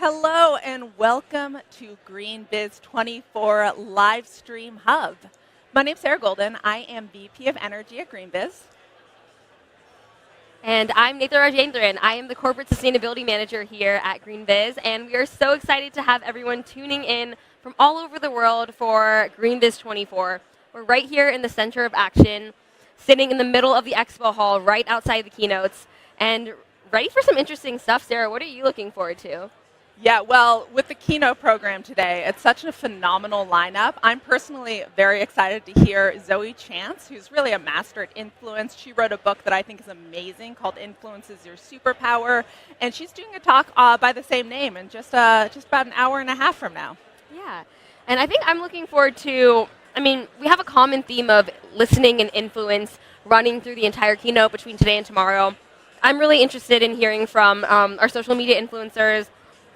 Hello and welcome to GreenBiz 24 Livestream Hub. My name's Sarah Golden. I am VP of Energy at GreenBiz. And I'm Nathan Rajendran. I am the Corporate Sustainability Manager here at GreenBiz, and we are so excited to have everyone tuning in from all over the world for GreenBiz 24. We're right here in the center of action, sitting in the middle of the expo hall, right outside the keynotes, and ready for some interesting stuff. Sarah, what are you looking forward to? Yeah, well, with the keynote program today, it's such a phenomenal lineup. I'm personally very excited to hear Zoe Chance, who's really a master at influence. She wrote a book that I think is amazing called Influence is Your Superpower, and she's doing a talk by the same name in just about an hour and a half from now. Yeah, and I think I'm looking forward to, we have a common theme of listening and influence running through the entire keynote between today and tomorrow. I'm really interested in hearing from our social media influencers,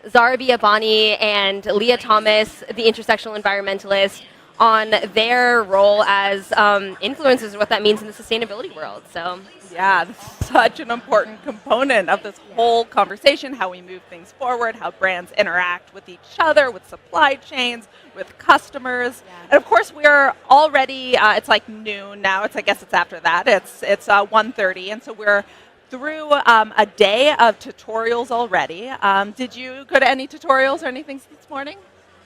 Zara Biabani and Leah Thomas, the intersectional environmentalist, on their role as influencers, what that means in the sustainability world. So, yeah, this is such an important component of this whole conversation, how we move things forward, how brands interact with each other, with supply chains, with customers. Yeah. And of course, we're already, it's like noon now. I guess it's after that. It's 1:30, and so we're through a day of tutorials already. Did you go to any tutorials or anything this morning?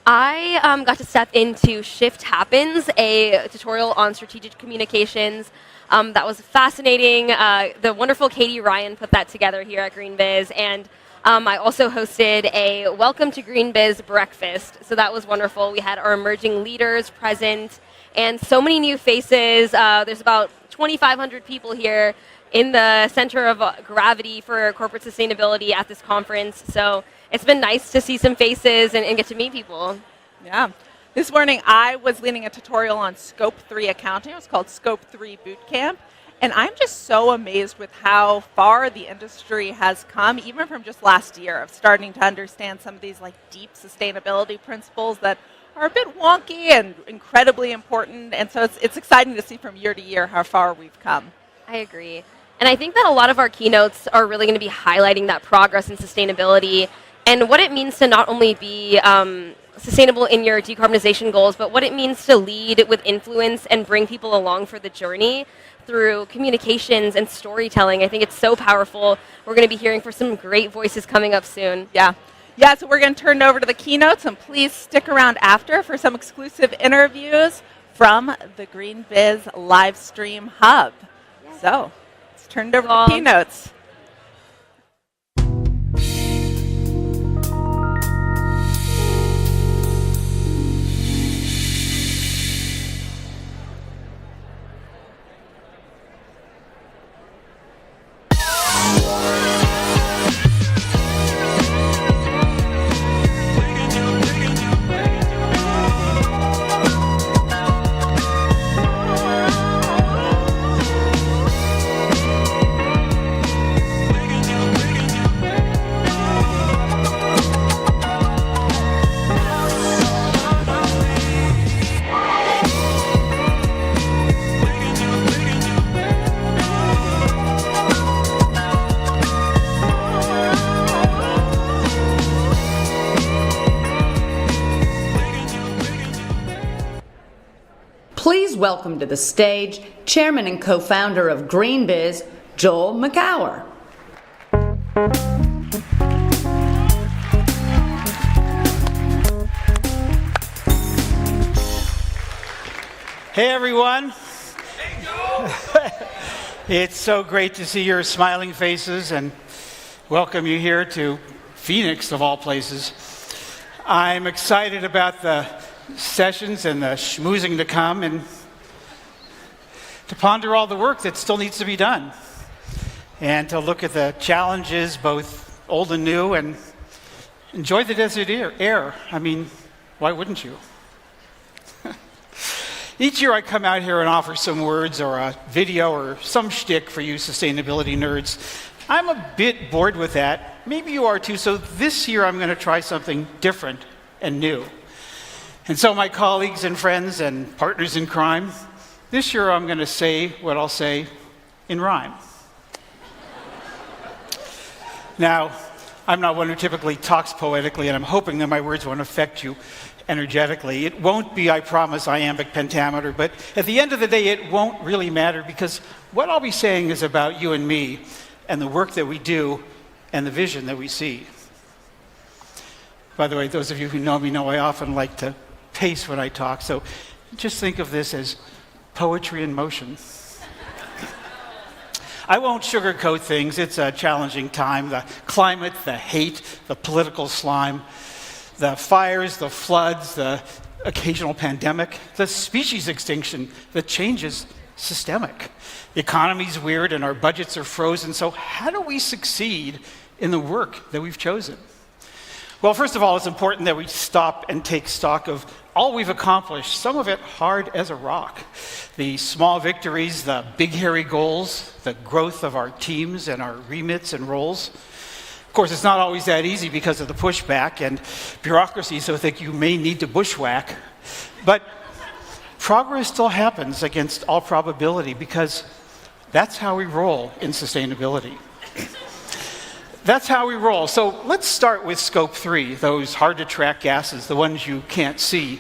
I got to step into Shift Happens, a tutorial on strategic communications. That was fascinating. The wonderful Katie Ryan put that together here at GreenBiz. And I also hosted a Welcome to GreenBiz breakfast. So that was wonderful. We had our emerging leaders present and so many new faces. There's about 2,500 people here in the center of gravity for corporate sustainability at this conference. So it's been nice to see some faces and get to meet people. Yeah. This morning I was leading a tutorial on Scope 3 accounting. It was called Scope 3 Bootcamp. And I'm just so amazed with how far the industry has come, even from just last year, of starting to understand some of these deep sustainability principles that are a bit wonky and incredibly important. And so it's exciting to see from year to year how far we've come. I agree. And I think that a lot of our keynotes are really going to be highlighting that progress in sustainability and what it means to not only be sustainable in your decarbonization goals, but what it means to lead with influence and bring people along for the journey through communications and storytelling. I think it's so powerful. We're going to be hearing from some great voices coming up soon. Yeah, so we're going to turn it over to the keynotes, and please stick around after for some exclusive interviews from the GreenBiz Livestream Hub. Yes. So, turned over to keynotes. Please welcome to the stage Chairman and Co-founder of GreenBiz, Joel Makower. Hey everyone. It's so great to see your smiling faces and welcome you here to Phoenix of all places. I'm excited about the sessions and the schmoozing to come and to ponder all the work that still needs to be done and to look at the challenges, both old and new, and enjoy the desert air. Why wouldn't you? Each year I come out here and offer some words or a video or some shtick for you sustainability nerds. I'm a bit bored with that. Maybe you are too, so this year I'm going to try something different and new. And so my colleagues and friends and partners in crime, this year I'm going to say what I'll say in rhyme. Now, I'm not one who typically talks poetically, and I'm hoping that my words won't affect you energetically. It won't be, I promise, iambic pentameter, but at the end of the day, it won't really matter, because what I'll be saying is about you and me and the work that we do and the vision that we see. By the way, those of you who know me know I often like to pace when I talk, so just think of this as poetry in motion. I won't sugarcoat things. It's a challenging time. The climate, the hate, the political slime, the fires, the floods, the occasional pandemic, the species extinction, the change is systemic. The economy's weird and our budgets are frozen. So how do we succeed in the work that we've chosen? Well, first of all, it's important that we stop and take stock of all we've accomplished, some of it hard as a rock. The small victories, the big hairy goals, the growth of our teams and our remits and roles. Of course, it's not always that easy because of the pushback and bureaucracy, so I think you may need to bushwhack. But progress still happens against all probability, because that's how we roll in sustainability. That's how we roll. So let's start with scope 3, those hard-to-track gases, the ones you can't see.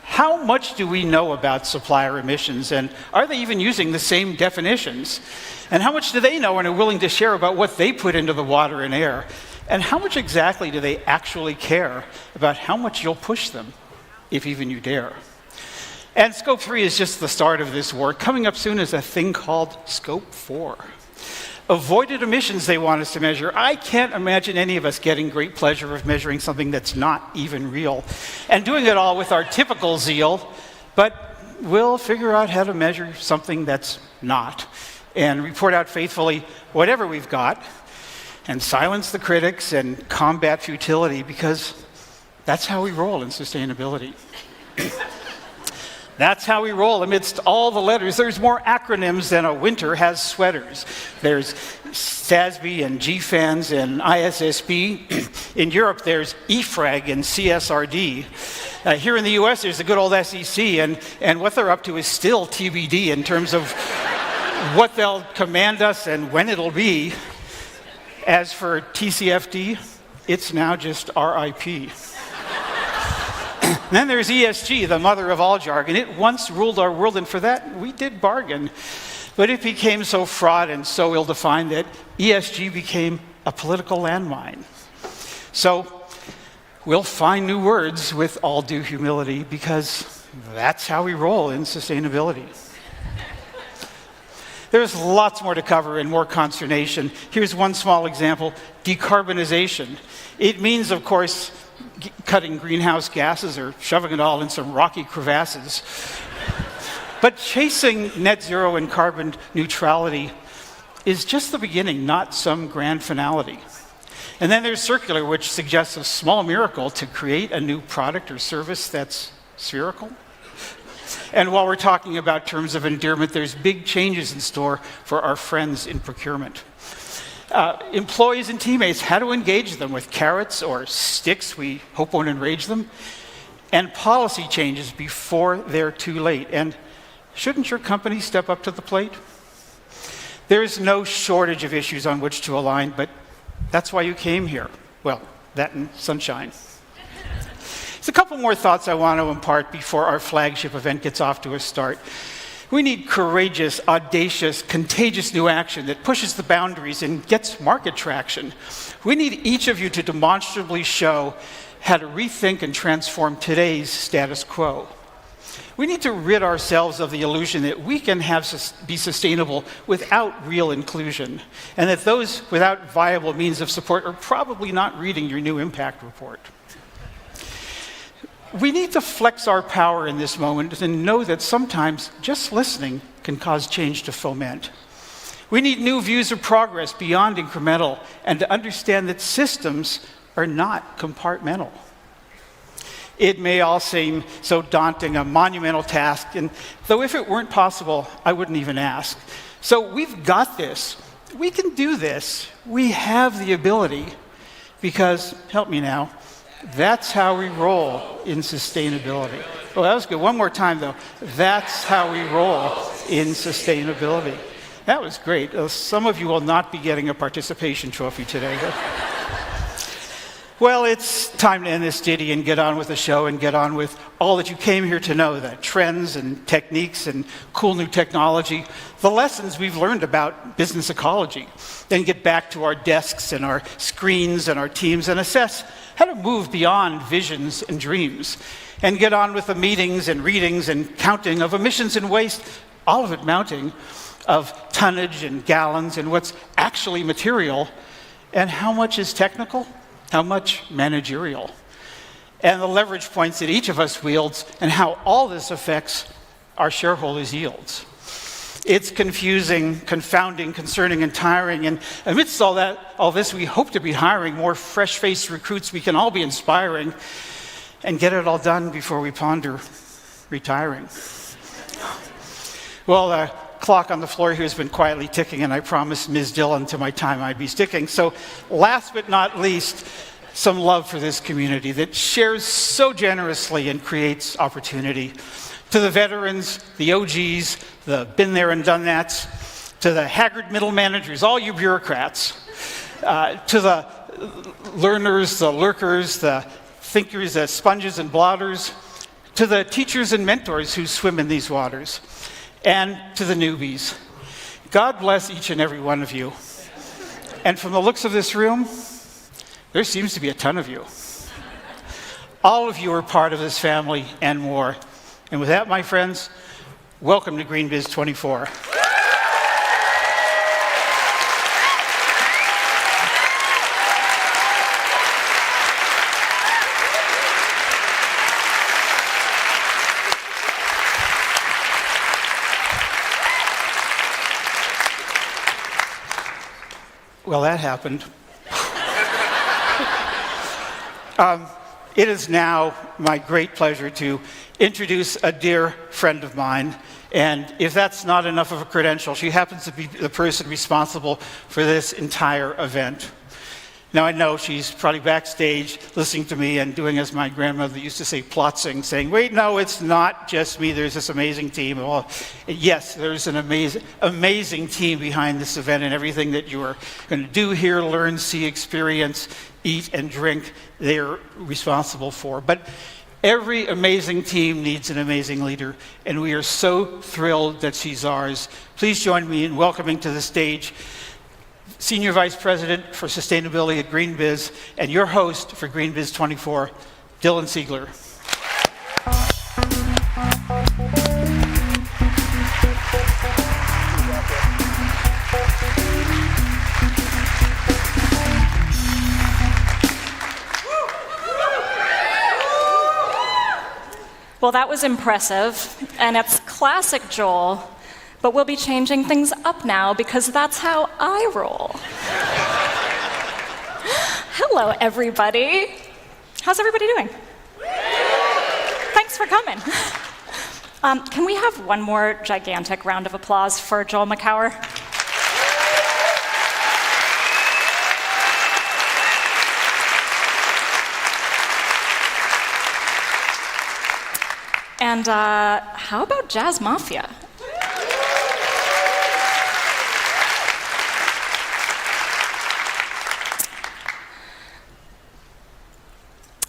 How much do we know about supplier emissions, and are they even using the same definitions? And how much do they know and are willing to share about what they put into the water and air? And how much exactly do they actually care about how much you'll push them, if even you dare? And scope 3 is just the start of this work. Coming up soon is a thing called scope 4. Avoided emissions they want us to measure. I can't imagine any of us getting great pleasure of measuring something that's not even real, and doing it all with our typical zeal, but we'll figure out how to measure something that's not, and report out faithfully whatever we've got, and silence the critics and combat futility, because that's how we roll in sustainability. That's how we roll amidst all the letters. There's more acronyms than a winter has sweaters. There's SASB and GFANS and ISSB. In Europe, there's EFRAG and CSRD. Here in the US, there's the good old SEC, and what they're up to is still TBD in terms of what they'll command us and when it'll be. As for TCFD, it's now just RIP. Then there's ESG, the mother of all jargon. It once ruled our world, and for that, we did bargain. But it became so fraught and so ill-defined that ESG became a political landmine. So we'll find new words with all due humility, because that's how we roll in sustainability. There's lots more to cover and more consternation. Here's one small example: decarbonization. It means, of course, cutting greenhouse gases or shoving it all in some rocky crevasses. But chasing net zero and carbon neutrality is just the beginning, not some grand finality. And then there's circular, which suggests a small miracle to create a new product or service that's spherical. And while we're talking about terms of endearment, there's big changes in store for our friends in procurement. Employees and teammates, how to engage them with carrots or sticks we hope won't enrage them, and policy changes before they're too late. And shouldn't your company step up to the plate? There's no shortage of issues on which to align, but that's why you came here. Well, that and sunshine. There's a couple more thoughts I want to impart before our flagship event gets off to a start. We need courageous, audacious, contagious new action that pushes the boundaries and gets market traction. We need each of you to demonstrably show how to rethink and transform today's status quo. We need to rid ourselves of the illusion that we can be sustainable without real inclusion, and that those without viable means of support are probably not reading your new impact report. We need to flex our power in this moment and know that sometimes just listening can cause change to foment. We need new views of progress beyond incremental, and to understand that systems are not compartmental. It may all seem so daunting, a monumental task, and though if it weren't possible, I wouldn't even ask. So we've got this. We can do this. We have the ability, because, help me now, that's how we roll in sustainability. Oh, that was good. One more time, though. That's how we roll in sustainability. That was great. Some of you will not be getting a participation trophy today. Well, it's time to end this ditty and get on with the show and get on with all that you came here to know, the trends and techniques and cool new technology, the lessons we've learned about business ecology. Then get back to our desks and our screens and our teams and assess how to move beyond visions and dreams and get on with the meetings and readings and counting of emissions and waste, all of it mounting, of tonnage and gallons and what's actually material and how much is technical, how much managerial, and the leverage points that each of us wields and how all this affects our shareholders' yields. It's confusing, confounding, concerning, and tiring, and amidst all this, we hope to be hiring more fresh-faced recruits we can all be inspiring and get it all done before we ponder retiring. Well, the clock on the floor here has been quietly ticking, and I promised Ms. Dillon to my time I'd be sticking. So last but not least, some love for this community that shares so generously and creates opportunity. To the veterans, the OGs, the been there and done that's, to the haggard middle managers, all you bureaucrats, to the learners, the lurkers, the thinkers, the sponges and blotters, to the teachers and mentors who swim in these waters, and to the newbies. God bless each and every one of you. And from the looks of this room, there seems to be a ton of you. All of you are part of this family and more. And with that, my friends, welcome to GreenBiz 24. Well, that happened. It is now my great pleasure to introduce a dear friend of mine. And if that's not enough of a credential, she happens to be the person responsible for this entire event. Now, I know she's probably backstage listening to me and doing as my grandmother used to say, plotzing, saying, wait, no, it's not just me. There's this amazing team. Well, yes, there's an amazing team behind this event and everything that you are going to do here, learn, see, experience, eat, and drink, they're responsible for. But every amazing team needs an amazing leader, and we are so thrilled that she's ours. Please join me in welcoming to the stage Senior Vice President for Sustainability at GreenBiz, and your host for GreenBiz 24, Dylan Siegler. Well, that was impressive, and it's classic Joel. But we'll be changing things up now because that's how I roll. Hello, everybody. How's everybody doing? Thanks for coming. Can we have one more gigantic round of applause for Joel Makower? And how about Jazz Mafia?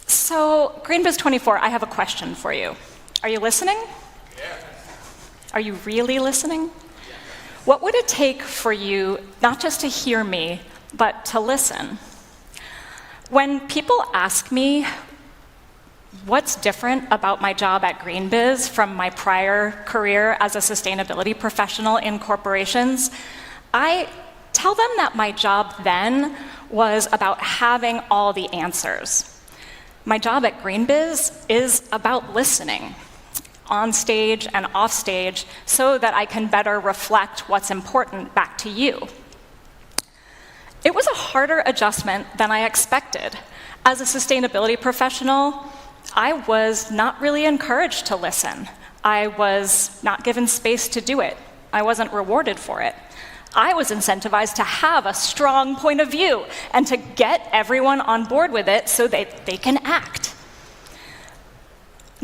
So, GreenBiz 24, I have a question for you. Are you listening? Yeah. Are you really listening? Yeah. What would it take for you not just to hear me, but to listen? When people ask me what's different about my job at GreenBiz from my prior career as a sustainability professional in corporations, I tell them that my job then was about having all the answers. My job at GreenBiz is about listening, on stage and off stage, so that I can better reflect what's important back to you. It was a harder adjustment than I expected. As a sustainability professional, I was not really encouraged to listen. I was not given space to do it. I wasn't rewarded for it. I was incentivized to have a strong point of view and to get everyone on board with it so that they can act.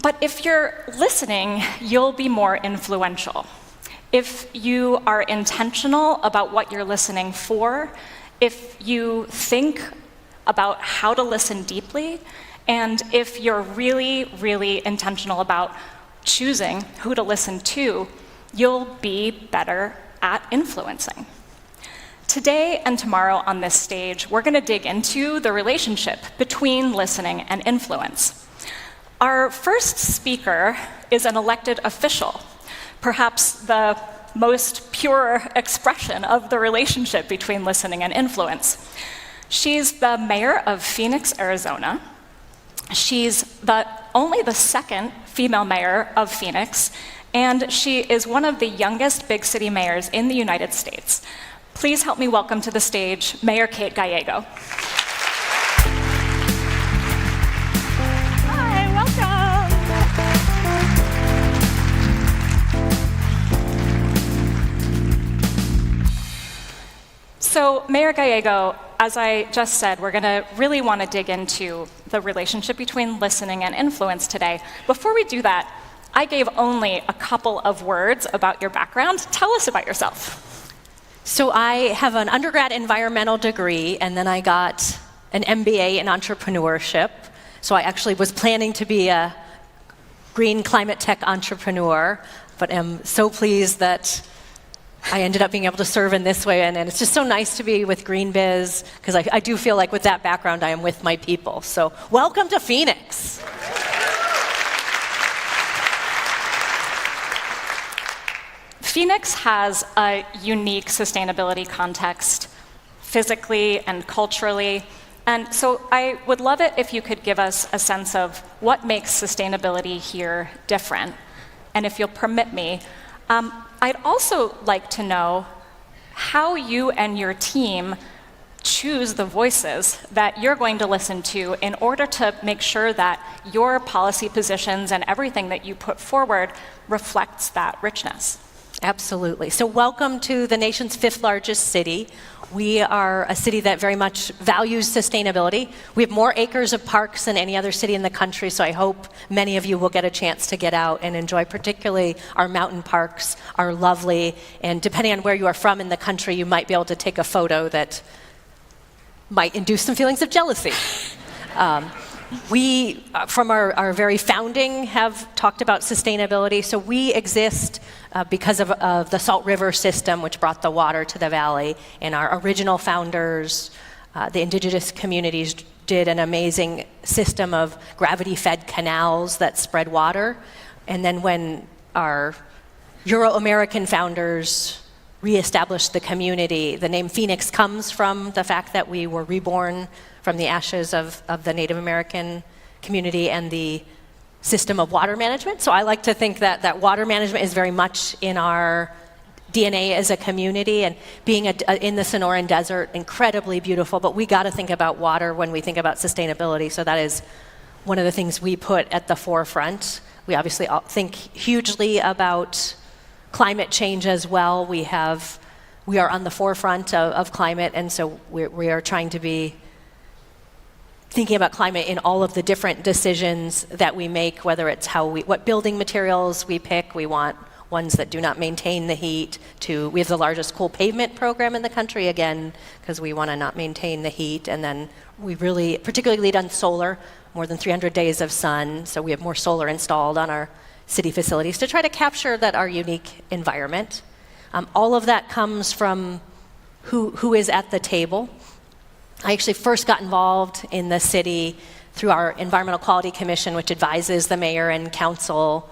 But if you're listening, you'll be more influential. If you are intentional about what you're listening for, if you think about how to listen deeply. And if you're really, really intentional about choosing who to listen to, you'll be better at influencing. Today and tomorrow on this stage, we're going to dig into the relationship between listening and influence. Our first speaker is an elected official, perhaps the most pure expression of the relationship between listening and influence. She's the mayor of Phoenix, Arizona. She's only the second female mayor of Phoenix, and she is one of the youngest big city mayors in the United States. Please help me welcome to the stage Mayor Kate Gallego. Hi, welcome. So, Mayor Gallego, as I just said, we're going to really want to dig into the relationship between listening and influence today. Before we do that, I gave only a couple of words about your background. Tell us about yourself. So I have an undergrad environmental degree, and then I got an MBA in entrepreneurship. So I actually was planning to be a green climate tech entrepreneur, but am so pleased that I ended up being able to serve in this way. And it's just so nice to be with GreenBiz, because I do feel like with that background, I am with my people. So welcome to Phoenix. Phoenix has a unique sustainability context, physically and culturally. And so I would love it if you could give us a sense of what makes sustainability here different. And if you'll permit me, I'd also like to know how you and your team choose the voices that you're going to listen to in order to make sure that your policy positions and everything that you put forward reflects that richness. Absolutely. So welcome to the nation's 5th largest city. We are a city that very much values sustainability. We have more acres of parks than any other city in the country, so I hope many of you will get a chance to get out and enjoy particularly our mountain parks are lovely, and depending on where you are from in the country, you might be able to take a photo that might induce some feelings of jealousy. We, from our very founding, have talked about sustainability. So we exist because of the Salt River system, which brought the water to the valley. And our original founders, the indigenous communities, did an amazing system of gravity-fed canals that spread water. And then when our Euro-American founders reestablished the community, the name Phoenix comes from the fact that we were reborn from the ashes of the Native American community and the system of water management. So I like to think that water management is very much in our DNA as a community, and being in the Sonoran Desert, incredibly beautiful, but we got to think about water when we think about sustainability. So that is one of the things we put at the forefront. We obviously think hugely about climate change as well. We are on the forefront of climate, and so we are trying to be thinking about climate in all of the different decisions that we make, whether it's what building materials we pick. We want ones that do not maintain the heat. We have the largest cool pavement program in the country, again, because we want to not maintain the heat. And then we really particularly lead on solar, more than 300 days of sun. So we have more solar installed on our city facilities to try to capture our unique environment. All of that comes from who is at the table. I actually first got involved in the city through our Environmental Quality Commission, which advises the mayor and council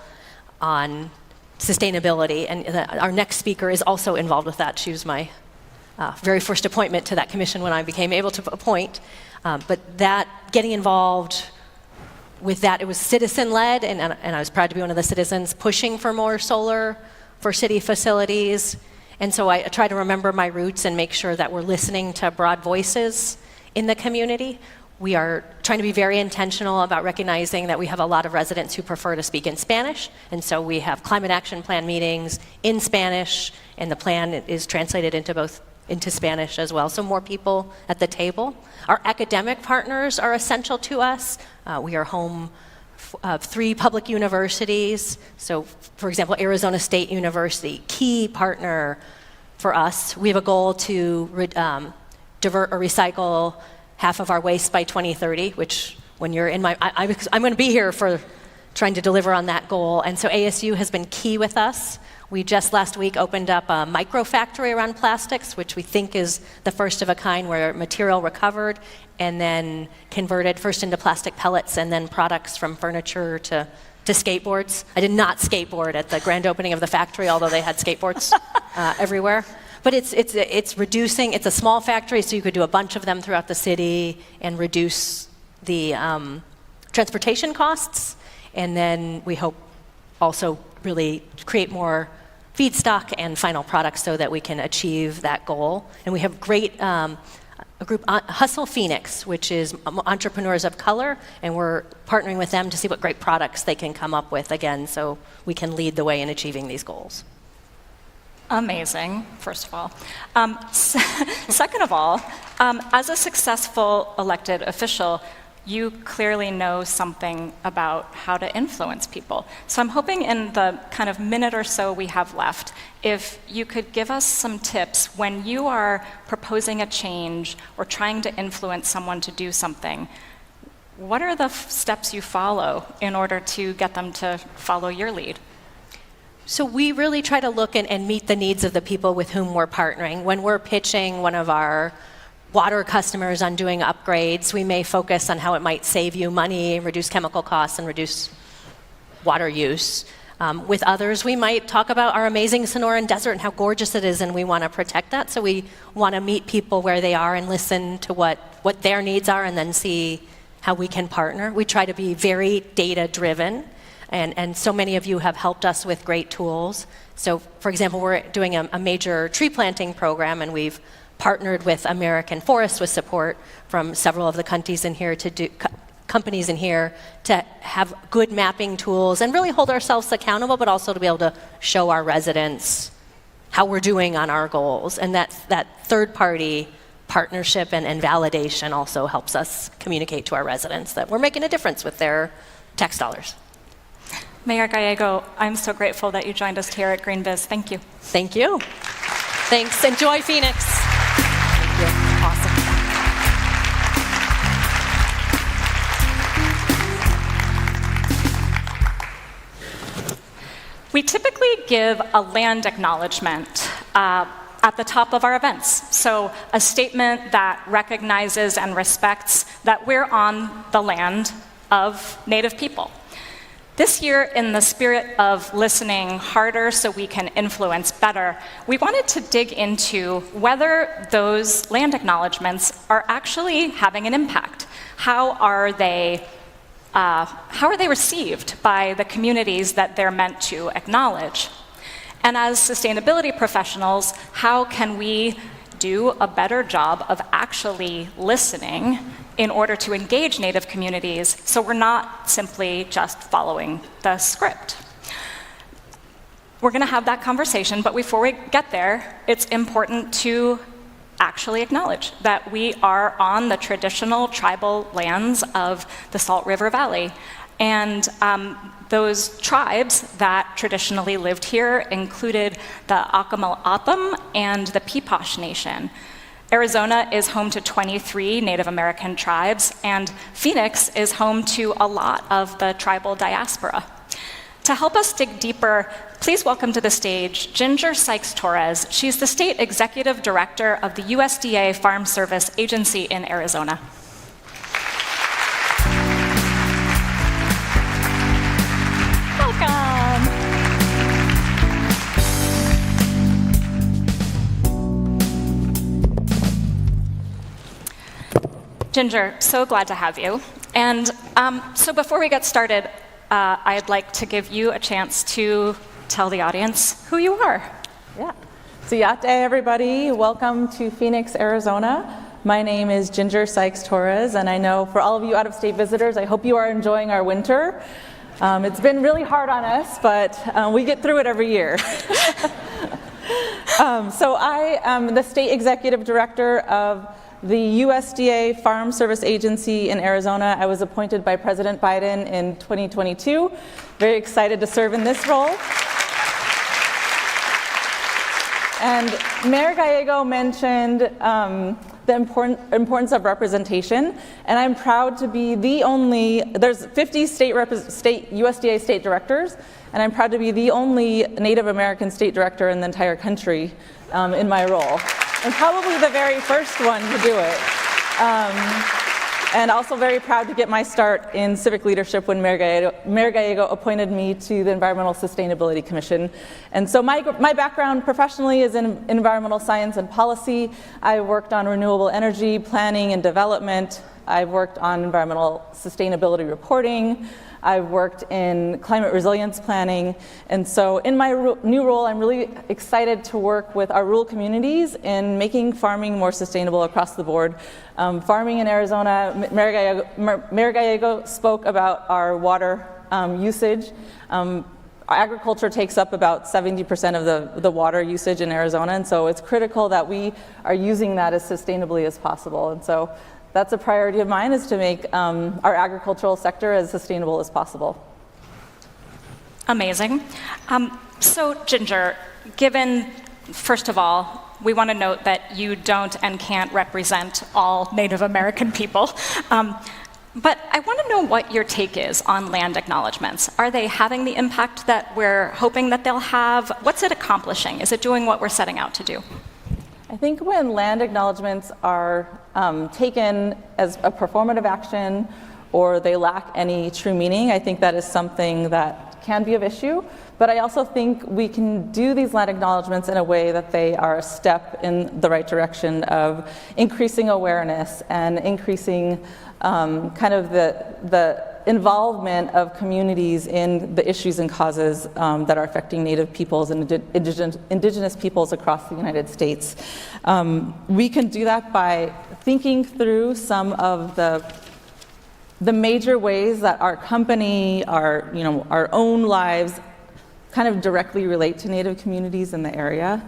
on sustainability. And our next speaker is also involved with that. She was my very first appointment to that commission when I became able to appoint. But getting involved with that, it was citizen-led, and I was proud to be one of the citizens pushing for more solar for city facilities. And so I try to remember my roots and make sure that we're listening to broad voices in the community. We are trying to be very intentional about recognizing that we have a lot of residents who prefer to speak in Spanish, and so we have climate action plan meetings in Spanish, and the plan is translated into Spanish as well, so more people at the table. Our academic partners are essential to us. We are home of 3 public universities. So, for example, Arizona State University, key partner for us. We have a goal to divert or recycle half of our waste by 2030, which when you're in I'm going to be here for trying to deliver on that goal. And so ASU has been key with us. We just last week opened up a micro factory around plastics, which we think is the first of a kind, where material recovered and then converted first into plastic pellets and then products from furniture to skateboards. I did not skateboard at the grand opening of the factory, although they had skateboards everywhere. But it's reducing. It's a small factory, so you could do a bunch of them throughout the city and reduce the transportation costs. And then we hope also really create more feedstock and final products so that we can achieve that goal. And we have great a group, Hustle Phoenix, which is entrepreneurs of color, and we're partnering with them to see what great products they can come up with, again, so we can lead the way in achieving these goals. Amazing, first of all. Second of all, as a successful elected official, you clearly know something about how to influence people. So I'm hoping in the kind of minute or so we have left, if you could give us some tips when you are proposing a change or trying to influence someone to do something. What are the steps you follow in order to get them to follow your lead? So we really try to look and meet the needs of the people with whom we're partnering. When we're pitching one of our water customers on doing upgrades, we may focus on how it might save you money, reduce chemical costs, and reduce water use. With others, we might talk about our amazing Sonoran Desert and how gorgeous it is, and we want to protect that. So we want to meet people where they are and listen to what their needs are and then see how we can partner. We try to be very data-driven, and so many of you have helped us with great tools. So, for example, we're doing a major tree planting program, and we've partnered with American Forests with support from several of the companies in here to have good mapping tools and really hold ourselves accountable, but also to be able to show our residents how we're doing on our goals. And that third-party partnership and validation also helps us communicate to our residents that we're making a difference with their tax dollars. Mayor Gallego, I'm so grateful that you joined us here at GreenBiz. Thank you. Thank you. Thanks. Enjoy Phoenix. Awesome. We typically give a land acknowledgement at the top of our events. So a statement that recognizes and respects that we're on the land of Native people. This year, in the spirit of listening harder so we can influence better, we wanted to dig into whether those land acknowledgements are actually having an impact. How are they received by the communities that they're meant to acknowledge? And as sustainability professionals, how can we do a better job of actually listening in order to engage Native communities so we're not simply just following the script? We're going to have that conversation, but before we get there, it's important to actually acknowledge that we are on the traditional tribal lands of the Salt River Valley. And those tribes that traditionally lived here included the Akamal'atham and the Peepash Nation. Arizona is home to 23 Native American tribes, and Phoenix is home to a lot of the tribal diaspora. To help us dig deeper, please welcome to the stage Ginger Sykes-Torres. She's the State Executive Director of the USDA Farm Service Agency in Arizona. Welcome. Ginger, so glad to have you. And so before we get started, I'd like to give you a chance to tell the audience who you are. Yeah. Siyate, everybody. Welcome to Phoenix, Arizona. My name is Ginger Sykes-Torres, and I know for all of you out-of-state visitors, I hope you are enjoying our winter. It's been really hard on us, but we get through it every year. So I am the State Executive Director of the USDA Farm Service Agency in Arizona. I was appointed by President Biden in 2022. Very excited to serve in this role. And Mayor Gallego mentioned the importance of representation, and I'm proud to be the only, there's 50 USDA state directors, and I'm proud to be the only Native American state director in the entire country in my role, and probably the very first one to do it. And also very proud to get my start in civic leadership when Mayor Gallego appointed me to the Environmental Sustainability Commission. And so my background professionally is in environmental science and policy. I worked on renewable energy planning and development. I've worked on environmental sustainability reporting. I've worked in climate resilience planning. And so in my new role, I'm really excited to work with our rural communities in making farming more sustainable across the board. Farming in Arizona, Mayor Gallego spoke about our water usage. Agriculture takes up about 70% of the water usage in Arizona, and so it's critical that we are using that as sustainably as possible. And so that's a priority of mine, is to make our agricultural sector as sustainable as possible. Amazing. So Ginger, given, first of all, we want to note that you don't and can't represent all Native American people. But I want to know what your take is on land acknowledgments. Are they having the impact that we're hoping that they'll have? What's it accomplishing? Is it doing what we're setting out to do? I think when land acknowledgments are taken as a performative action or they lack any true meaning, I think that is something that can be of issue. But I also think we can do these land acknowledgments in a way that they are a step in the right direction of increasing awareness and increasing kind of the involvement of communities in the issues and causes that are affecting Native peoples and indigenous peoples across the United States. We can do that by thinking through some of the major ways that our company, our own lives kind of directly relate to Native communities in the area.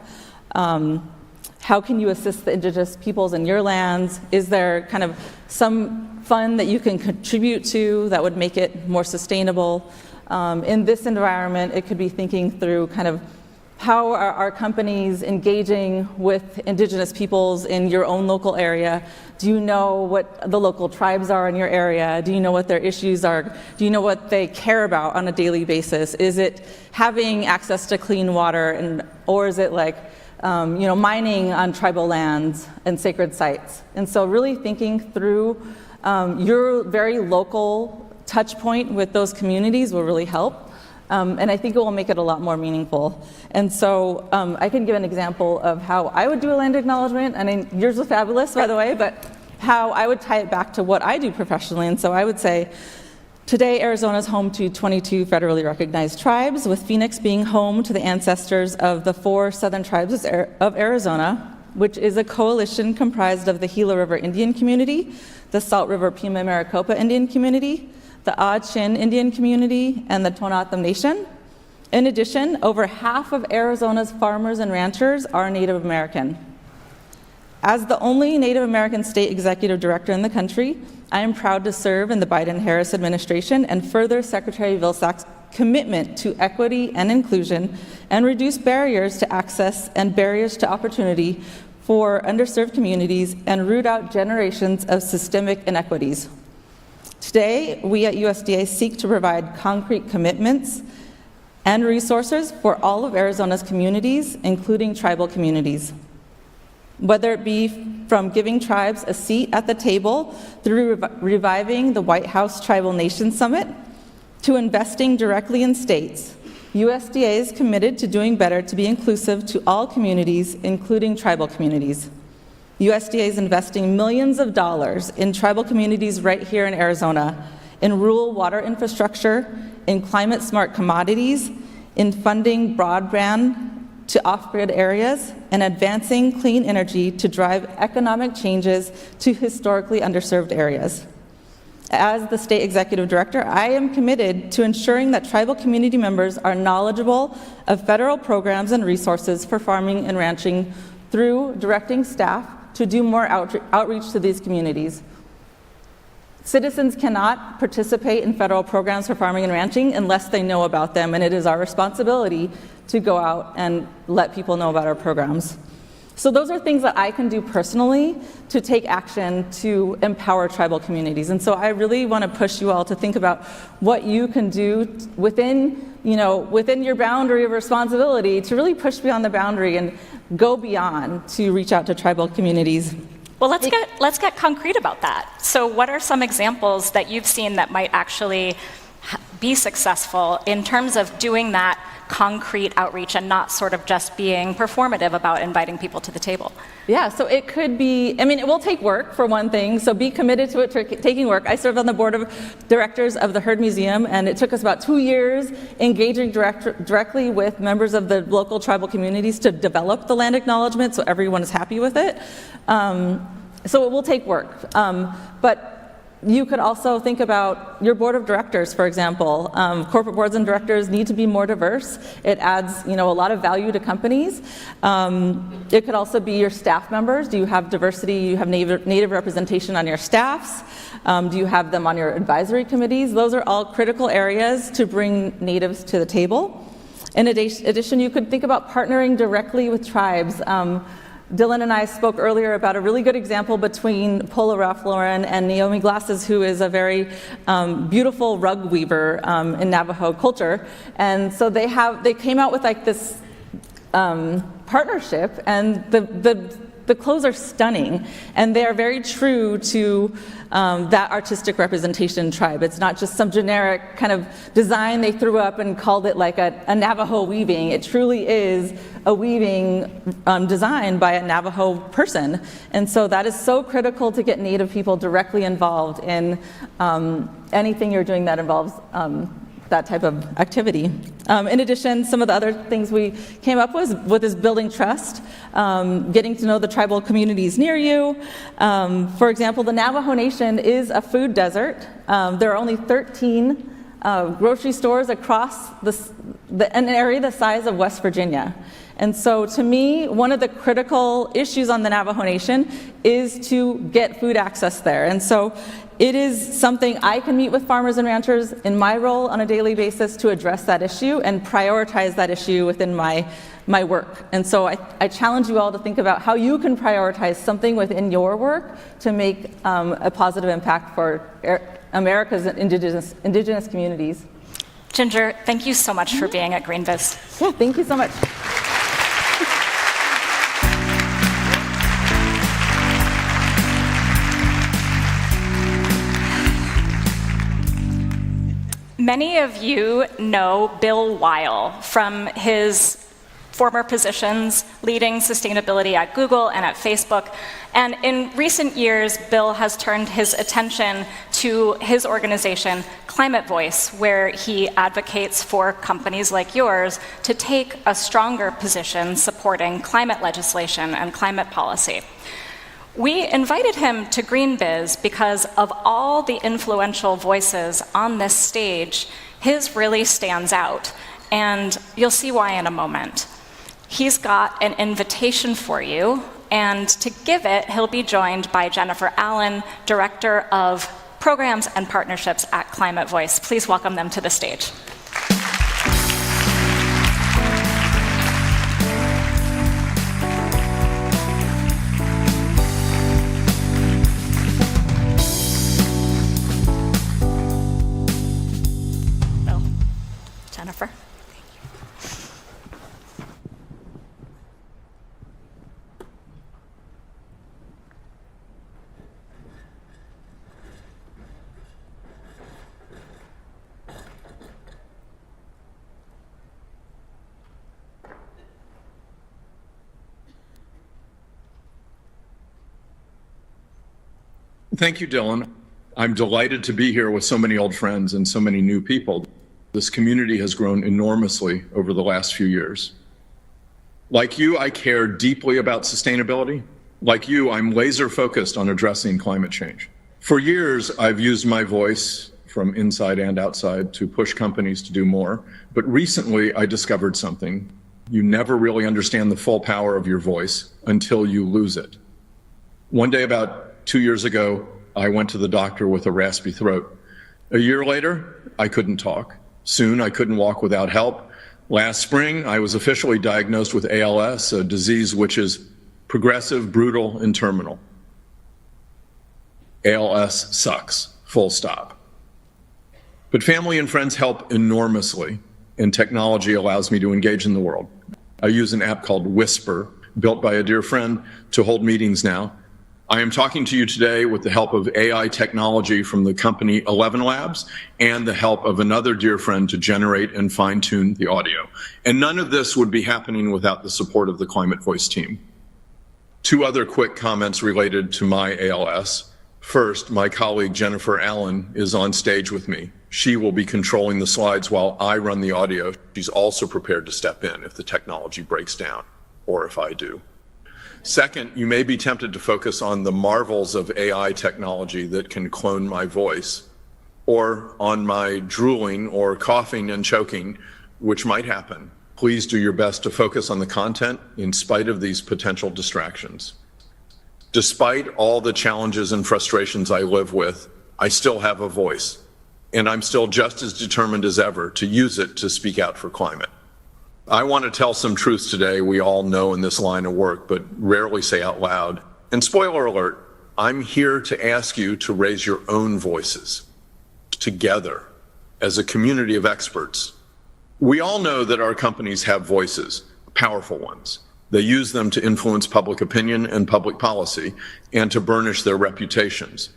How can you assist the indigenous peoples in your lands? Is there kind of some fund that you can contribute to that would make it more sustainable? In this environment, it could be thinking through kind of how are our companies engaging with indigenous peoples in your own local area? Do you know what the local tribes are in your area? Do you know what their issues are? Do you know what they care about on a daily basis? Is it having access to clean water, or is it like mining on tribal lands and sacred sites? And so really thinking through your very local touch point with those communities will really help. And I think it will make it a lot more meaningful. And so I can give an example of how I would do a land acknowledgement. I mean, yours was fabulous, by the way, but how I would tie it back to what I do professionally. And so I would say, today, Arizona is home to 22 federally recognized tribes, with Phoenix being home to the ancestors of the 4 southern tribes of Arizona, which is a coalition comprised of the Gila River Indian Community, the Salt River Pima Maricopa Indian Community, the Ah-Chin Indian Community, and the Tohono Nation. In addition, over half of Arizona's farmers and ranchers are Native American. As the only Native American state executive director in the country, I am proud to serve in the Biden-Harris administration and further Secretary Vilsack's commitment to equity and inclusion and reduce barriers to access and barriers to opportunity for underserved communities and root out generations of systemic inequities. Today, we at USDA seek to provide concrete commitments and resources for all of Arizona's communities, including tribal communities. Whether it be from giving tribes a seat at the table through reviving the White House Tribal Nations Summit, to investing directly in states, USDA is committed to doing better to be inclusive to all communities, including tribal communities. USDA is investing millions of dollars in tribal communities right here in Arizona, in rural water infrastructure, in climate-smart commodities, in funding broadband to off-grid areas, and advancing clean energy to drive economic changes to historically underserved areas. As the state executive director, I am committed to ensuring that tribal community members are knowledgeable of federal programs and resources for farming and ranching through directing staff to do more outreach to these communities. Citizens cannot participate in federal programs for farming and ranching unless they know about them, and it is our responsibility to go out and let people know about our programs. So those are things that I can do personally to take action to empower tribal communities. And so I really want to push you all to think about what you can do within your boundary of responsibility to really push beyond the boundary and go beyond to reach out to tribal communities. Well, let's get concrete about that. So what are some examples that you've seen that might actually be successful in terms of doing that concrete outreach and not sort of just being performative about inviting people to the table? Yeah, so it could be, it will take work for one thing, so be committed to it taking work. I served on the board of directors of the Heard Museum, and it took us about 2 years engaging directly with members of the local tribal communities to develop the land acknowledgement so everyone is happy with it. So it will take work, but you could also think about your board of directors, for example. Corporate boards and directors need to be more diverse. It adds, a lot of value to companies. It could also be your staff members. Do you have diversity? You have native representation on your staffs? Do you have them on your advisory committees? Those are all critical areas to bring natives to the table. In addition, you could think about partnering directly with tribes. Dylan and I spoke earlier about a really good example between Paula Ralph-Lauren and Naomi Glasses, who is a very beautiful rug weaver in Navajo culture. And so they came out with like this partnership, and the clothes are stunning, and they are very true to that artistic representation tribe. It's not just some generic kind of design they threw up and called it like a Navajo weaving. It truly is a weaving designed by a Navajo person. And so that is so critical to get Native people directly involved in anything you're doing that involves that type of activity. In addition, some of the other things we came up with is building trust, getting to know the tribal communities near you. For example, the Navajo Nation is a food desert. There are only 13 grocery stores across an area the size of West Virginia. And so to me, one of the critical issues on the Navajo Nation is to get food access there. And so it is something I can meet with farmers and ranchers in my role on a daily basis to address that issue and prioritize that issue within my work. And so I challenge you all to think about how you can prioritize something within your work to make a positive impact for America's indigenous communities. Ginger, thank you so much for being at GreenBiz. Yeah, thank you so much. Many of you know Bill Weihl from his former positions leading sustainability at Google and at Facebook. And in recent years, Bill has turned his attention to his organization, Climate Voice, where he advocates for companies like yours to take a stronger position supporting climate legislation and climate policy. We invited him to GreenBiz because of all the influential voices on this stage, his really stands out, and you'll see why in a moment. He's got an invitation for you, and to give it, he'll be joined by Jennifer Allen, Director of Programs and Partnerships at Climate Voice. Please welcome them to the stage. Jennifer. Thank you, Dylan. I'm delighted to be here with so many old friends and so many new people. This community has grown enormously over the last few years. Like you, I care deeply about sustainability. Like you, I'm laser focused on addressing climate change. For years, I've used my voice from inside and outside to push companies to do more. But recently, I discovered something. You never really understand the full power of your voice until you lose it. One day, about 2 years ago, I went to the doctor with a raspy throat. A year later, I couldn't talk. Soon, I couldn't walk without help. Last spring, I was officially diagnosed with ALS, a disease which is progressive, brutal, and terminal. ALS sucks, full stop. But family and friends help enormously, and technology allows me to engage in the world. I use an app called Whisper, built by a dear friend, to hold meetings now. I am talking to you today with the help of AI technology from the company 11 Labs and the help of another dear friend to generate and fine-tune the audio. And none of this would be happening without the support of the Climate Voice team. Two other quick comments related to my ALS. First, my colleague Jennifer Allen is on stage with me. She will be controlling the slides while I run the audio. She's also prepared to step in if the technology breaks down, or if I do. Second, you may be tempted to focus on the marvels of AI technology that can clone my voice, or on my drooling or coughing and choking, which might happen. Please do your best to focus on the content in spite of these potential distractions. Despite all the challenges and frustrations I live with, I still have a voice, and I'm still just as determined as ever to use it to speak out for climate. I want to tell some truths today we all know in this line of work, but rarely say out loud. And spoiler alert, I'm here to ask you to raise your own voices together as a community of experts. We all know that our companies have voices, powerful ones. They use them to influence public opinion and public policy and to burnish their reputations.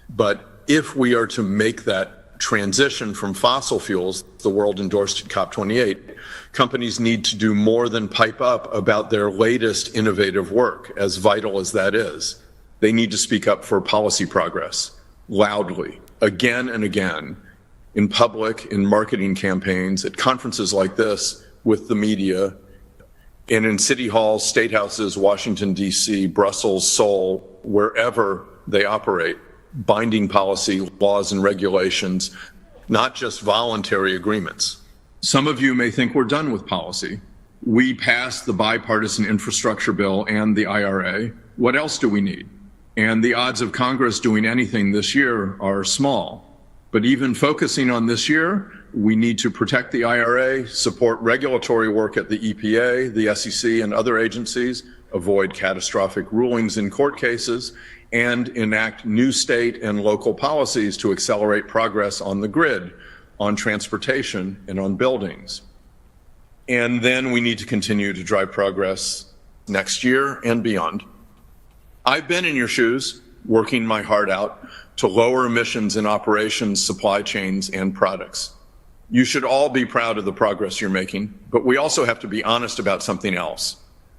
But if we are to make that transition from fossil fuels the world endorsed at COP28, companies need to do more than pipe up about their latest innovative work, as vital as that is. They need to speak up for policy progress, loudly, again and again, in public, in marketing campaigns, at conferences like this, with the media, and in city halls, state houses, Washington, D.C., Brussels, Seoul, wherever they operate. Binding policy, laws and regulations, not just voluntary agreements. Some of you may think we're done with policy. We passed the bipartisan infrastructure bill and the IRA. What else do we need? And the odds of Congress doing anything this year are small. But even focusing on this year, we need to protect the IRA, support regulatory work at the EPA, the SEC, and other agencies, avoid catastrophic rulings in court cases, and enact new state and local policies to accelerate progress on the grid, on transportation, and on buildings. And then we need to continue to drive progress next year and beyond. I've been in your shoes, working my heart out to lower emissions in operations, supply chains, and products. You should all be proud of the progress you're making, but we also have to be honest about something else.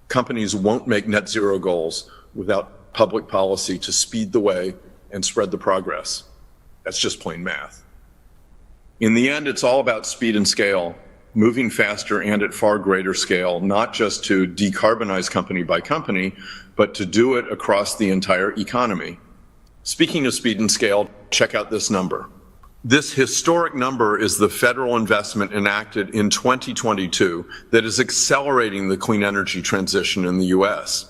Companies won't make net zero goals without public policy to speed the way and spread the progress. That's just plain math. In the end, it's all about speed and scale, moving faster and at far greater scale, not just to decarbonize company by company, but to do it across the entire economy. Speaking of speed and scale, check out this number. This historic number is the federal investment enacted in 2022 that is accelerating the clean energy transition in the U.S.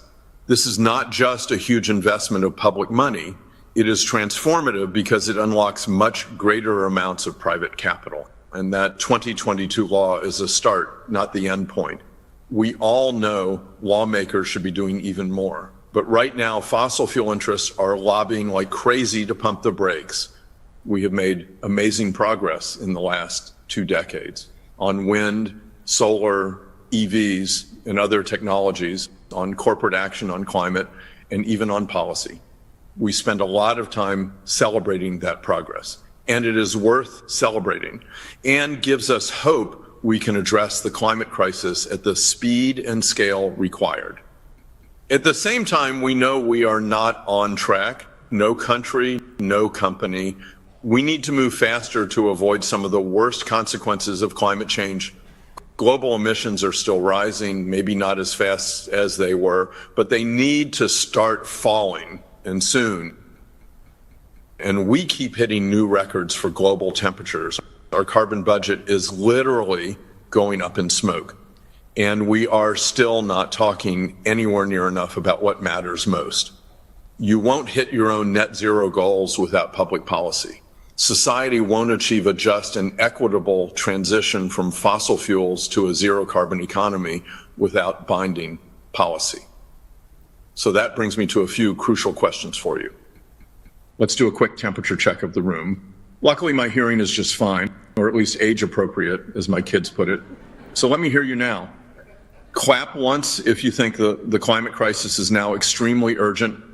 This is not just a huge investment of public money. It is transformative because it unlocks much greater amounts of private capital. And that 2022 law is a start, not the end point. We all know lawmakers should be doing even more. But right now, fossil fuel interests are lobbying like crazy to pump the brakes. We have made amazing progress in the last 2 decades on wind, solar, EVs, and other technologies, on corporate action on climate, and even on policy. We spend a lot of time celebrating that progress, and it is worth celebrating and gives us hope we can address the climate crisis at the speed and scale required. At the same time, we know we are not on track. No country, no company. We need to move faster to avoid some of the worst consequences of climate change. Global emissions are still rising, maybe not as fast as they were, but they need to start falling, and soon. And we keep hitting new records for global temperatures. Our carbon budget is literally going up in smoke. And we are still not talking anywhere near enough about what matters most. You won't hit your own net zero goals without public policy. Society won't achieve a just and equitable transition from fossil fuels to a zero carbon economy without binding policy. So that brings me to a few crucial questions for you. Let's do a quick temperature check of the room. Luckily, my hearing is just fine, or at least age appropriate, as my kids put it. So let me hear you now. Clap once if you think the climate crisis is now extremely urgent.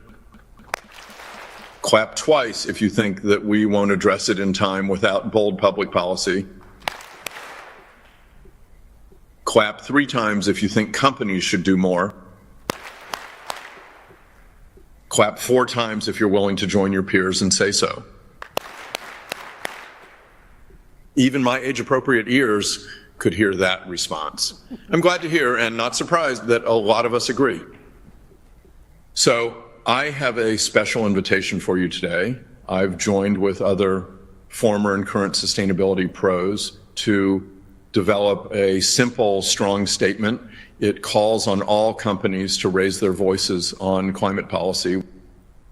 Clap twice if you think that we won't address it in time without bold public policy. Clap 3 times if you think companies should do more. Clap 4 times if you're willing to join your peers and say so. Even my age-appropriate ears could hear that response. I'm glad to hear and not surprised that a lot of us agree. So I have a special invitation for you today. I've joined with other former and current sustainability pros to develop a simple, strong statement. It calls on all companies to raise their voices on climate policy.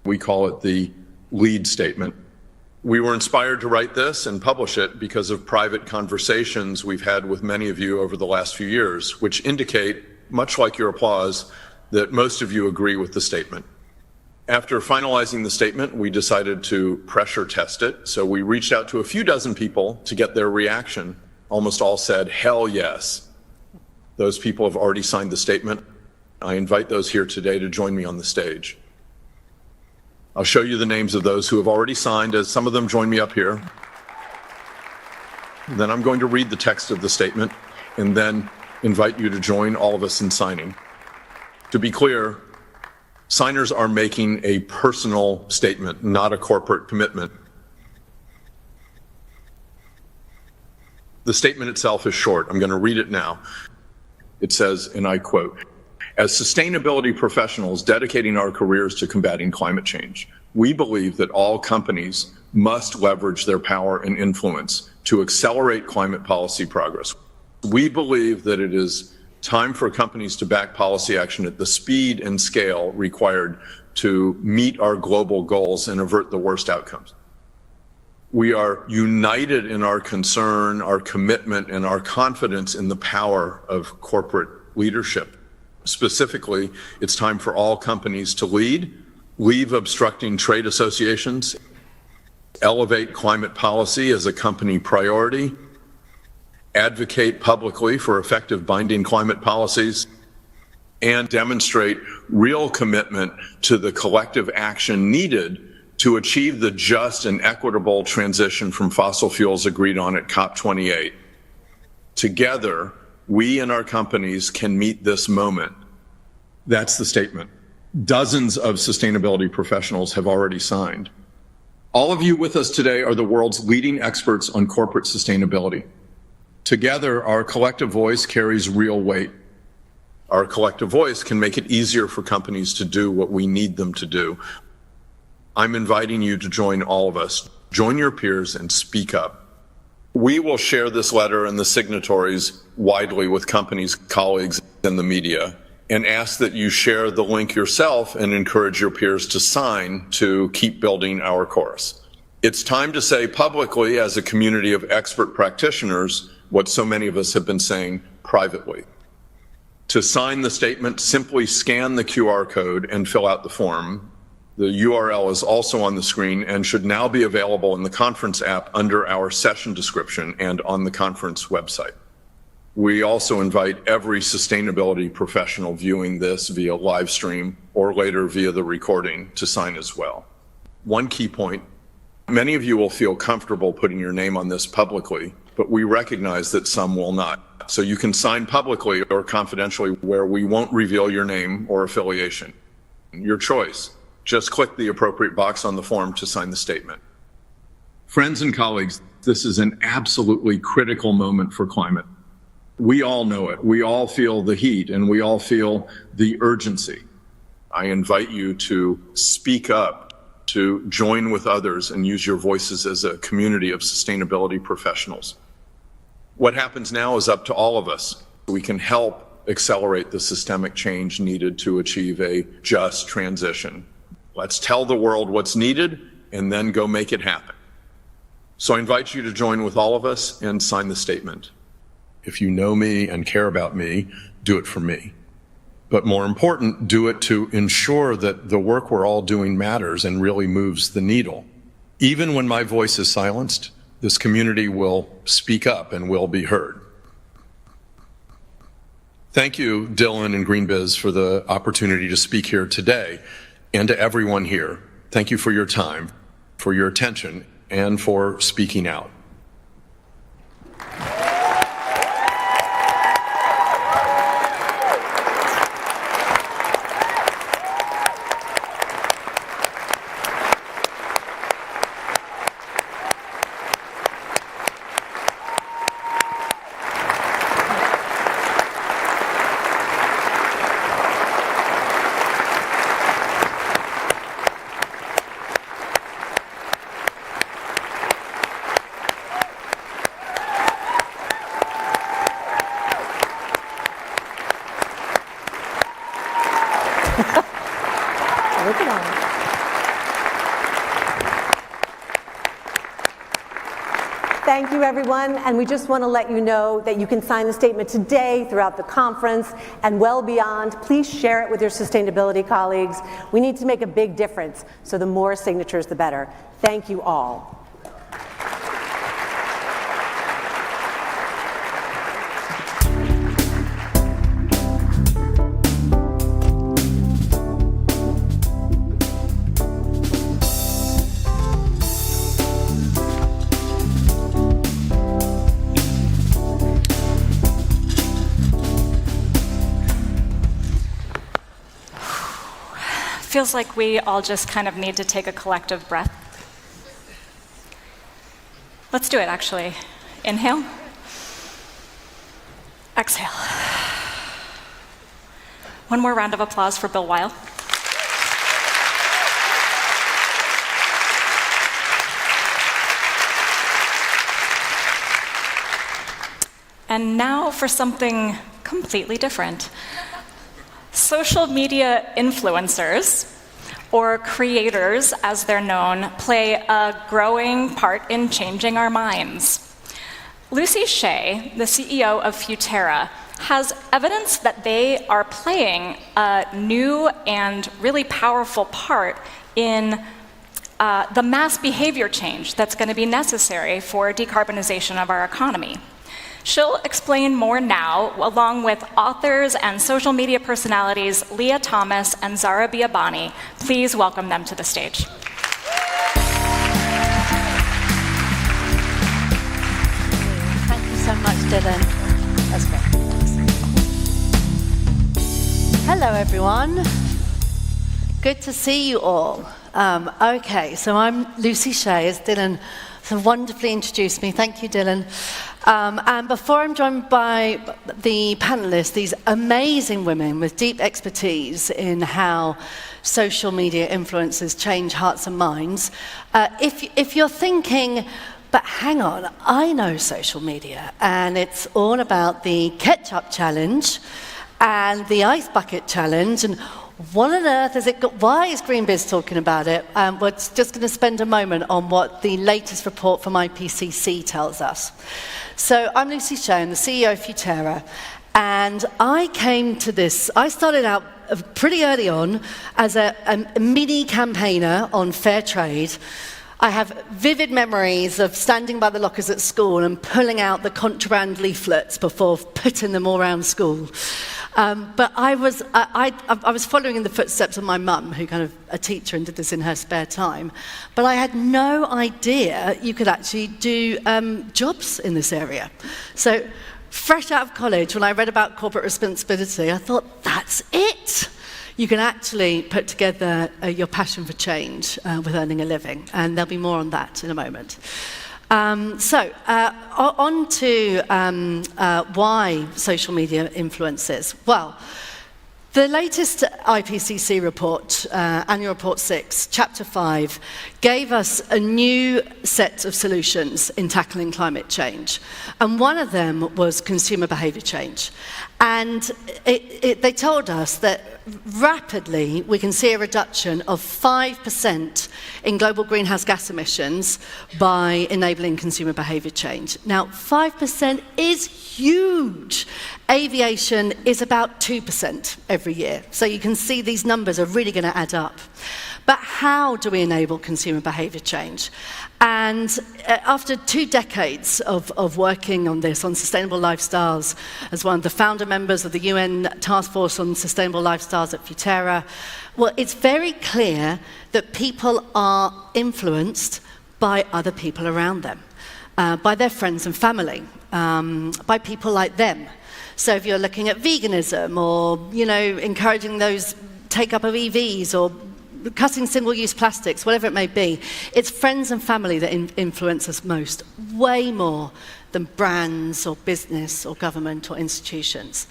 We call it the lead statement. We were inspired to write this and publish it because of private conversations we've had with many of you over the last few years, which indicate, much like your applause, that most of you agree with the statement. After finalizing the statement, we decided to pressure test it. So we reached out to a few dozen people to get their reaction. Almost all said, hell yes. Those people have already signed the statement. I invite those here today to join me on the stage. I'll show you the names of those who have already signed, as some of them join me up here. Then I'm going to read the text of the statement and then invite you to join all of us in signing. To be clear, signers are making a personal statement, not a corporate commitment. The statement itself is short. I'm going to read it now. It says, and I quote, "As sustainability professionals dedicating our careers to combating climate change, we believe that all companies must leverage their power and influence to accelerate climate policy progress. We believe that it is time for companies to back policy action at the speed and scale required to meet our global goals and avert the worst outcomes. We are united in our concern, our commitment, and our confidence in the power of corporate leadership. Specifically, it's time for all companies to leave obstructing trade associations, elevate climate policy as a company priority, advocate publicly for effective binding climate policies, and demonstrate real commitment to the collective action needed to achieve the just and equitable transition from fossil fuels agreed on at COP28. Together, we and our companies can meet this moment." That's the statement. Dozens of sustainability professionals have already signed. All of you with us today are the world's leading experts on corporate sustainability. Together, our collective voice carries real weight. Our collective voice can make it easier for companies to do what we need them to do. I'm inviting you to join all of us. Join your peers and speak up. We will share this letter and the signatories widely with companies, colleagues, and the media, and ask that you share the link yourself and encourage your peers to sign to keep building our course. It's time to say publicly, as a community of expert practitioners, what so many of us have been saying privately. To sign the statement, simply scan the QR code and fill out the form. The URL is also on the screen and should now be available in the conference app under our session description and on the conference website. We also invite every sustainability professional viewing this via live stream or later via the recording to sign as well. One key point, many of you will feel comfortable putting your name on this publicly, but we recognize that some will not. So you can sign publicly or confidentially where we won't reveal your name or affiliation. Your choice. Just click the appropriate box on the form to sign the statement. Friends and colleagues, this is an absolutely critical moment for climate. We all know it. We all feel the heat and we all feel the urgency. I invite you to speak up, to join with others and use your voices as a community of sustainability professionals. What happens now is up to all of us. We can help accelerate the systemic change needed to achieve a just transition. Let's tell the world what's needed and then go make it happen. So I invite you to join with all of us and sign the statement. If you know me and care about me, do it for me. But more important, do it to ensure that the work we're all doing matters and really moves the needle. Even when my voice is silenced, this community will speak up and will be heard. Thank you, Dylan and GreenBiz, for the opportunity to speak here today, and to everyone here. Thank you for your time, for your attention, and for speaking out. Thank you, everyone, and we just want to let you know that you can sign the statement today throughout the conference and well beyond. Please share it with your sustainability colleagues. We need to make a big difference, so the more signatures, the better. Thank you all. Feels like we all just kind of need to take a collective breath. Let's do it, actually. Inhale. Exhale. One more round of applause for Bill Weihl. And now for something completely different. Social media influencers, or creators as they're known, play a growing part in changing our minds. Lucy Shea, the CEO of Futera, has evidence that they are playing a new and really powerful part in the mass behavior change that's going to be necessary for decarbonization of our economy. She'll explain more now, along with authors and social media personalities Leah Thomas and Zara Biabani. Please welcome them to the stage. Thank you so much, Dylan. That's great. Hello, everyone. Good to see you all. Okay, so I'm Lucy Shea, as Dylan so wonderfully introduced me. Thank you, Dylan. And before I'm joined by the panelists, these amazing women with deep expertise in how social media influences change hearts and minds, if you're thinking, but hang on, I know social media, and it's all about the ketchup challenge and the ice bucket challenge, and what on earth has it got? Why is GreenBiz talking about it? We're just going to spend a moment on what the latest report from IPCC tells us. So I'm Lucy Shea, I'm the CEO of Futera, and I came to this, I started out pretty early on as a mini campaigner on fair trade. I have vivid memories of standing by the lockers at school and pulling out the contraband leaflets before putting them all around school. But I was following in the footsteps of my mum, who kind of a teacher and did this in her spare time. But I had no idea you could actually do jobs in this area. So fresh out of college, when I read about corporate responsibility, I thought, that's it. You can actually put together your passion for change with earning a living. And there'll be more on that in a moment. On to why social media influences. Well, The latest IPCC report, Annual Report 6, Chapter 5, gave us a new set of solutions in tackling climate change. And one of them was consumer behavior change. And they told us that rapidly we can see a reduction of 5% in global greenhouse gas emissions by enabling consumer behavior change. Now, 5% is huge. Aviation is about 2% every year. So you can see these numbers are really going to add up. But how do we enable consumer behavior change? And after 2 decades of working on this, on sustainable lifestyles, as one of the founder members of the UN Task Force on Sustainable Lifestyles at Futerra, well, it's very clear that people are influenced by other people around them, by their friends and family, by people like them. So if you're looking at veganism or, encouraging those take-up of EVs or cutting single-use plastics, whatever it may be, it's friends and family that influence us most, way more than brands or business or government or institutions.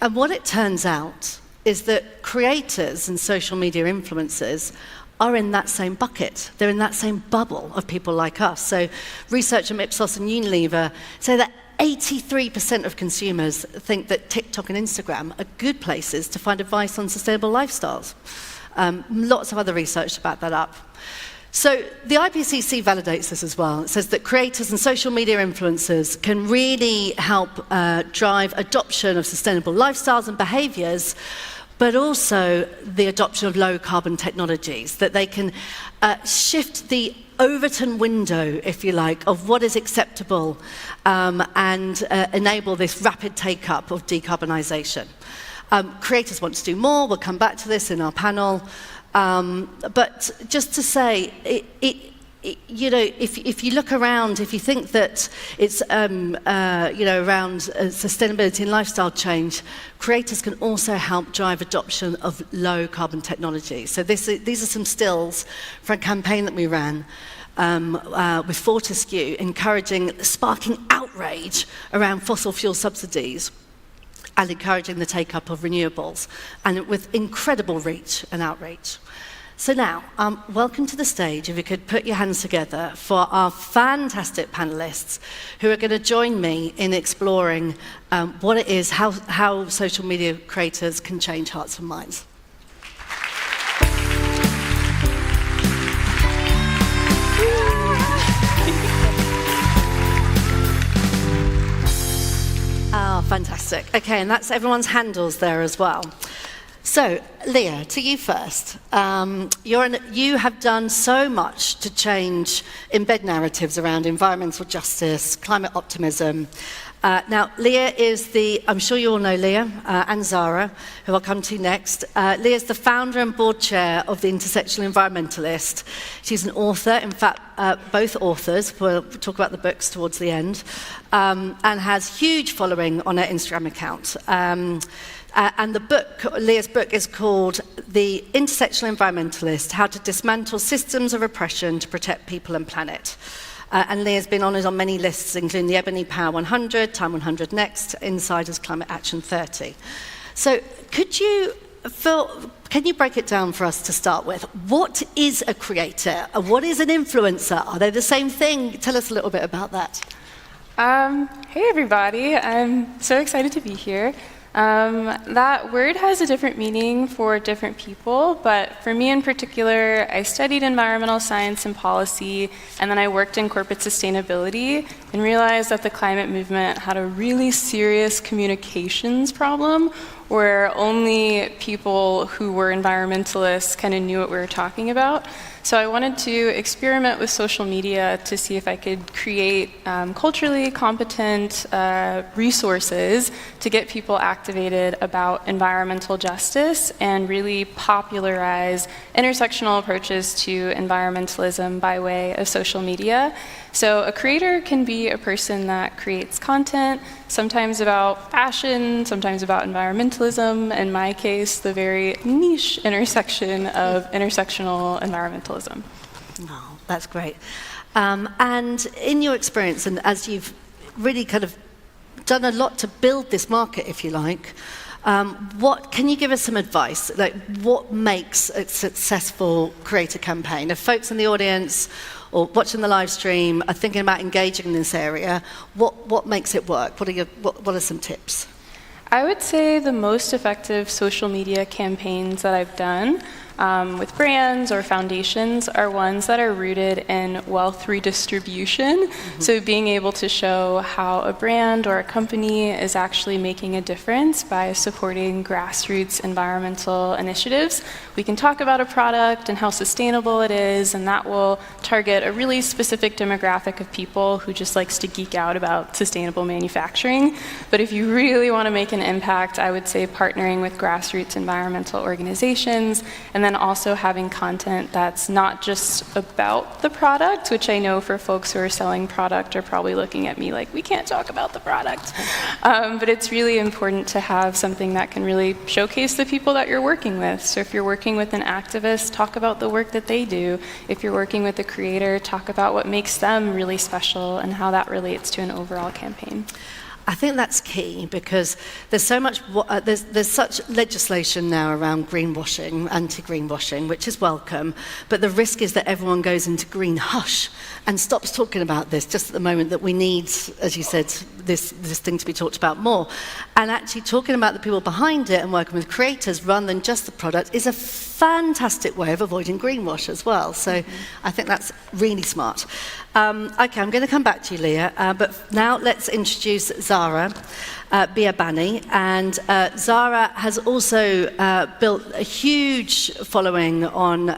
And what it turns out is that creators and social media influencers are in that same bucket. They're in that same bubble of people like us. So research from Ipsos and Unilever say that 83% of consumers think that TikTok and Instagram are good places to find advice on sustainable lifestyles. Lots of other research to back that up. So the IPCC validates this as well. It says that creators and social media influencers can really help drive adoption of sustainable lifestyles and behaviors, but also the adoption of low carbon technologies, that they can shift the Overton window, if you like, of what is acceptable and enable this rapid take-up of decarbonization. Creators want to do more. We'll come back to this in our panel. But just to say, if you look around, if you think that it's around sustainability and lifestyle change, creators can also help drive adoption of low carbon technology. So these are some stills for a campaign that we ran with Fortescue, sparking outrage around fossil fuel subsidies and encouraging the take-up of renewables, and with incredible reach and outreach. So now, welcome to the stage, if you could put your hands together for our fantastic panelists who are going to join me in exploring what it is, how social media creators can change hearts and minds. Oh, fantastic. Okay, and that's everyone's handles there as well. So, Leah, to you first. You have done so much to embed narratives around environmental justice, climate optimism. Now, Leah is I'm sure you all know Leah and Zara, who I'll come to next. Leah is the founder and board chair of the Intersectional Environmentalist. She's an author, in fact, both authors, we'll talk about the books towards the end, and has huge following on her Instagram account. And Leah's book is called The Intersectional Environmentalist, How to Dismantle Systems of Oppression to Protect People and Planet. And Leah's been honoured on many lists, including the Ebony Power 100, Time 100 Next, Insider's Climate Action 30. So can you break it down for us to start with? What is a creator? What is an influencer? Are they the same thing? Tell us a little bit about that. Hey everybody, I'm so excited to be here. That word has a different meaning for different people, but for me in particular, I studied environmental science and policy, and then I worked in corporate sustainability and realized that the climate movement had a really serious communications problem where only people who were environmentalists kind of knew what we were talking about. So I wanted to experiment with social media to see if I could create culturally competent resources to get people activated about environmental justice and really popularize intersectional approaches to environmentalism by way of social media. So a creator can be a person that creates content, sometimes about fashion, sometimes about environmentalism, in my case, the very niche intersection of intersectional environmentalism. Oh, that's great. And in your experience, and as you've really kind of done a lot to build this market, if you like, What can you give us some advice? Like, what makes a successful creator campaign? If folks in the audience or watching the live stream are thinking about engaging in this area, what makes it work? What are some tips? I would say the most effective social media campaigns that I've done with brands or foundations are ones that are rooted in wealth redistribution. So being able to show how a brand or a company is actually making a difference by supporting grassroots environmental initiatives. We can talk about a product and how sustainable it is, and that will target a really specific demographic of people who just likes to geek out about sustainable manufacturing. But if you really want to make an impact, I would say partnering with grassroots environmental organizations, and then also having content that's not just about the product, which I know for folks who are selling product are probably looking at me like, we can't talk about the product. But it's really important to have something that can really showcase the people that you're working with. So if you're working with an activist, talk about the work that they do. If you're working with a creator, talk about what makes them really special and how that relates to an overall campaign. I think that's key because there's so much, there's such legislation now around greenwashing, anti-greenwashing, which is welcome, but the risk is that everyone goes into green hush and stops talking about this just at the moment that we need, as you said, this thing to be talked about more. And actually talking about the people behind it and working with creators rather than just the product is a fantastic way of avoiding greenwash as well. So I think that's really smart. Okay, I'm going to come back to you, Leah, but now let's introduce Zara Biabani. And Zara has also built a huge following on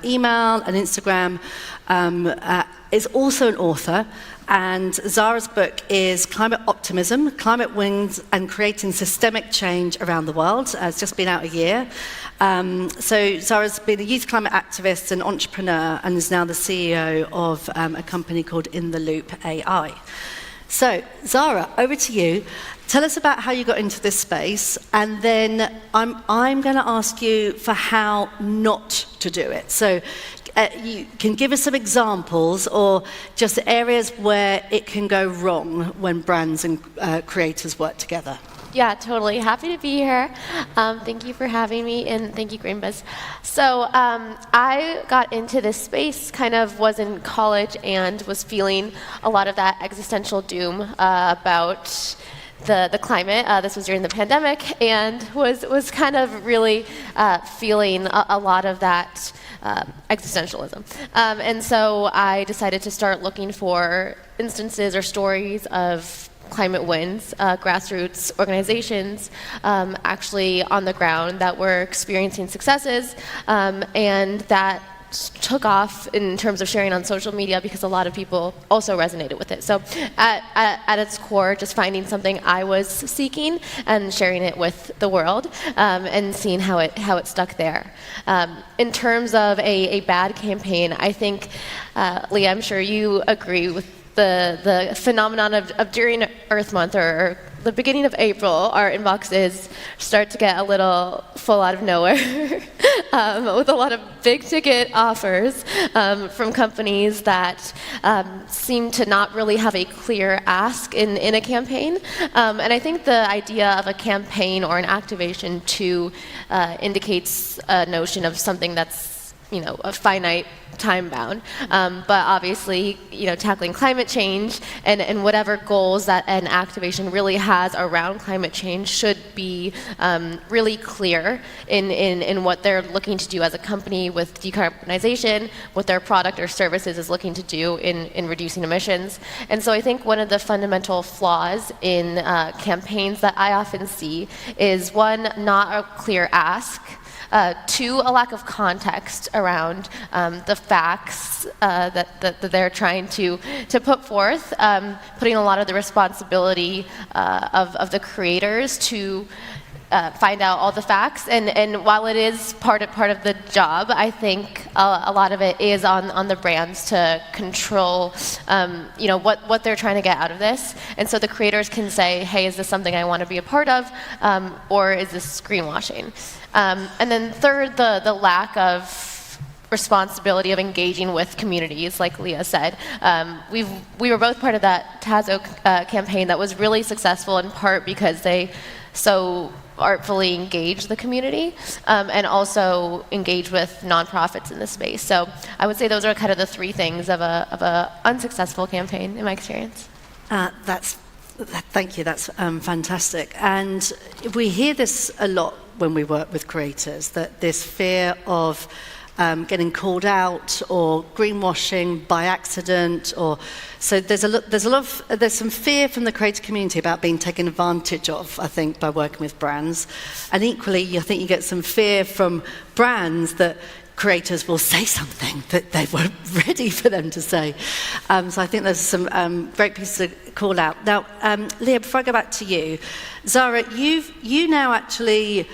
email and Instagram, is also an author. And Zara's book is Climate Optimism, Climate Wins and Creating Systemic Change Around the World. It's just been out a year. So Zara's been a youth climate activist and entrepreneur and is now the CEO of a company called In the Loop AI. So Zara, over to you. Tell us about how you got into this space, and then I'm going to ask you for how not to do it. So you can give us some examples or just areas where it can go wrong when brands and creators work together. Yeah, totally. Happy to be here. Thank you for having me, and thank you, GreenBiz. So I got into this space, kind of was in college and was feeling a lot of that existential doom about the climate. This was during the pandemic, and was kind of really feeling a lot of that existentialism. And so I decided to start looking for instances or stories of climate wins, grassroots organizations actually on the ground that were experiencing successes, and that took off in terms of sharing on social media because a lot of people also resonated with it. So at its core, just finding something I was seeking and sharing it with the world, and seeing how it stuck there. In terms of a bad campaign, I think, Leah, I'm sure you agree with the phenomenon of during Earth Month or the beginning of April, our inboxes start to get a little full out of nowhere with a lot of big ticket offers from companies that seem to not really have a clear ask in a campaign. And I think the idea of a campaign or an activation too indicates a notion of something that's a finite time bound, but obviously, tackling climate change and whatever goals that an activation really has around climate change should be really clear in what they're looking to do as a company with decarbonization, what their product or services is looking to do in reducing emissions. And so I think one of the fundamental flaws in campaigns that I often see is one, not a clear ask. Two, a lack of context around the facts that they're trying to put forth, putting a lot of the responsibility of the creators to find out all the facts. And while it is part of the job, I think a lot of it is on the brands to control what they're trying to get out of this. And so the creators can say, hey, is this something I want to be a part of, or is this greenwashing? And then third, the lack of responsibility of engaging with communities, like Leah said. We were both part of that Tazo campaign that was really successful in part because they so artfully engage the community and also engage with nonprofits in this space. So I would say those are kind of the three things of a unsuccessful campaign in my experience. Thank you, that's fantastic. And we hear this a lot when we work with creators, that this fear of getting called out or greenwashing by accident, or so there's some fear from the creator community about being taken advantage of, I think, by working with brands. And equally, I think you get some fear from brands that creators will say something that they weren't ready for them to say. So I think there's some great pieces to call out. Now, Leah, before I go back to you, Zara, you now actually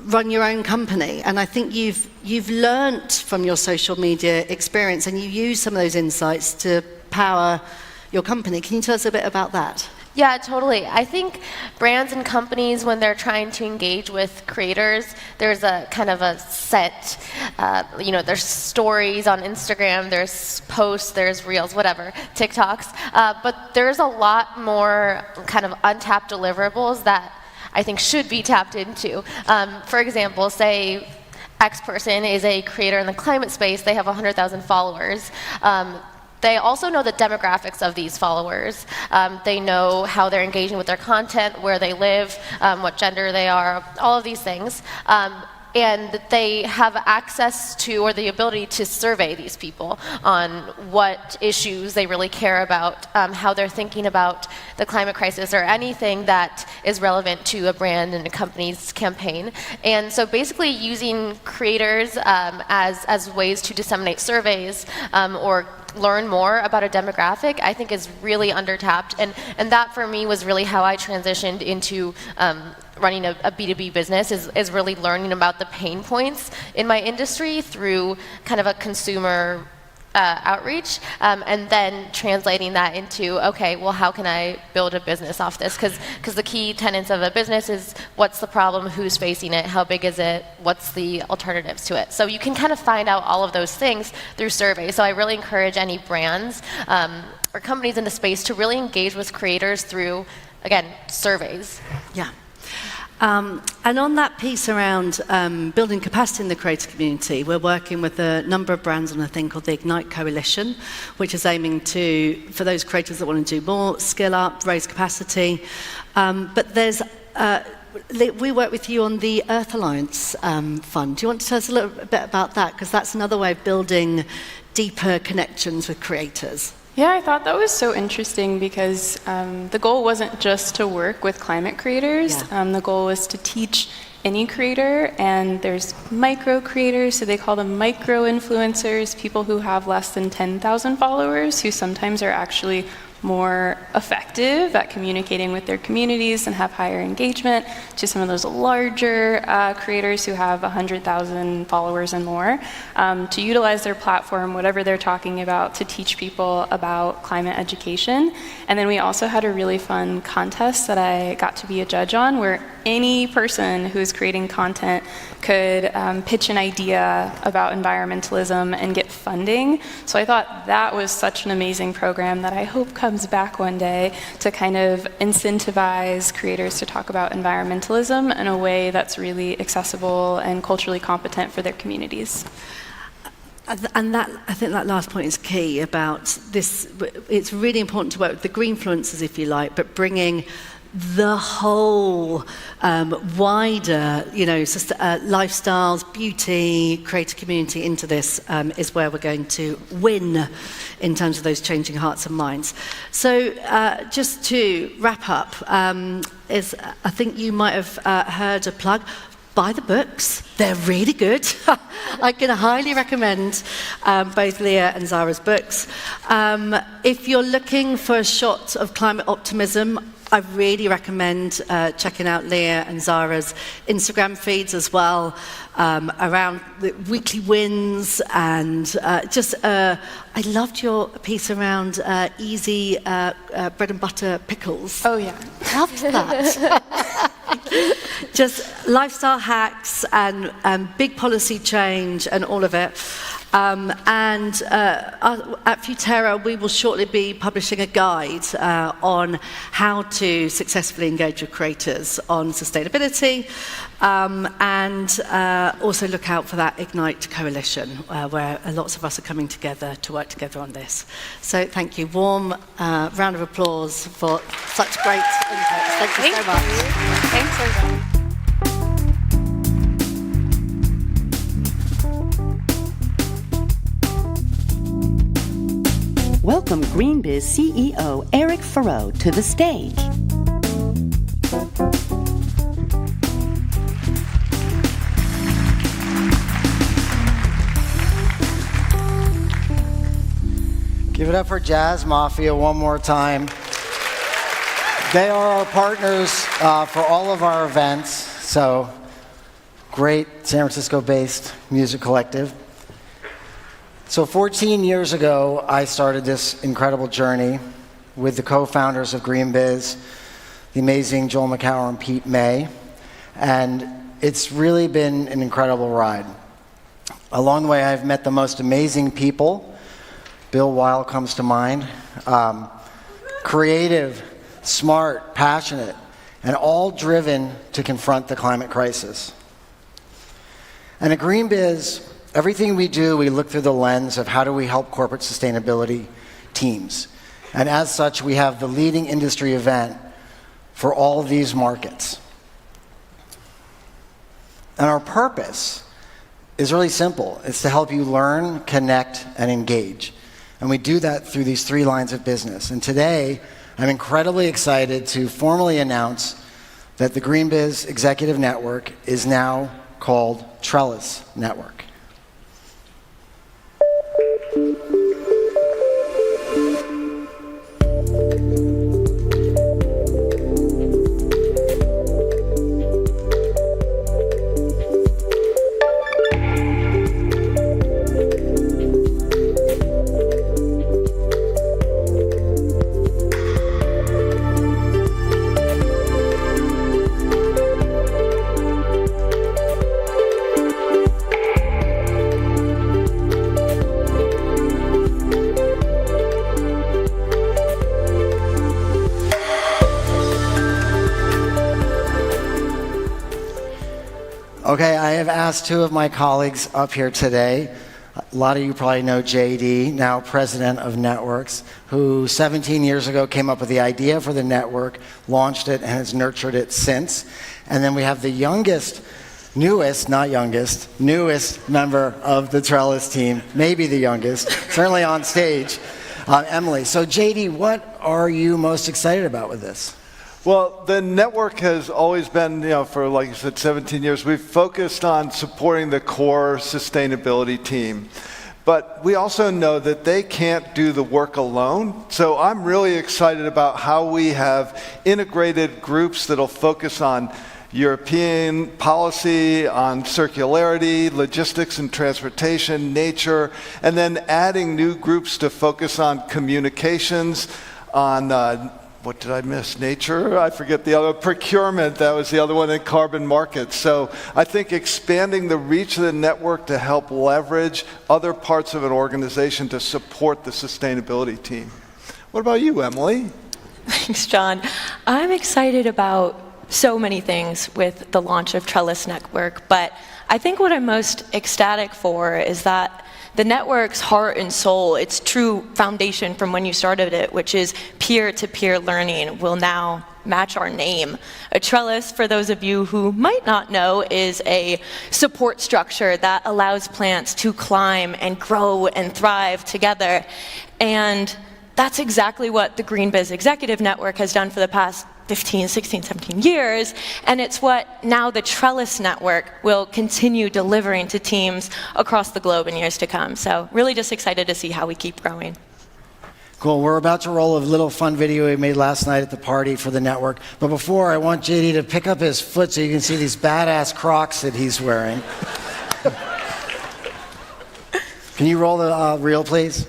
run your own company, and I think you've learnt from your social media experience, and you use some of those insights to power your company. Can you tell us a bit about that? Yeah, totally. I think brands and companies, when they're trying to engage with creators, there's a kind of a set, there's stories on Instagram, there's posts, there's reels, whatever, TikToks, but there's a lot more kind of untapped deliverables that I think should be tapped into. For example, say X person is a creator in the climate space, they have 100,000 followers. They also know the demographics of these followers. They know how they're engaging with their content, where they live, what gender they are, all of these things. And they have access to, or the ability to survey these people on what issues they really care about, how they're thinking about the climate crisis, or anything that is relevant to a brand and a company's campaign. And so basically using creators as ways to disseminate surveys or learn more about a demographic, I think is really undertapped. And that for me was really how I transitioned into running a B2B business, is really learning about the pain points in my industry through kind of a consumer outreach, and then translating that into, okay, well, how can I build a business off this? Because the key tenets of a business is what's the problem, who's facing it, how big is it, what's the alternatives to it. So you can kind of find out all of those things through surveys. So I really encourage any brands or companies in the space to really engage with creators through, again, surveys. Yeah. And on that piece around building capacity in the creator community, we're working with a number of brands on a thing called the Ignite Coalition, which is aiming for those creators that want to do more, skill up, raise capacity. But we work with you on the Earth Alliance Fund. Do you want to tell us a little bit about that? Because that's another way of building deeper connections with creators. Yeah, I thought that was so interesting because the goal wasn't just to work with climate creators. Yeah. The goal was to teach any creator, and there's micro creators, so they call them micro influencers, people who have less than 10,000 followers, who sometimes are actually more effective at communicating with their communities and have higher engagement, to some of those larger creators who have 100,000 followers and more, to utilize their platform, whatever they're talking about, to teach people about climate education. And then we also had a really fun contest that I got to be a judge on, where any person who is creating content could pitch an idea about environmentalism and get funding. So I thought that was such an amazing program that I hope comes back one day to kind of incentivize creators to talk about environmentalism in a way that's really accessible and culturally competent for their communities. And I think that last point is key about this. It's really important to work with the greenfluencers, if you like, but bringing the whole wider, lifestyles, beauty, creator community into this is where we're going to win in terms of those changing hearts and minds. So just to wrap up, I think you might have heard a plug. Buy the books. They're really good. I can highly recommend both Leah and Zara's books. If you're looking for a shot of climate optimism, I really recommend checking out Leah and Zara's Instagram feeds as well, around the weekly wins, and I loved your piece around easy bread and butter pickles. Oh yeah. Loved that. Just lifestyle hacks and big policy change and all of it. At Futera, we will shortly be publishing a guide on how to successfully engage with creators on sustainability, and also look out for that Ignite coalition, where lots of us are coming together to work together on this. So thank you. Warm round of applause for such great input. Thank you so much. Thanks, everyone. Welcome GreenBiz CEO Eric Farrow to the stage. Give it up for Jazz Mafia one more time. They are our partners for all of our events. So, great San Francisco-based music collective. So 14 years ago, I started this incredible journey with the co-founders of GreenBiz, the amazing Joel Makower and Pete May, and it's really been an incredible ride. Along the way, I've met the most amazing people. Bill Weihl comes to mind. Creative, smart, passionate, and all driven to confront the climate crisis. And at GreenBiz, everything we do, we look through the lens of how do we help corporate sustainability teams. And as such, we have the leading industry event for all of these markets. And our purpose is really simple. It's to help you learn, connect, and engage. And we do that through these 3 lines of business. And today, I'm incredibly excited to formally announce that the GreenBiz Executive Network is now called Trellis Network. Okay, I have asked 2 of my colleagues up here today. A lot of you probably know JD, now president of Networks, who 17 years ago came up with the idea for the network, launched it, and has nurtured it since. And then we have the newest member of the Trellis team, maybe the youngest, certainly on stage, Emily. So JD, what are you most excited about with this? Well, the network has always been, for like you said, 17 years, we've focused on supporting the core sustainability team. But we also know that they can't do the work alone. So I'm really excited about how we have integrated groups that'll focus on European policy, on circularity, logistics and transportation, nature, and then adding new groups to focus on communications, on what did I miss? Nature? I forget the other. Procurement, that was the other one, and carbon markets. So I think expanding the reach of the network to help leverage other parts of an organization to support the sustainability team. What about you, Emily? Thanks, John. I'm excited about so many things with the launch of Trellis Network, but I think what I'm most ecstatic for is that the network's heart and soul, its true foundation from when you started it, which is peer-to-peer learning, will now match our name. A trellis, for those of you who might not know, is a support structure that allows plants to climb and grow and thrive together. And that's exactly what the GreenBiz Executive Network has done for the past 15, 16, 17 years, and it's what now the Trellis Network will continue delivering to teams across the globe in years to come. So really just excited to see how we keep growing. Cool, we're about to roll a little fun video we made last night at the party for the network, but before I want JD to pick up his foot so you can see these badass Crocs that he's wearing. Can you roll the reel, please?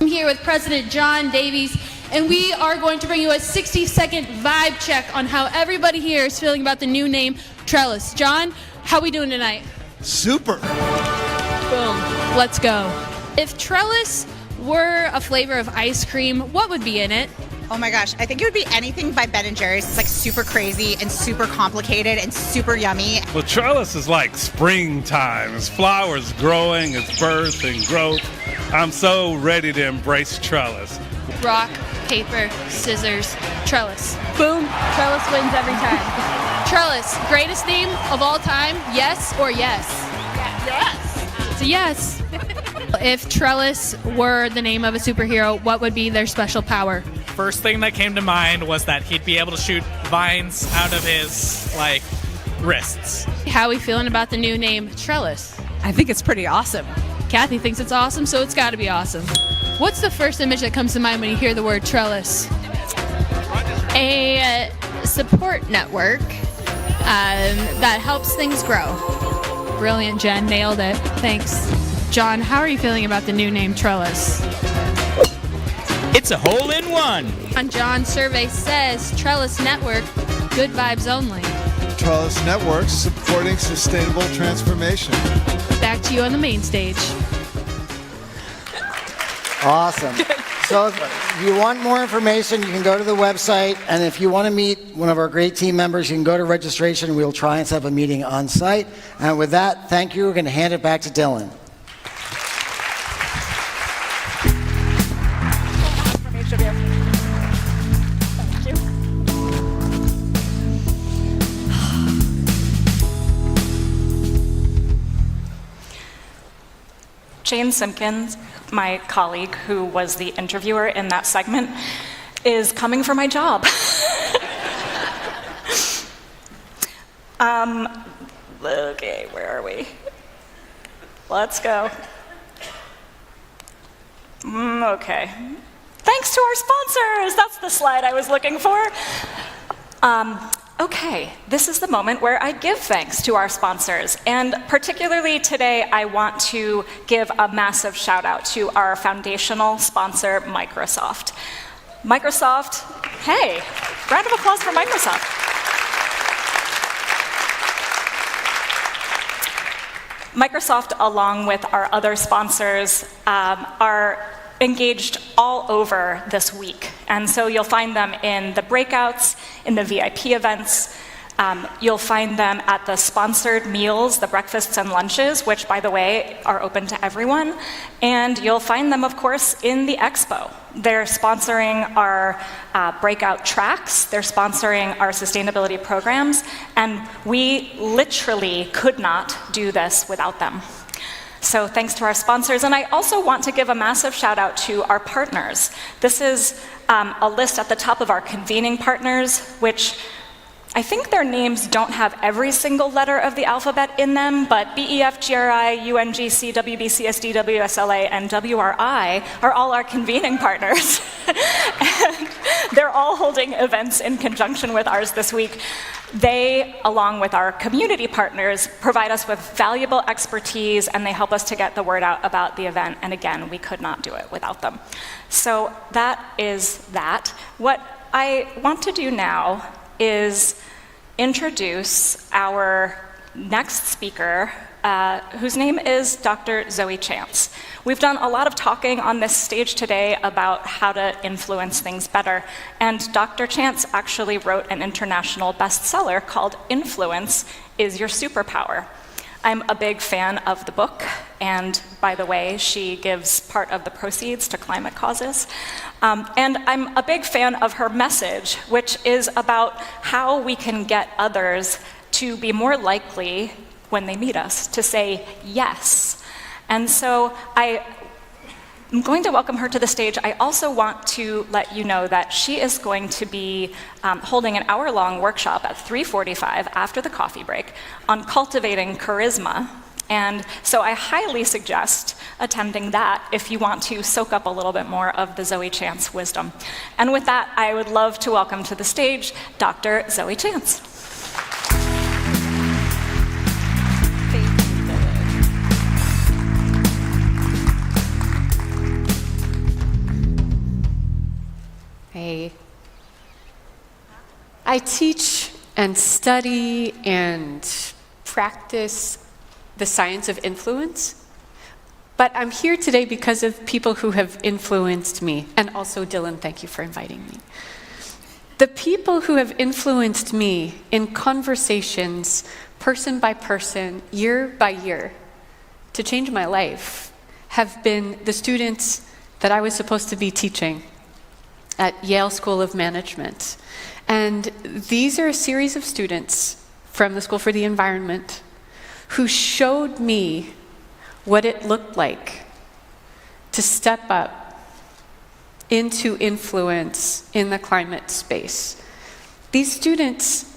I'm here with President John Davies and we are going to bring you a 60-second vibe check on how everybody here is feeling about the new name Trellis. John, how we doing tonight? Super. Boom. Let's go. If Trellis were a flavor of ice cream, what would be in it? Oh my gosh, I think it would be anything by Ben & Jerry's. It's like super crazy and super complicated and super yummy. Well, Trellis is like springtime. It's flowers growing, it's birth and growth. I'm so ready to embrace Trellis. Rock, paper, scissors, Trellis. Boom, Trellis wins every time. Trellis, greatest name of all time, yes or yes? Yes. It's a yes. If Trellis were the name of a superhero, what would be their special power? First thing that came to mind was that he'd be able to shoot vines out of his, wrists. How are we feeling about the new name Trellis? I think it's pretty awesome. Kathy thinks it's awesome, so it's got to be awesome. What's the first image that comes to mind when you hear the word Trellis? A support network that helps things grow. Brilliant, Jen. Nailed it. Thanks. John, how are you feeling about the new name Trellis? It's a hole-in-one. On John's survey says Trellis Network, good vibes only. Trellis Network, supporting sustainable transformation. Back to you on the main stage. Awesome. So if you want more information, you can go to the website, and if you want to meet one of our great team members, you can go to registration. We'll try and set up a meeting on site. And with that, thank you. We're going to hand it back to Dylan. Jane Simpkins, my colleague who was the interviewer in that segment, is coming for my job. Okay, where are we? Let's go. Okay. Thanks to our sponsors. That's the slide I was looking for. Okay, this is the moment where I give thanks to our sponsors. And particularly today, I want to give a massive shout out to our foundational sponsor, Microsoft. Microsoft, hey, round of applause for Microsoft. Microsoft, along with our other sponsors, are engaged all over this week. And so you'll find them in the breakouts, in the VIP events. You'll find them at the sponsored meals, the breakfasts and lunches, which, by the way, are open to everyone. And you'll find them, of course, in the expo. They're sponsoring our breakout tracks. They're sponsoring our sustainability programs. And we literally could not do this without them. So thanks to our sponsors. And I also want to give a massive shout out to our partners. This is a list at the top of our convening partners, which I think their names don't have every single letter of the alphabet in them, but BEF, GRI, UNGC, WB, CSD, WSLA, and WRI are all our convening partners. And they're all holding events in conjunction with ours this week. They, along with our community partners, provide us with valuable expertise, and they help us to get the word out about the event. And again, we could not do it without them. So that is that. What I want to do now is introduce our next speaker, whose name is Dr. Zoe Chance. We've done a lot of talking on this stage today about how to influence things better, and Dr. Chance actually wrote an international bestseller called Influence is Your Superpower. I'm a big fan of the book, and by the way, she gives part of the proceeds to climate causes. And I'm a big fan of her message, which is about how we can get others to be more likely when they meet us to say yes. And so I'm going to welcome her to the stage. I also want to let you know that she is going to be holding an hour-long workshop at 3:45 after the coffee break on cultivating charisma. And so I highly suggest attending that if you want to soak up a little bit more of the Zoe Chance wisdom. And with that, I would love to welcome to the stage Dr. Zoe Chance. Hey. I teach and study and practice the science of influence, but I'm here today because of people who have influenced me, and also Dylan, thank you for inviting me. The people who have influenced me in conversations, person by person, year by year, to change my life, have been the students that I was supposed to be teaching at Yale School of Management. And these are a series of students from the School for the Environment who showed me what it looked like to step up into influence in the climate space. These students,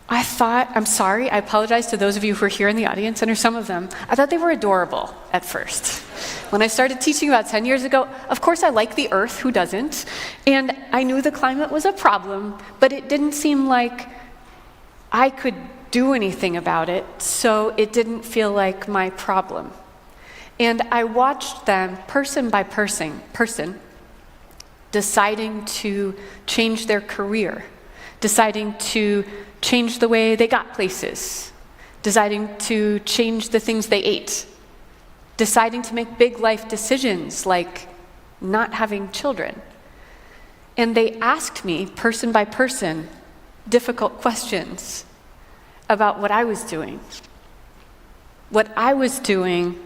I'm sorry, I apologize to those of you who are here in the audience, and are some of them, I thought they were adorable at first. When I started teaching about 10 years ago, of course I like the earth, who doesn't? And I knew the climate was a problem, but it didn't seem like I could do anything about it, so it didn't feel like my problem. And I watched them, person by person, deciding to change their career, deciding to change the way they got places, deciding to change the things they ate, deciding to make big life decisions like not having children. And they asked me, person by person, difficult questions about what I was doing. What I was doing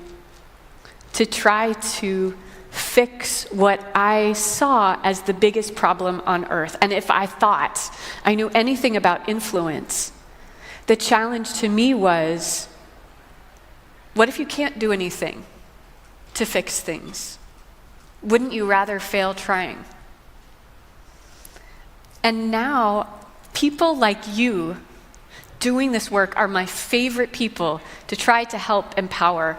to try to fix what I saw as the biggest problem on Earth. And if I thought I knew anything about influence, the challenge to me was, what if you can't do anything to fix things? Wouldn't you rather fail trying? And now, people like you doing this work are my favorite people to try to help empower.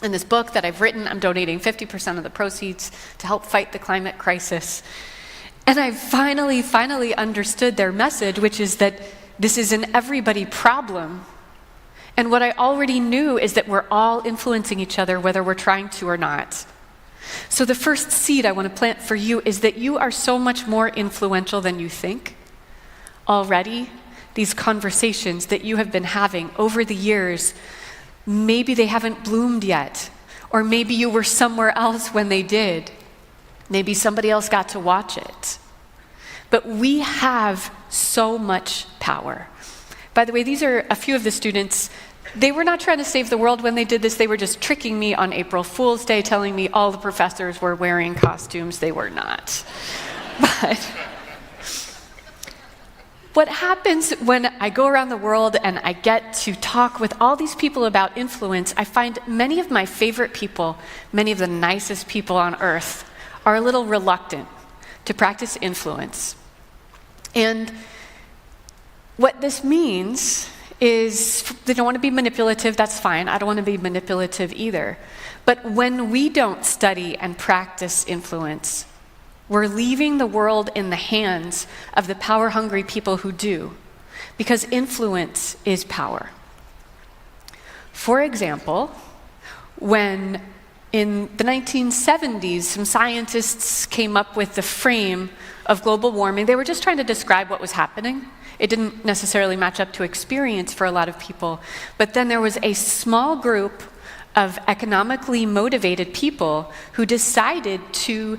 In this book that I've written, I'm donating 50% of the proceeds to help fight the climate crisis. And I finally understood their message, which is that this is an everybody problem. And what I already knew is that we're all influencing each other, whether we're trying to or not. So the first seed I want to plant for you is that you are so much more influential than you think. Already, these conversations that you have been having over the years, maybe they haven't bloomed yet, or maybe you were somewhere else when they did. Maybe somebody else got to watch it. But we have so much power. By the way, these are a few of the students. They were not trying to save the world when they did this. They were just tricking me on April Fool's Day, telling me all the professors were wearing costumes. They were not. But what happens when I go around the world and I get to talk with all these people about influence, I find many of my favorite people, many of the nicest people on earth, are a little reluctant to practice influence. And what this means is they don't want to be manipulative. That's fine. I don't want to be manipulative either. But when we don't study and practice influence, we're leaving the world in the hands of the power-hungry people who do, because influence is power. For example, when in the 1970s, some scientists came up with the frame of global warming, they were just trying to describe what was happening. It didn't necessarily match up to experience for a lot of people. But then there was a small group of economically motivated people who decided to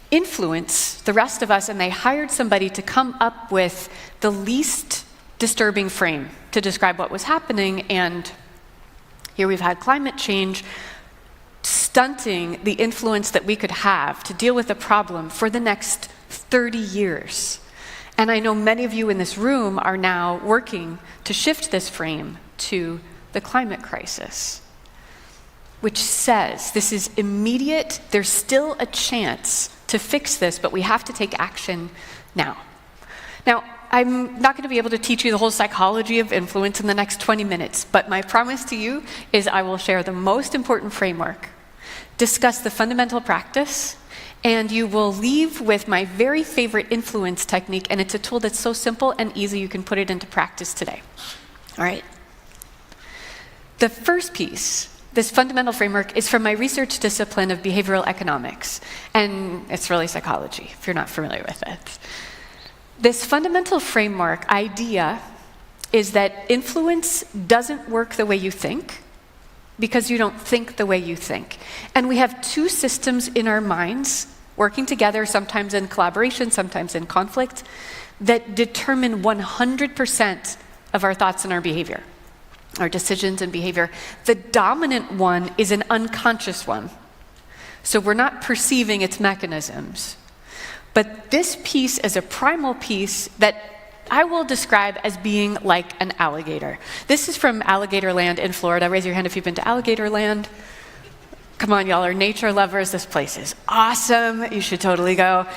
influence the rest of us, and they hired somebody to come up with the least disturbing frame to describe what was happening. And here we've had climate change stunting the influence that we could have to deal with the problem for the next 30 years. And I know many of you in this room are now working to shift this frame to the climate crisis, which says this is immediate, there's still a chance to fix this, but we have to take action now. Now, I'm not going to be able to teach you the whole psychology of influence in the next 20 minutes, but my promise to you is I will share the most important framework, discuss the fundamental practice, and you will leave with my very favorite influence technique, and it's a tool that's so simple and easy you can put it into practice today. All right. The first piece this fundamental framework is from my research discipline of behavioral economics, and it's really psychology, if you're not familiar with it. This fundamental framework idea is that influence doesn't work the way you think because you don't think the way you think. And we have two systems in our minds working together, sometimes in collaboration, sometimes in conflict, that determine 100% of our thoughts and our behavior, our decisions and behavior. The dominant one is an unconscious one. So we're not perceiving its mechanisms. But this piece is a primal piece that I will describe as being like an alligator. This is from Alligator Land in Florida. Raise your hand if you've been to Alligator Land. Come on, y'all are nature lovers. This place is awesome. You should totally go.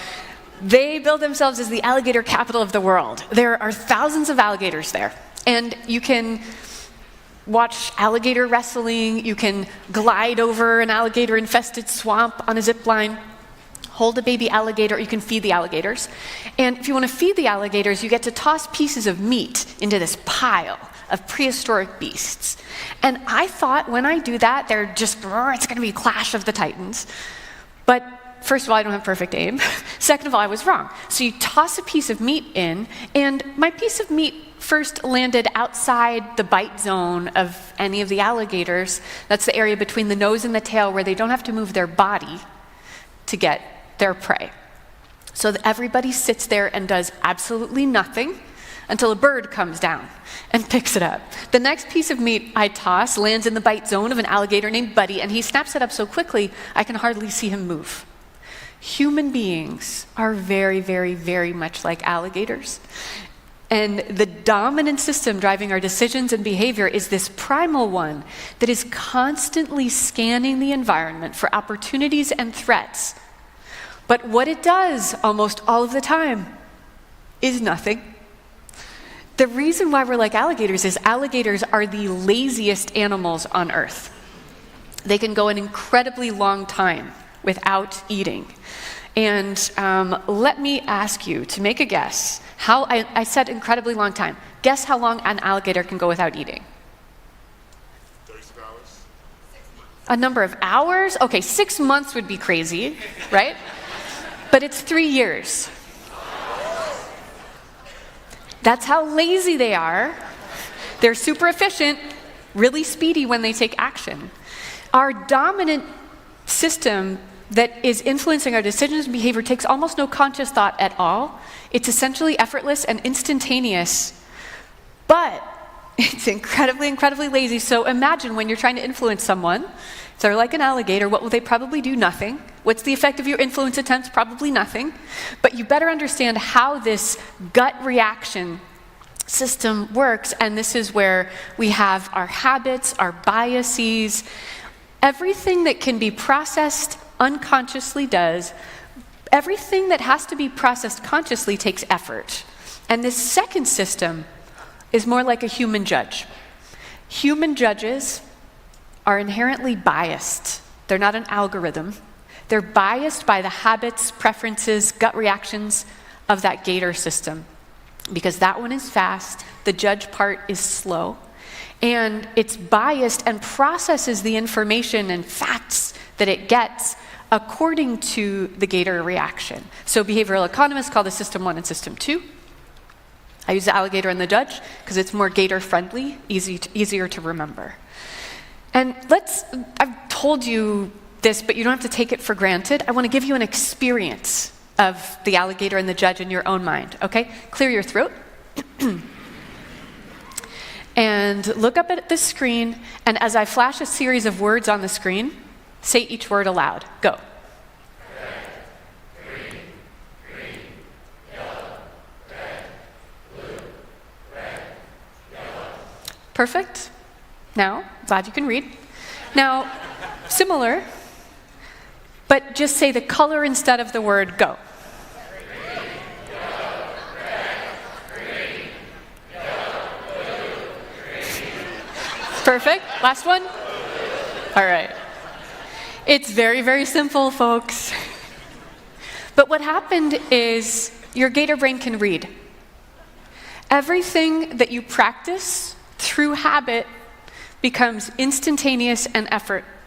They build themselves as the alligator capital of the world. There are thousands of alligators there. And you can watch alligator wrestling. You can glide over an alligator-infested swamp on a zip line, hold a baby alligator. You can feed the alligators. And if you want to feed the alligators, you get to toss pieces of meat into this pile of prehistoric beasts. And I thought when I do that, they're just, it's going to be a clash of the titans. But first of all, I don't have perfect aim. Second of all, I was wrong. So you toss a piece of meat in, and my piece of meat first landed outside the bite zone of any of the alligators. That's the area between the nose and the tail where they don't have to move their body to get their prey. So that everybody sits there and does absolutely nothing until a bird comes down and picks it up. The next piece of meat I toss lands in the bite zone of an alligator named Buddy, and he snaps it up so quickly I can hardly see him move. Human beings are very, very, very much like alligators. And the dominant system driving our decisions and behavior is this primal one that is constantly scanning the environment for opportunities and threats. But what it does almost all of the time is nothing. The reason why we're like alligators is alligators are the laziest animals on Earth. They can go an incredibly long time without eating. And let me ask you to make a guess. How I said incredibly long time. Guess how long an alligator can go without eating? 36 hours. A number of hours? Okay, 6 months would be crazy, right? But it's 3 years. That's how lazy they are. They're super efficient, really speedy when they take action. Our dominant system that is influencing our decisions and behavior takes almost no conscious thought at all. It's essentially effortless and instantaneous, but it's incredibly, incredibly lazy. So imagine when you're trying to influence someone, if they're like an alligator, what will they probably do? Nothing. What's the effect of your influence attempts? Probably nothing. But you better understand how this gut reaction system works, and this is where we have our habits, our biases, everything that can be processed unconsciously does. Everything that has to be processed consciously takes effort. And this second system is more like a human judge. Human judges are inherently biased. They're not an algorithm. They're biased by the habits, preferences, gut reactions of that gator system. Because that one is fast, the judge part is slow. And it's biased and processes the information and facts that it gets according to the gator reaction. So behavioral economists call this system 1 and system 2. I use the alligator and the judge because it's more gator friendly, easier to remember. And I've told you this, but you don't have to take it for granted. I want to give you an experience of the alligator and the judge in your own mind, okay? Clear your throat. And look up at the screen, and as I flash a series of words on the screen, say each word aloud. Go. Red, green, yellow, red, blue, red, yellow. Perfect. Now, glad you can read. Now, similar, but just say the color instead of the word. Go. Green, yellow, red, green, yellow, blue, green. Perfect. Last one. All right. It's very, very simple, folks. But what happened is your gator brain can read. Everything that you practice through habit becomes instantaneous and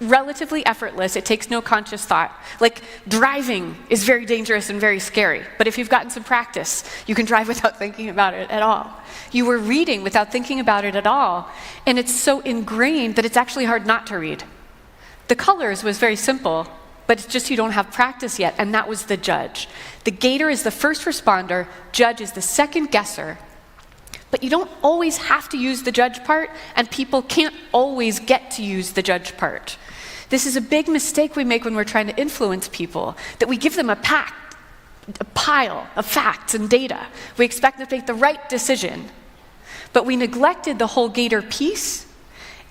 relatively effortless. It takes no conscious thought. Like driving is very dangerous and very scary, but if you've gotten some practice, you can drive without thinking about it at all. You were reading without thinking about it at all, and it's so ingrained that it's actually hard not to read. The colors was very simple, but it's just you don't have practice yet, and that was the judge. The gator is the first responder, judge is the second guesser. But you don't always have to use the judge part, and people can't always get to use the judge part. This is a big mistake we make when we're trying to influence people, that we give them a pile of facts and data. We expect them to make the right decision, but we neglected the whole gator piece,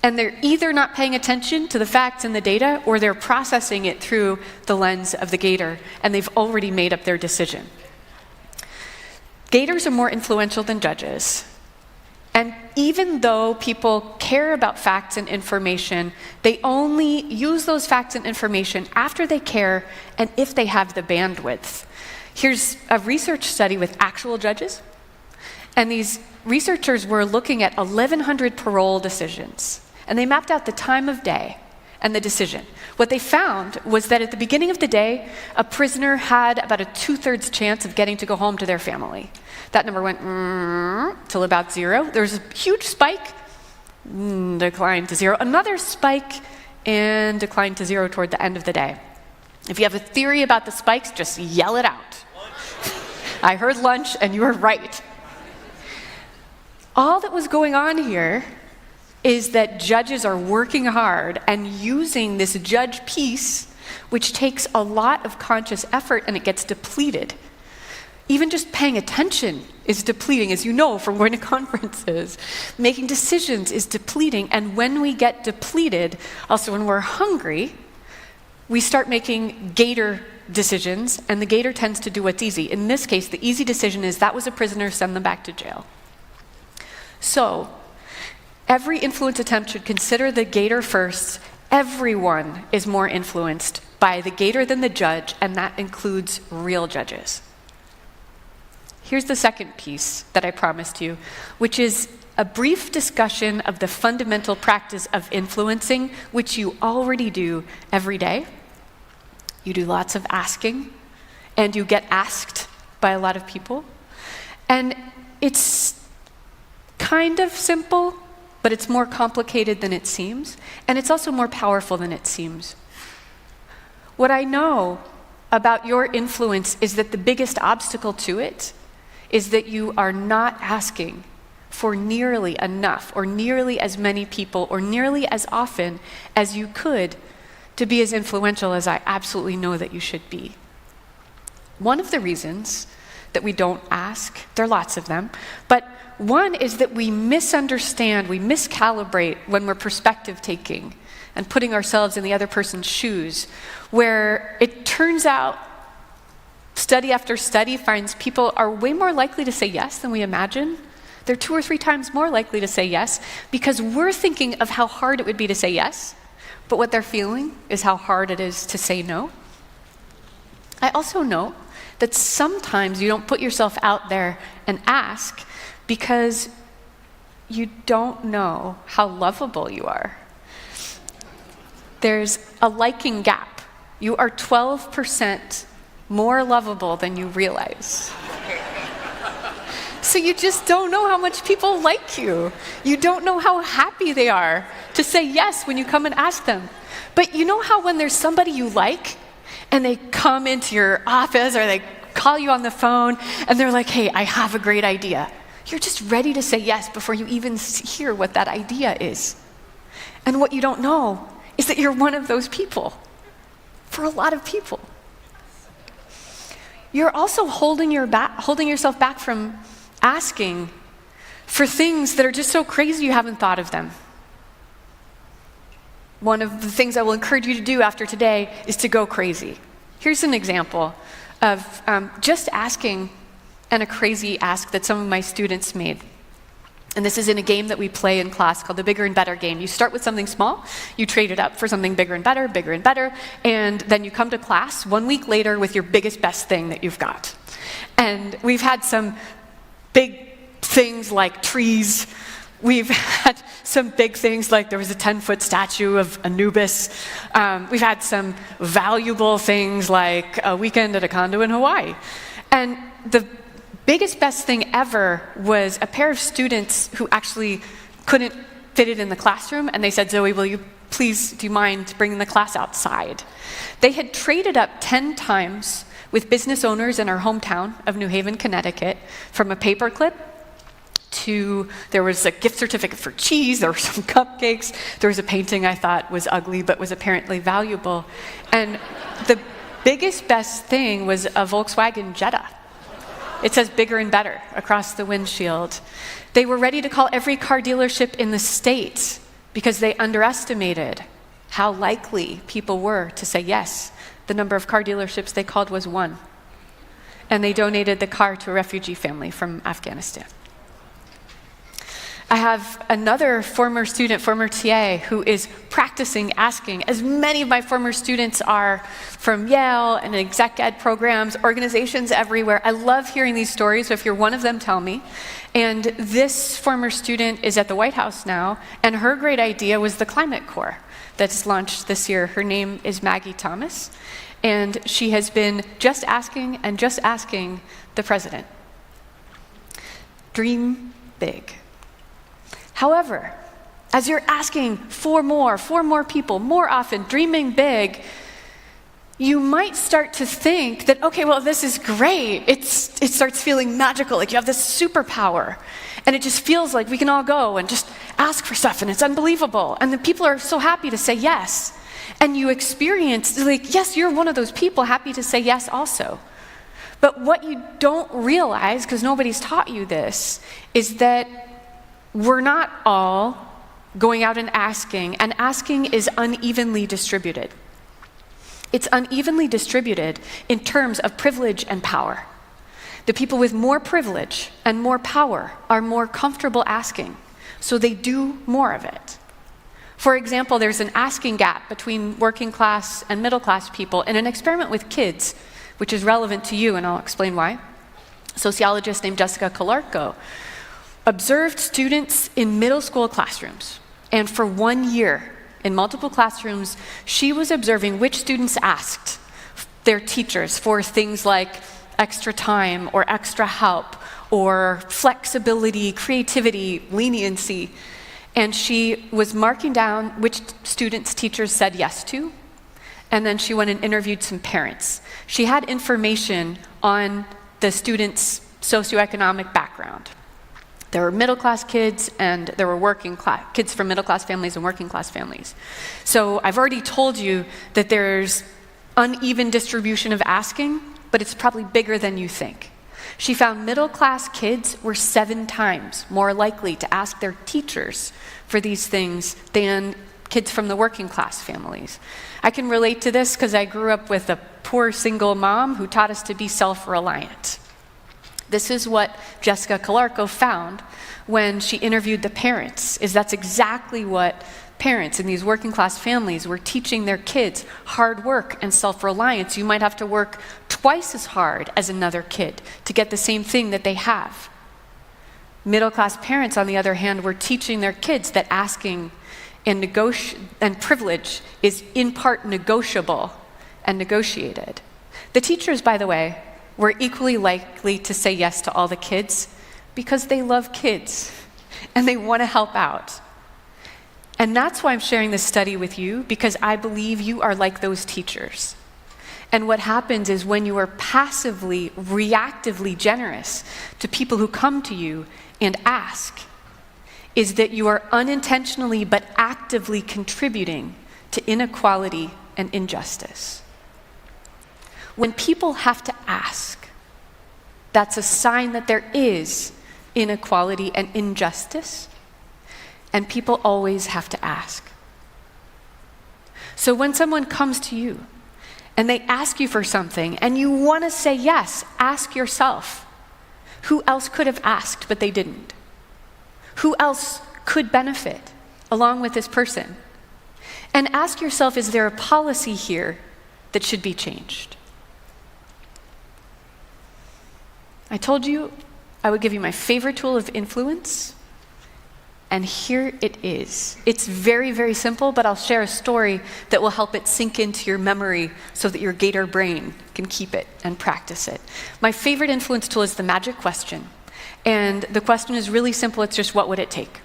and they're either not paying attention to the facts and the data, or they're processing it through the lens of the gator, and they've already made up their decision. Gators are more influential than judges. And even though people care about facts and information, they only use those facts and information after they care and if they have the bandwidth. Here's a research study with actual judges. And these researchers were looking at 1,100 parole decisions. And they mapped out the time of day and the decision. What they found was that at the beginning of the day, a prisoner had about a 2/3 chance of getting to go home to their family. That number went till about 0. There was a huge spike, declined to 0. Another spike, and declined to 0 toward the end of the day. If you have a theory about the spikes, just yell it out. I heard lunch, and you were right. All that was going on here is that judges are working hard and using this judge piece, which takes a lot of conscious effort, and it gets depleted. Even just paying attention is depleting, as you know from going to conferences. Making decisions is depleting, and when we get depleted, also when we're hungry, we start making gator decisions, and the gator tends to do what's easy. In this case, the easy decision is that was a prisoner, send them back to jail. So, every influence attempt should consider the gator first. Everyone is more influenced by the gator than the judge, and that includes real judges. Here's the second piece that I promised you, which is a brief discussion of the fundamental practice of influencing, which you already do every day. You do lots of asking, and you get asked by a lot of people. And it's kind of simple, but it's more complicated than it seems, and it's also more powerful than it seems. What I know about your influence is that the biggest obstacle to it is that you are not asking for nearly enough, or nearly as many people, or nearly as often as you could to be as influential as I absolutely know that you should be. One of the reasons that we don't ask, there are lots of them, but one is that we misunderstand, we miscalibrate when we're perspective taking and putting ourselves in the other person's shoes, where it turns out study after study finds people are way more likely to say yes than we imagine. They're 2 or 3 times more likely to say yes because we're thinking of how hard it would be to say yes, but what they're feeling is how hard it is to say no. I also know that sometimes you don't put yourself out there and ask because you don't know how lovable you are. There's a liking gap. You are 12% more lovable than you realize. So you just don't know how much people like you. You don't know how happy they are to say yes when you come and ask them. But you know how when there's somebody you like and they come into your office or they call you on the phone and they're like, hey, I have a great idea. You're just ready to say yes before you even hear what that idea is. And what you don't know is that you're one of those people. For a lot of people. You're also holding yourself back from asking for things that are just so crazy you haven't thought of them. One of the things I will encourage you to do after today is to go crazy. Here's an example of just asking and a crazy ask that some of my students made. And this is in a game that we play in class called the Bigger and Better game. You start with something small, you trade it up for something bigger and better, and then you come to class 1 week later with your biggest, best thing that you've got. And we've had some big things like trees, We've had some big things, like there was a 10-foot statue of Anubis. We've had some valuable things like a weekend at a condo in Hawaii. And the biggest, best thing ever was a pair of students who actually couldn't fit it in the classroom, and they said, Zoe, do you mind bringing the class outside? They had traded up 10 times with business owners in our hometown of New Haven, Connecticut, from a paperclip to, there was a gift certificate for cheese, there were some cupcakes, there was a painting I thought was ugly but was apparently valuable. And the biggest, best thing was a Volkswagen Jetta. It says bigger and better across the windshield. They were ready to call every car dealership in the state because they underestimated how likely people were to say yes. The number of car dealerships they called was 1. And they donated the car to a refugee family from Afghanistan. I have another former student, former TA, who is practicing asking, as many of my former students are from Yale and exec ed programs, organizations everywhere. I love hearing these stories, so if you're one of them, tell me. And this former student is at the White House now, and her great idea was the Climate Corps that's launched this year. Her name is Maggie Thomas, and she has been just asking the president. Dream big. However, as you're asking for more people, more often, dreaming big, you might start to think that, okay, well, this is great. It starts feeling magical, like you have this superpower. And it just feels like we can all go and just ask for stuff, and it's unbelievable. And the people are so happy to say yes. And you experience, like, yes, you're one of those people happy to say yes also. But what you don't realize, because nobody's taught you this, is that we're not all going out and asking is unevenly distributed. It's unevenly distributed in terms of privilege and power. The people with more privilege and more power are more comfortable asking, so they do more of it. For example, there's an asking gap between working class and middle class people in an experiment with kids, which is relevant to you, and I'll explain why. A sociologist named Jessica Calarco observed students in middle school classrooms, and for 1 year in multiple classrooms, she was observing which students asked their teachers for things like extra time or extra help or flexibility, creativity, leniency. And she was marking down which students teachers said yes to, and then she went and interviewed some parents. She had information on the students' socioeconomic background. There were middle-class kids, and there were kids from middle-class families and working-class families. So I've already told you that there's uneven distribution of asking, but it's probably bigger than you think. She found middle-class kids were 7 times more likely to ask their teachers for these things than kids from the working-class families. I can relate to this because I grew up with a poor single mom who taught us to be self-reliant. This is what Jessica Calarco found when she interviewed the parents, is that's exactly what parents in these working class families were teaching their kids: hard work and self-reliance. You might have to work twice as hard as another kid to get the same thing that they have. Middle class parents, on the other hand, were teaching their kids that asking and privilege is in part negotiable and negotiated. The teachers, by the way, were equally likely to say yes to all the kids because they love kids and they want to help out. And that's why I'm sharing this study with you, because I believe you are like those teachers. And what happens is when you are passively, reactively generous to people who come to you and ask, is that you are unintentionally but actively contributing to inequality and injustice. When people have to ask, that's a sign that there is inequality and injustice, and people always have to ask. So when someone comes to you and they ask you for something and you want to say yes, ask yourself, who else could have asked but they didn't? Who else could benefit along with this person? And ask yourself, is there a policy here that should be changed? I told you I would give you my favorite tool of influence. And here it is. It's very, very simple, but I'll share a story that will help it sink into your memory so that your gator brain can keep it and practice it. My favorite influence tool is the magic question. And the question is really simple. It's just, what would it take?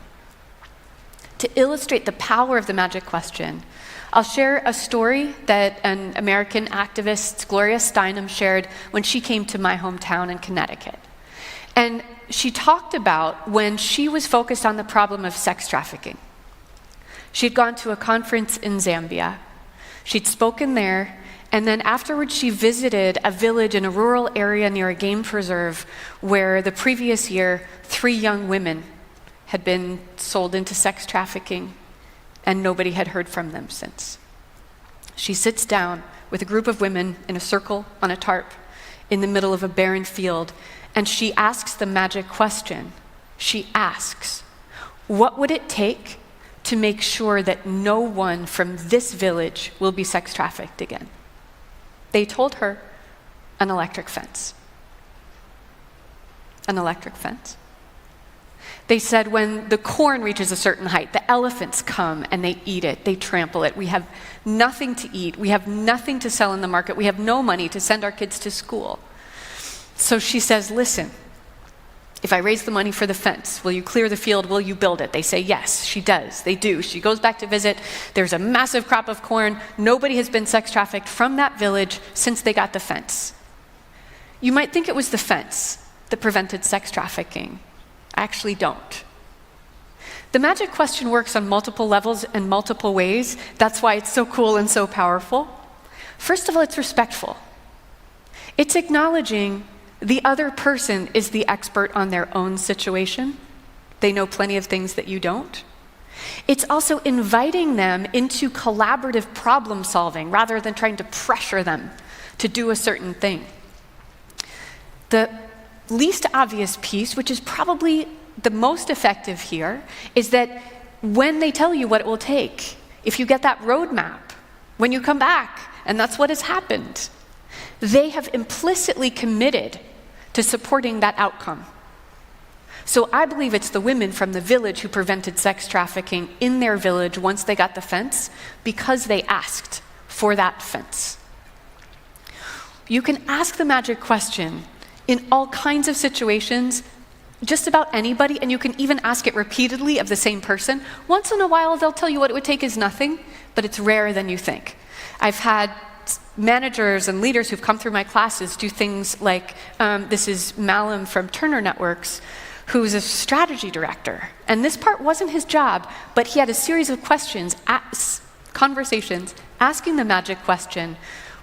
To illustrate the power of the magic question, I'll share a story that an American activist, Gloria Steinem, shared when she came to my hometown in Connecticut. And she talked about when she was focused on the problem of sex trafficking. She had gone to a conference in Zambia. She'd spoken there, and then afterwards she visited a village in a rural area near a game preserve where the previous year 3 young women had been sold into sex trafficking, and nobody had heard from them since. She sits down with a group of women in a circle on a tarp in the middle of a barren field, and she asks the magic question. She asks, what would it take to make sure that no one from this village will be sex trafficked again? They told her, an electric fence. An electric fence. They said when the corn reaches a certain height, the elephants come and they eat it, they trample it. We have nothing to eat. We have nothing to sell in the market. We have no money to send our kids to school. So she says, listen, if I raise the money for the fence, will you clear the field? Will you build it? They say, yes. She does. They do. She goes back to visit. There's a massive crop of corn. Nobody has been sex trafficked from that village since they got the fence. You might think it was the fence that prevented sex trafficking. I actually don't. The magic question works on multiple levels and multiple ways. That's why it's so cool and so powerful. First of all, it's respectful. It's acknowledging the other person is the expert on their own situation. They know plenty of things that you don't. It's also inviting them into collaborative problem solving rather than trying to pressure them to do a certain thing. The least obvious piece, which is probably the most effective here, is that when they tell you what it will take, if you get that roadmap, when you come back, and that's what has happened, they have implicitly committed to supporting that outcome. So I believe it's the women from the village who prevented sex trafficking in their village once they got the fence because they asked for that fence. You can ask the magic question in all kinds of situations, just about anybody, and you can even ask it repeatedly of the same person. Once in a while, they'll tell you what it would take is nothing, but it's rarer than you think. I've had managers and leaders who've come through my classes do things like, this is Malum from Turner Networks, who's a strategy director. And this part wasn't his job, but he had a series of questions, conversations, asking the magic question,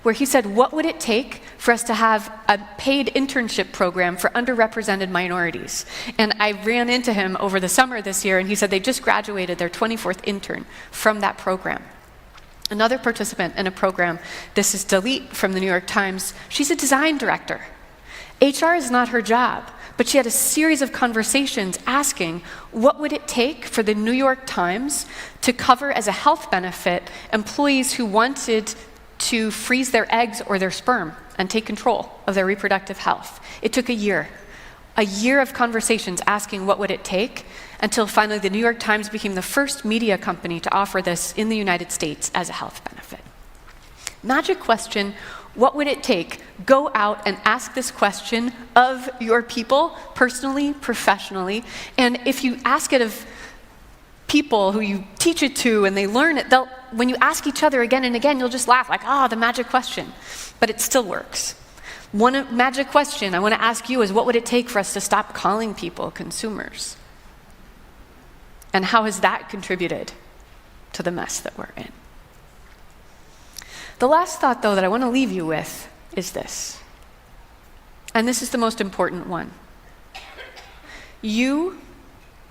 where he said, what would it take for us to have a paid internship program for underrepresented minorities? And I ran into him over the summer this year, and he said they just graduated their 24th intern from that program. Another participant in a program, this is Dalit from the New York Times. She's a design director. HR is not her job, but she had a series of conversations asking, what would it take for the New York Times to cover as a health benefit employees who wanted to freeze their eggs or their sperm and take control of their reproductive health? It took a year of conversations asking what would it take, until finally the New York Times became the first media company to offer this in the United States as a health benefit. Magic question, what would it take? Go out and ask this question of your people, personally, professionally, and if you ask it of people who you teach it to and they learn it, when you ask each other again and again, you'll just laugh like, the magic question. But it still works. One magic question I want to ask you is, what would it take for us to stop calling people consumers? And how has that contributed to the mess that we're in? The last thought, though, that I want to leave you with is this. And this is the most important one. You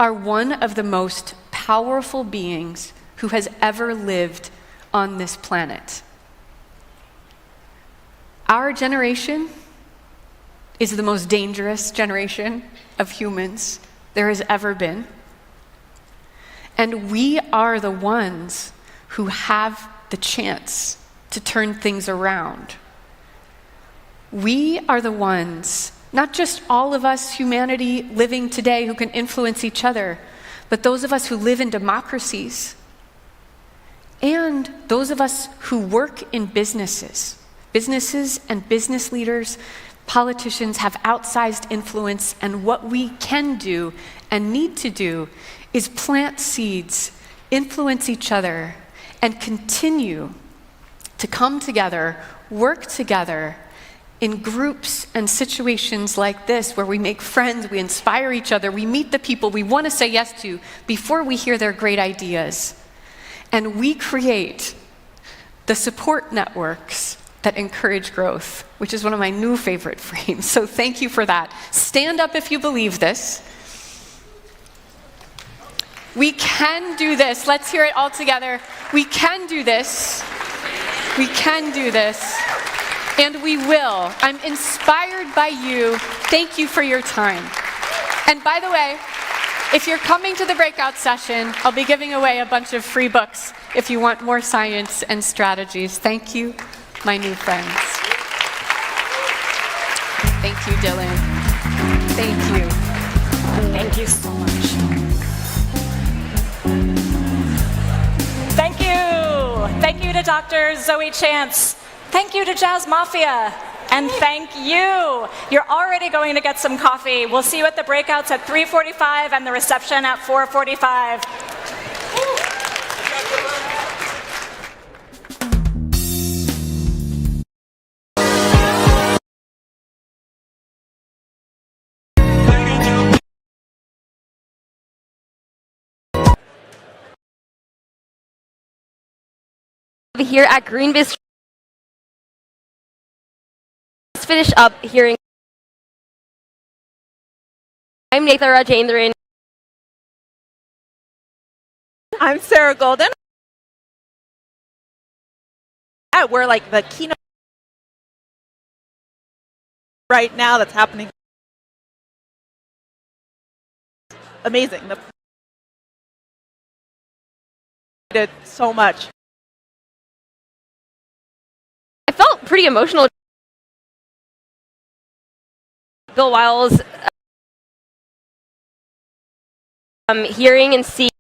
are one of the most powerful beings who has ever lived on this planet. Our generation is the most dangerous generation of humans there has ever been. And we are the ones who have the chance to turn things around. We are the ones, not just all of us, humanity living today, who can influence each other, but those of us who live in democracies and those of us who work in businesses. Businesses and business leaders, politicians have outsized influence, and what we can do and need to do is plant seeds, influence each other, and continue to come together, work together in groups and situations like this where we make friends, we inspire each other, we meet the people we want to say yes to before we hear their great ideas. And we create the support networks that encourage growth, which is one of my new favorite frames. So thank you for that. Stand up if you believe this. We can do this. Let's hear it all together. We can do this. We can do this. And we will. I'm inspired by you. Thank you for your time. And by the way, if you're coming to the breakout session, I'll be giving away a bunch of free books if you want more science and strategies. Thank you, my new friends. Thank you, Dylan. Thank you. Thank you so much. Thank you. Thank you to Dr. Zoe Chance. Thank you to Jazz Mafia. And thank you. You're already going to get some coffee. We'll see you at the breakouts at 3:45 and the reception at 4:45. Here at GreenBiz, let's finish up hearing. I'm Nathan Rajendran. I'm Sarah Golden. We're like the keynote right now that's happening. Amazing. Did so much. I felt pretty emotional. Bill Weil's hearing and seeing.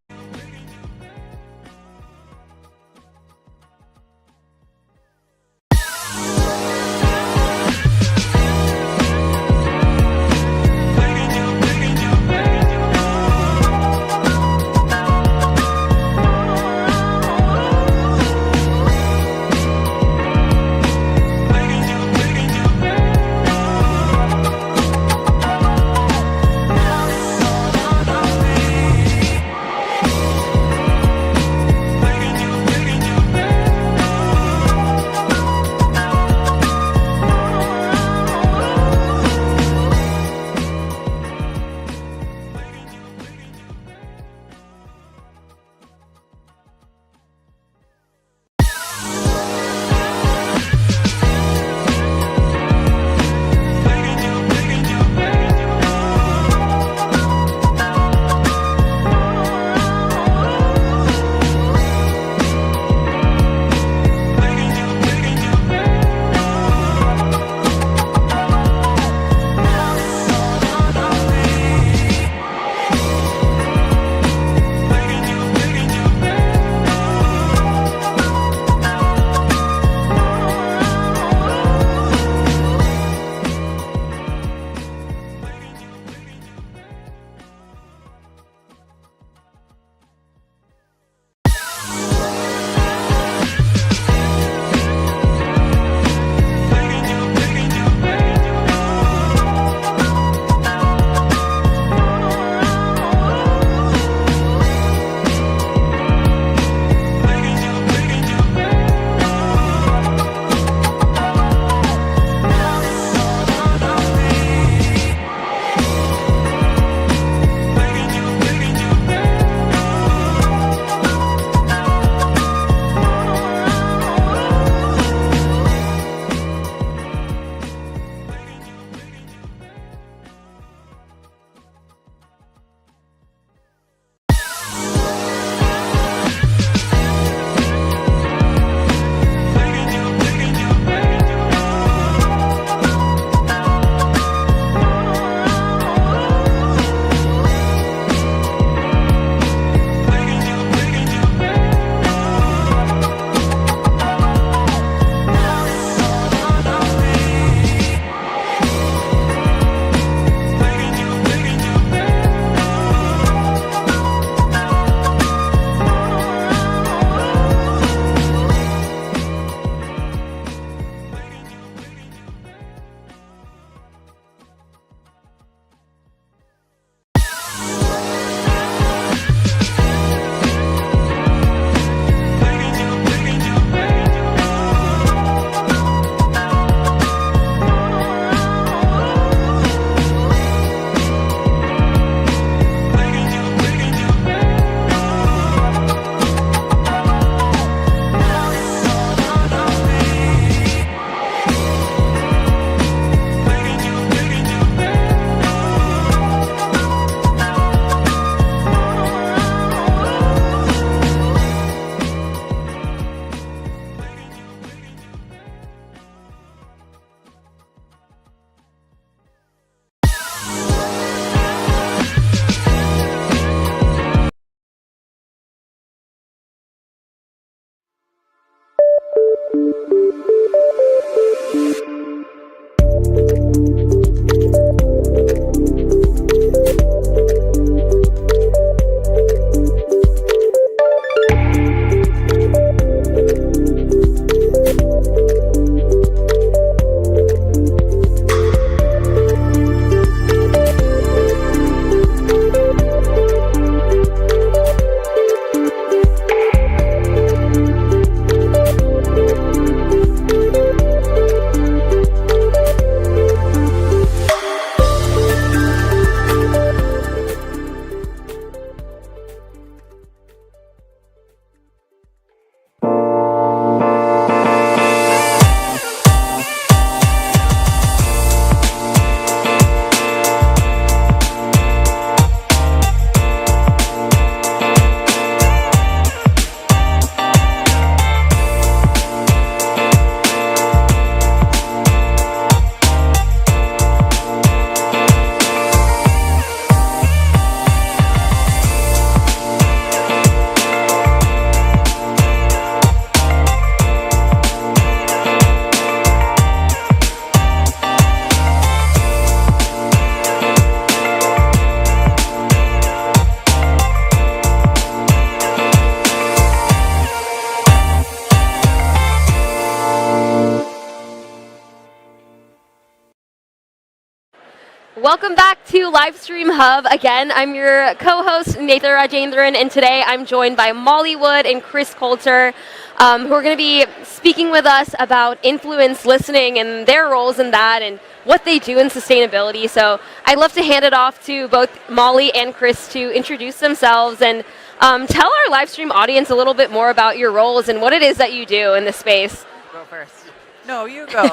Welcome back to Livestream Hub. Again, I'm your co-host, Nathan Rajendran, and today I'm joined by Molly Wood and Chris Coulter, who are going to be speaking with us about influence listening and their roles in that and what they do in sustainability. So I'd love to hand it off to both Molly and Chris to introduce themselves and tell our Livestream audience a little bit more about your roles and what it is that you do in this space. Go first. No, you go.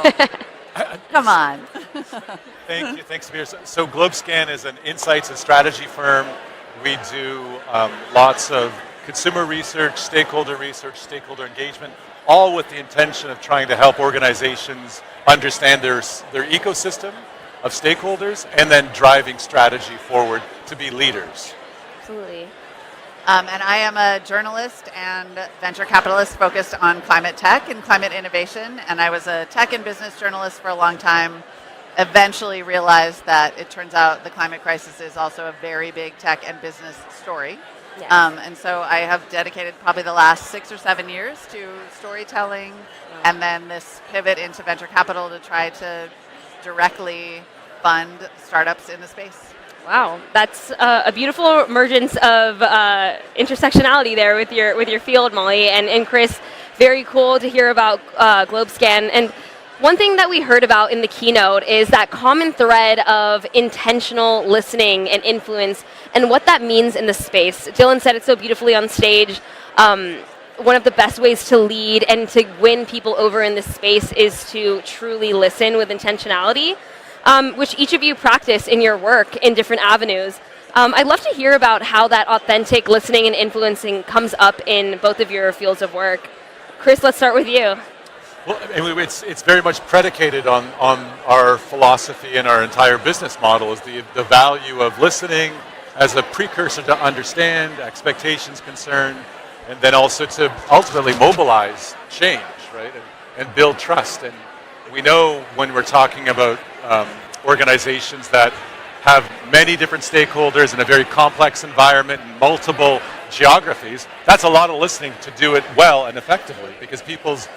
Come on. Thank you. Thanks, Samir. So GlobeScan is an insights and strategy firm. We do lots of consumer research, stakeholder engagement, all with the intention of trying to help organizations understand their ecosystem of stakeholders and then driving strategy forward to be leaders. Absolutely. And I am a journalist and venture capitalist focused on climate tech and climate innovation. And I was a tech and business journalist for a long time. Eventually realized that it turns out the climate crisis is also a very big tech and business story. Yes. And so I have dedicated probably the last 6 or 7 years to storytelling and then this pivot into venture capital to try to directly fund startups in the space. Wow, that's a beautiful emergence of intersectionality there with your field, Molly, and Chris. Very cool to hear about GlobeScan. And one thing that we heard about in the keynote is that common thread of intentional listening and influence and what that means in the space. Dylan said it so beautifully on stage. One of the best ways to lead and to win people over in this space is to truly listen with intentionality, which each of you practice in your work in different avenues. I'd love to hear about how that authentic listening and influencing comes up in both of your fields of work. Chris, let's start with you. Well, it's very much predicated on our philosophy and our entire business model is the value of listening as a precursor to understand expectations, concern, and then also to ultimately mobilize change, right, and build trust. And we know when we're talking about organizations that have many different stakeholders in a very complex environment and multiple geographies, that's a lot of listening to do it well and effectively because people's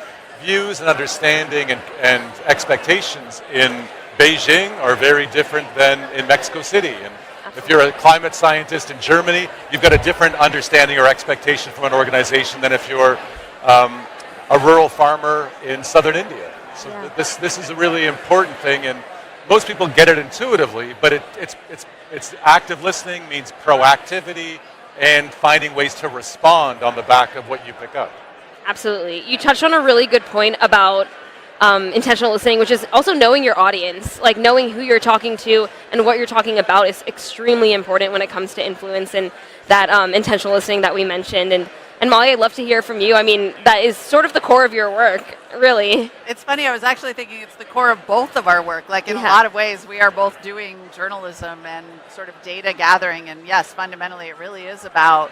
views and understanding and expectations in Beijing are very different than in Mexico City. And if you're a climate scientist in Germany, you've got a different understanding or expectation from an organization than if you're a rural farmer in southern India. So this is a really important thing, and most people get it intuitively, but it's active listening means proactivity and finding ways to respond on the back of what you pick up. Absolutely. You touched on a really good point about intentional listening, which is also knowing your audience, like knowing who you're talking to and what you're talking about is extremely important when it comes to influence and that intentional listening that we mentioned. And Molly, I'd love to hear from you. I mean, that is sort of the core of your work, really. It's funny, I was actually thinking it's the core of both of our work. Like in a lot of ways, we are both doing journalism and sort of data gathering. And yes, fundamentally, it really is about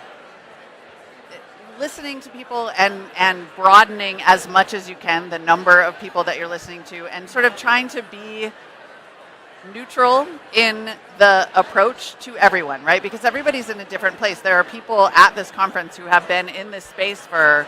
listening to people and broadening as much as you can the number of people that you're listening to and sort of trying to be neutral in the approach to everyone, right? Because everybody's in a different place. There are people at this conference who have been in this space for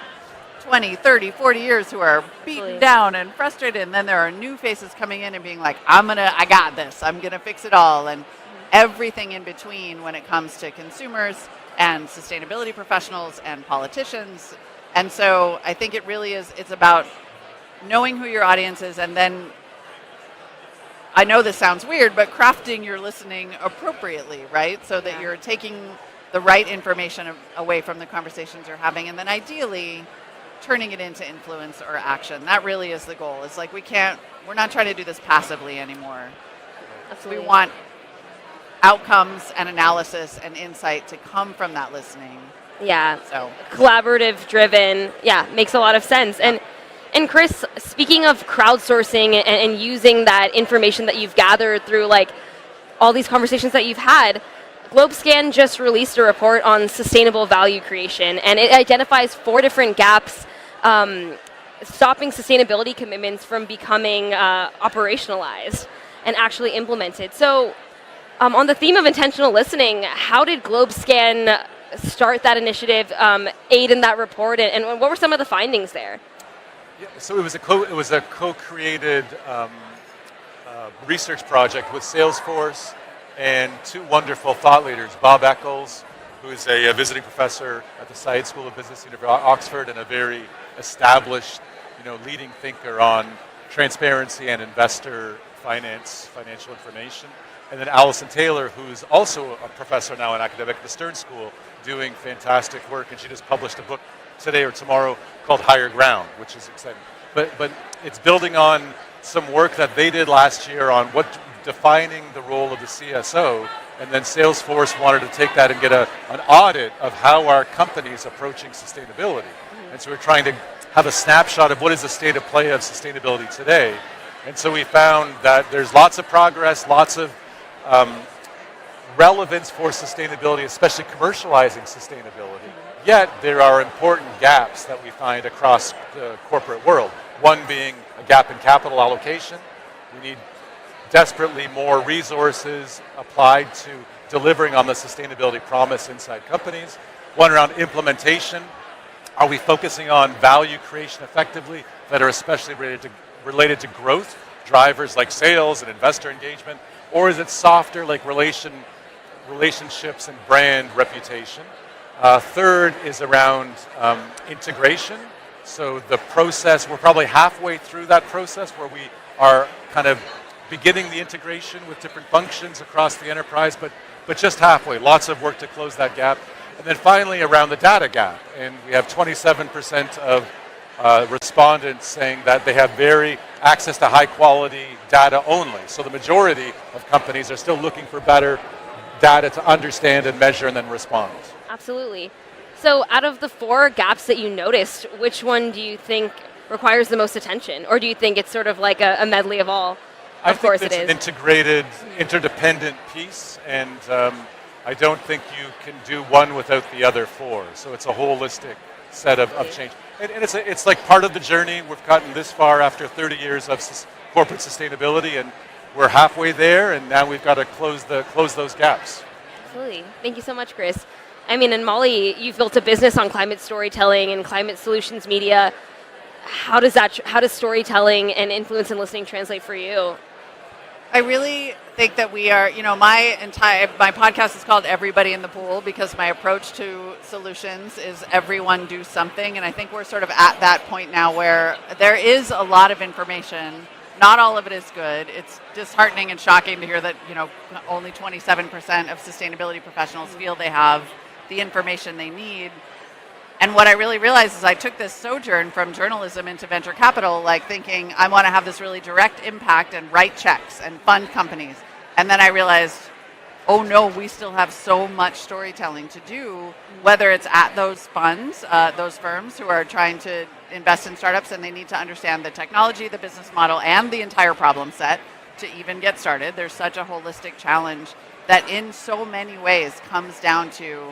20, 30, 40 years who are beaten down and frustrated. And then there are new faces coming in and being like, I got this. I'm going to fix it all. And everything in between when it comes to consumers and sustainability professionals and politicians. And so I think it really is, it's about knowing who your audience is and then, I know this sounds weird, but crafting your listening appropriately, right? So that you're taking the right information away from the conversations you're having and then ideally turning it into influence or action. That really is the goal. It's like we're not trying to do this passively anymore. Absolutely. We want outcomes and analysis and insight to come from that listening. Yeah, so collaborative driven, makes a lot of sense. And Chris, speaking of crowdsourcing and using that information that you've gathered through like all these conversations that you've had, GlobeScan just released a report on sustainable value creation, and it identifies 4 different gaps stopping sustainability commitments from becoming operationalized and actually implemented. So on the theme of intentional listening, how did GlobeScan start that initiative, aid in that report, and what were some of the findings there? Yeah, so it was a co-created research project with Salesforce and two wonderful thought leaders, Bob Eccles, who is a visiting professor at the Said School of Business, University of Oxford, and a very established, leading thinker on transparency and investor financial information. And then Alison Taylor, who's also a professor now and academic at the Stern School, doing fantastic work, and she just published a book today or tomorrow called Higher Ground, which is exciting. But it's building on some work that they did last year on defining the role of the CSO, and then Salesforce wanted to take that and get an audit of how our company's approaching sustainability. And so we're trying to have a snapshot of what is the state of play of sustainability today. And so we found that there's lots of progress, lots of relevance for sustainability, especially commercializing sustainability. Yet there are important gaps that we find across the corporate world. One being a gap in capital allocation. We need desperately more resources applied to delivering on the sustainability promise inside companies. One around implementation. Are we focusing on value creation effectively that are especially related to growth, drivers like sales and investor engagement? Or is it softer, like relationships and brand reputation? Third is around integration. So the process, we're probably halfway through that process where we are kind of beginning the integration with different functions across the enterprise, but just halfway. Lots of work to close that gap. And then finally around the data gap. And we have 27% of respondents saying that they have access to high quality data only. So the majority of companies are still looking for better data to understand and measure and then respond. Absolutely. So out of the 4 gaps that you noticed, which one do you think requires the most attention? Or do you think it's sort of like a medley of all? Of course it is. An integrated, interdependent piece, and I don't think you can do one without the other 4. So it's a holistic set of change. And it's like part of the journey. We've gotten this far after 30 years of corporate sustainability, and we're halfway there, and now we've got to close those gaps. Absolutely. Thank you so much, Chris. I mean, and Molly, you've built a business on climate storytelling and climate solutions media. How does storytelling and influence and listening translate for you? I really think that we are, my podcast is called Everybody in the Pool because my approach to solutions is everyone do something. And I think we're sort of at that point now where there is a lot of information. Not all of it is good. It's disheartening and shocking to hear that, only 27% of sustainability professionals feel they have the information they need. And what I really realized is I took this sojourn from journalism into venture capital, like thinking I want to have this really direct impact and write checks and fund companies. And then I realized, oh no, we still have so much storytelling to do, whether it's at those funds, those firms who are trying to invest in startups and they need to understand the technology, the business model, and the entire problem set to even get started. There's such a holistic challenge that in so many ways comes down to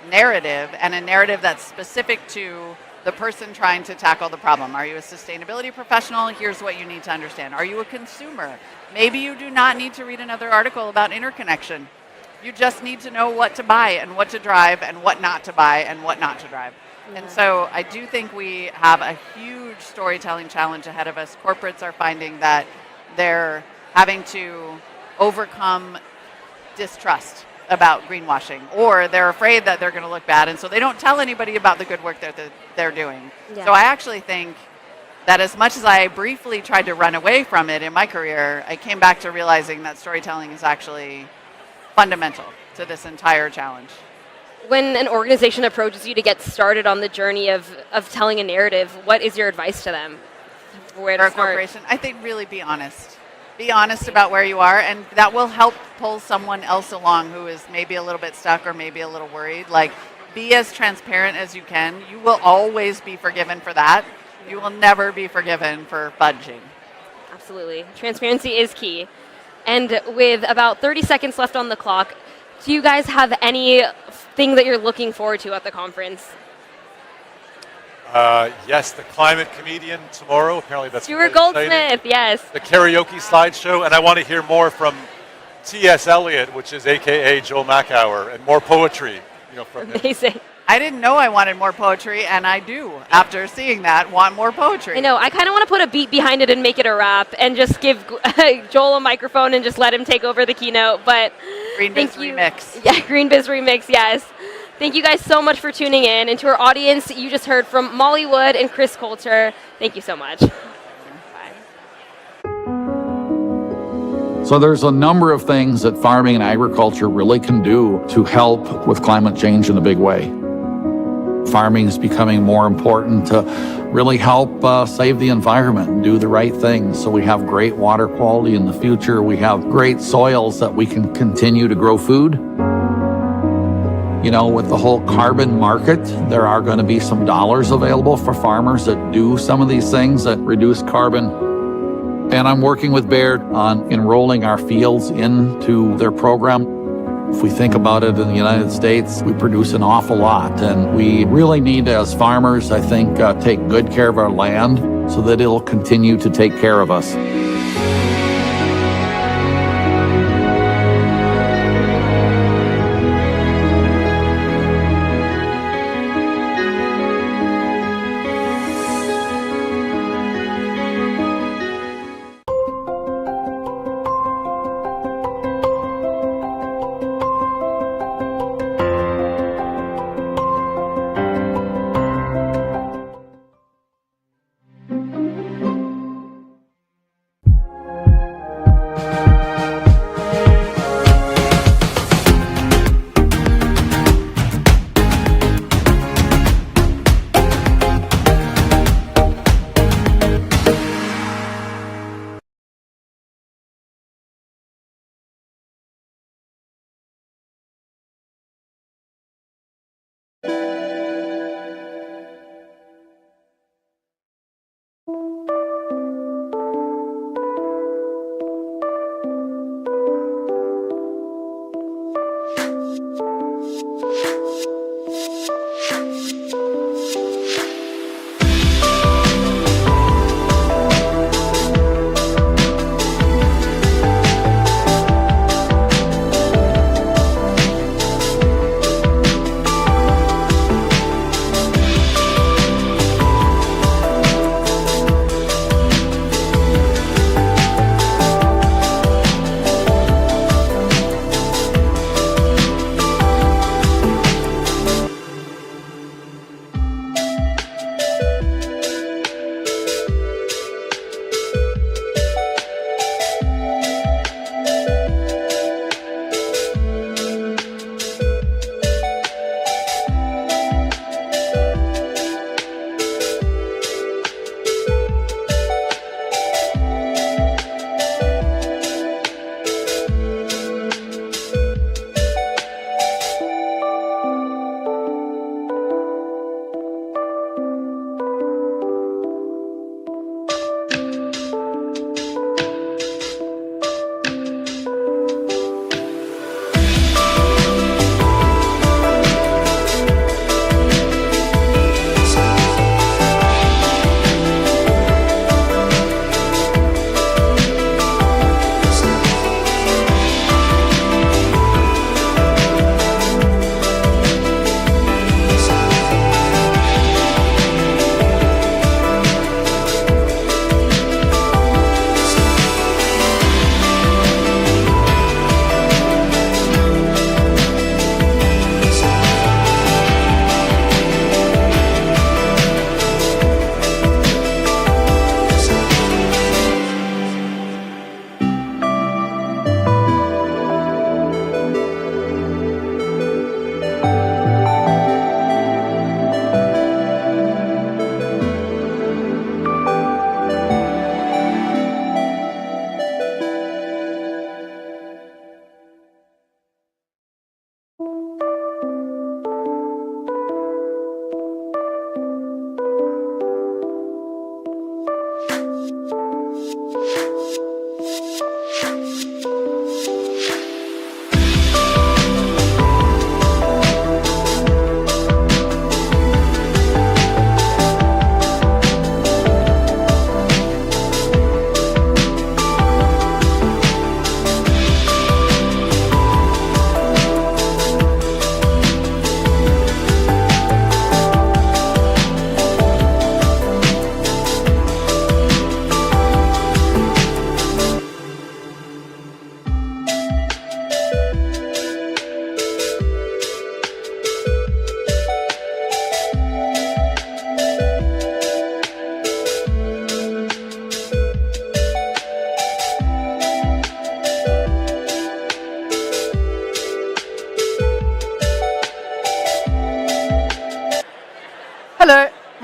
narrative, and a narrative that's specific to the person trying to tackle the problem. Are you a sustainability professional? Here's what you need to understand. Are you a consumer? Maybe you do not need to read another article about interconnection. You just need to know what to buy and what to drive and what not to buy and what not to drive. Yeah. And so I do think we have a huge storytelling challenge ahead of us. Corporates are finding that they're having to overcome distrust about greenwashing, or they're afraid that they're going to look bad, and so they don't tell anybody about the good work that they're doing. Yeah. So I actually think that as much as I briefly tried to run away from it in my career, I came back to realizing that storytelling is actually fundamental to this entire challenge. When an organization approaches you to get started on the journey of telling a narrative, what is your advice to them? For a corporation, I think really be honest. Be honest about where you are, and that will help pull someone else along who is maybe a little bit stuck or maybe a little worried. Like, be as transparent as you can. You will always be forgiven for that. You will never be forgiven for fudging. Absolutely. Transparency is key. And with about 30 seconds left on the clock, do you guys have anything that you're looking forward to at the conference? Yes, the climate comedian tomorrow. Apparently that's Stuart Goldsmith, yes. The karaoke slideshow, and I want to hear more from T.S. Eliot, which is AKA Joel Makower, and more poetry. From Amazing. him. I didn't know I wanted more poetry, and I do, after seeing that, want more poetry. I know. I kind of want to put a beat behind it and make it a rap and just give Joel a microphone and just let him take over the keynote. But GreenBiz remix. Yeah, GreenBiz remix, yes. Thank you guys so much for tuning in. And to our audience, you just heard from Molly Wood and Chris Coulter. Thank you so much. So there's a number of things that farming and agriculture really can do to help with climate change in a big way. Farming is becoming more important to really help save the environment and do the right things. So we have great water quality in the future. We have great soils that we can continue to grow food. You know, with the whole carbon market, there are going to be some dollars available for farmers that do some of these things that reduce carbon. And I'm working with Baird on enrolling our fields into their program. If we think about it in the United States, we produce an awful lot, and we really need, as farmers, I think, take good care of our land so that it'll continue to take care of us.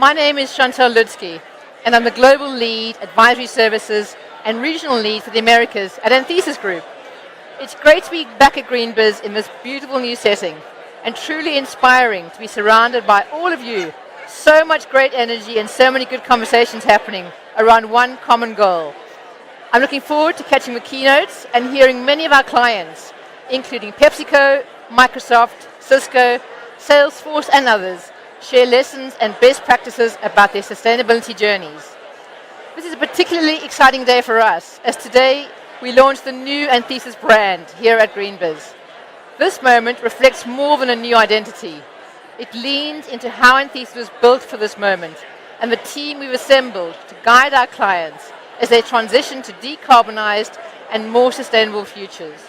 My name is Chantal Lutsky, and I'm the Global Lead Advisory Services and Regional Lead for the Americas at Anthesis Group. It's great to be back at GreenBiz in this beautiful new setting, and truly inspiring to be surrounded by all of you. So much great energy and so many good conversations happening around one common goal. I'm looking forward to catching the keynotes and hearing many of our clients, including PepsiCo, Microsoft, Cisco, Salesforce, and others, share lessons and best practices about their sustainability journeys. This is a particularly exciting day for us, as today we launch the new Anthesis brand here at GreenBiz. This moment reflects more than a new identity. It leans into how Anthesis was built for this moment and the team we've assembled to guide our clients as they transition to decarbonized and more sustainable futures.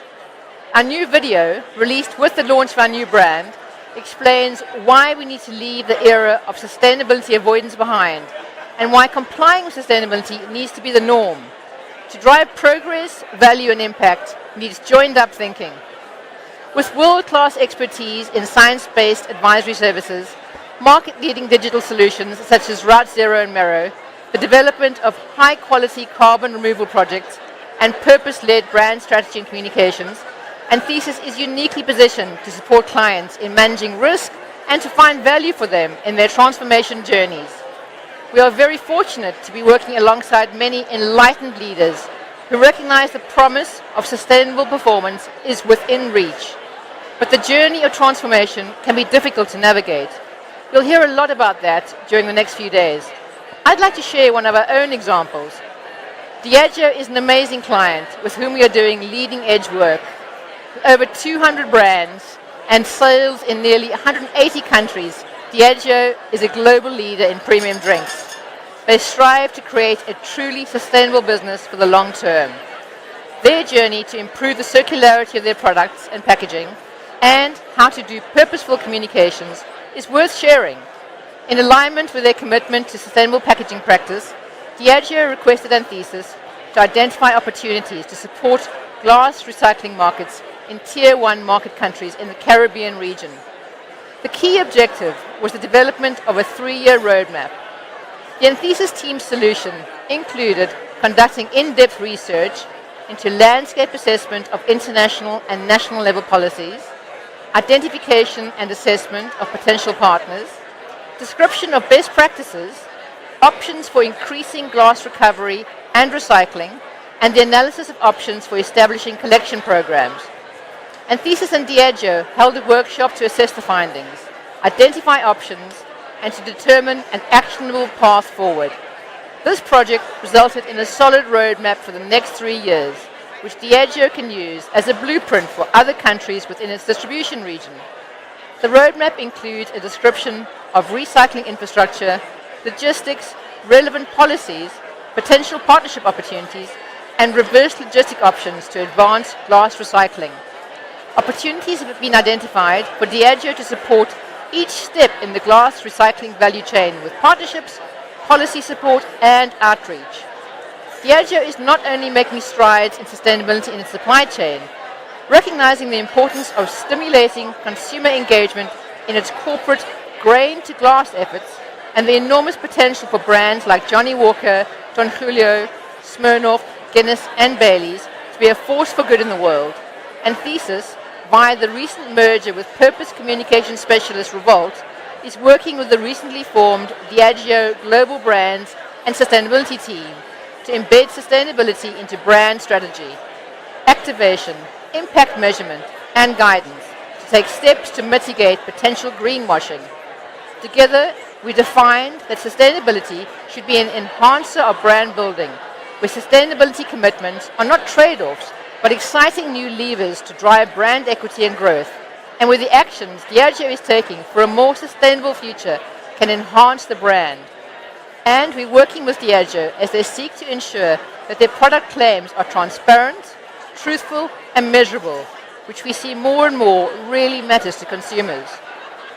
Our new video, released with the launch of our new brand, explains why we need to leave the era of sustainability avoidance behind and why complying with sustainability needs to be the norm. To drive progress, value, and impact needs joined-up thinking. With world-class expertise in science-based advisory services, market-leading digital solutions such as Route Zero and Mero, the development of high-quality carbon removal projects, and purpose-led brand strategy and communications, Anthesis is uniquely positioned to support clients in managing risk and to find value for them in their transformation journeys. We are very fortunate to be working alongside many enlightened leaders who recognize the promise of sustainable performance is within reach. But the journey of transformation can be difficult to navigate. You'll hear a lot about that during the next few days. I'd like to share one of our own examples. Diageo is an amazing client with whom we are doing leading-edge work. Over 200 brands and sales in nearly 180 countries, Diageo is a global leader in premium drinks. They strive to create a truly sustainable business for the long term. Their journey to improve the circularity of their products and packaging and how to do purposeful communications is worth sharing. In alignment with their commitment to sustainable packaging practice, Diageo requested Anthesis to identify opportunities to support glass recycling markets in Tier 1 market countries in the Caribbean region. The key objective was the development of a 3-year roadmap. The Anthesis team's solution included conducting in-depth research into landscape assessment of international and national level policies, identification and assessment of potential partners, description of best practices, options for increasing glass recovery and recycling, and the analysis of options for establishing collection programs. Anthesis and Diageo held a workshop to assess the findings, identify options, and to determine an actionable path forward. This project resulted in a solid roadmap for the next 3 years, which Diageo can use as a blueprint for other countries within its distribution region. The roadmap includes a description of recycling infrastructure, logistics, relevant policies, potential partnership opportunities, and reverse logistic options to advance glass recycling. Opportunities have been identified for Diageo to support each step in the glass recycling value chain with partnerships, policy support, and outreach. Diageo is not only making strides in sustainability in its supply chain, recognizing the importance of stimulating consumer engagement in its corporate grain-to-glass efforts and the enormous potential for brands like Johnnie Walker, Don Julio, Smirnoff, Guinness, and Baileys to be a force for good in the world. Anthesis, via the recent merger with purpose communication specialist Revolt, is working with the recently formed Diageo Global Brands and Sustainability team to embed sustainability into brand strategy, activation, impact measurement, and guidance to take steps to mitigate potential greenwashing. Together, we defined that sustainability should be an enhancer of brand building, where sustainability commitments are not trade-offs, but exciting new levers to drive brand equity and growth, and where the actions Diageo is taking for a more sustainable future can enhance the brand. And we're working with Diageo as they seek to ensure that their product claims are transparent, truthful, and measurable, which we see more and more really matters to consumers.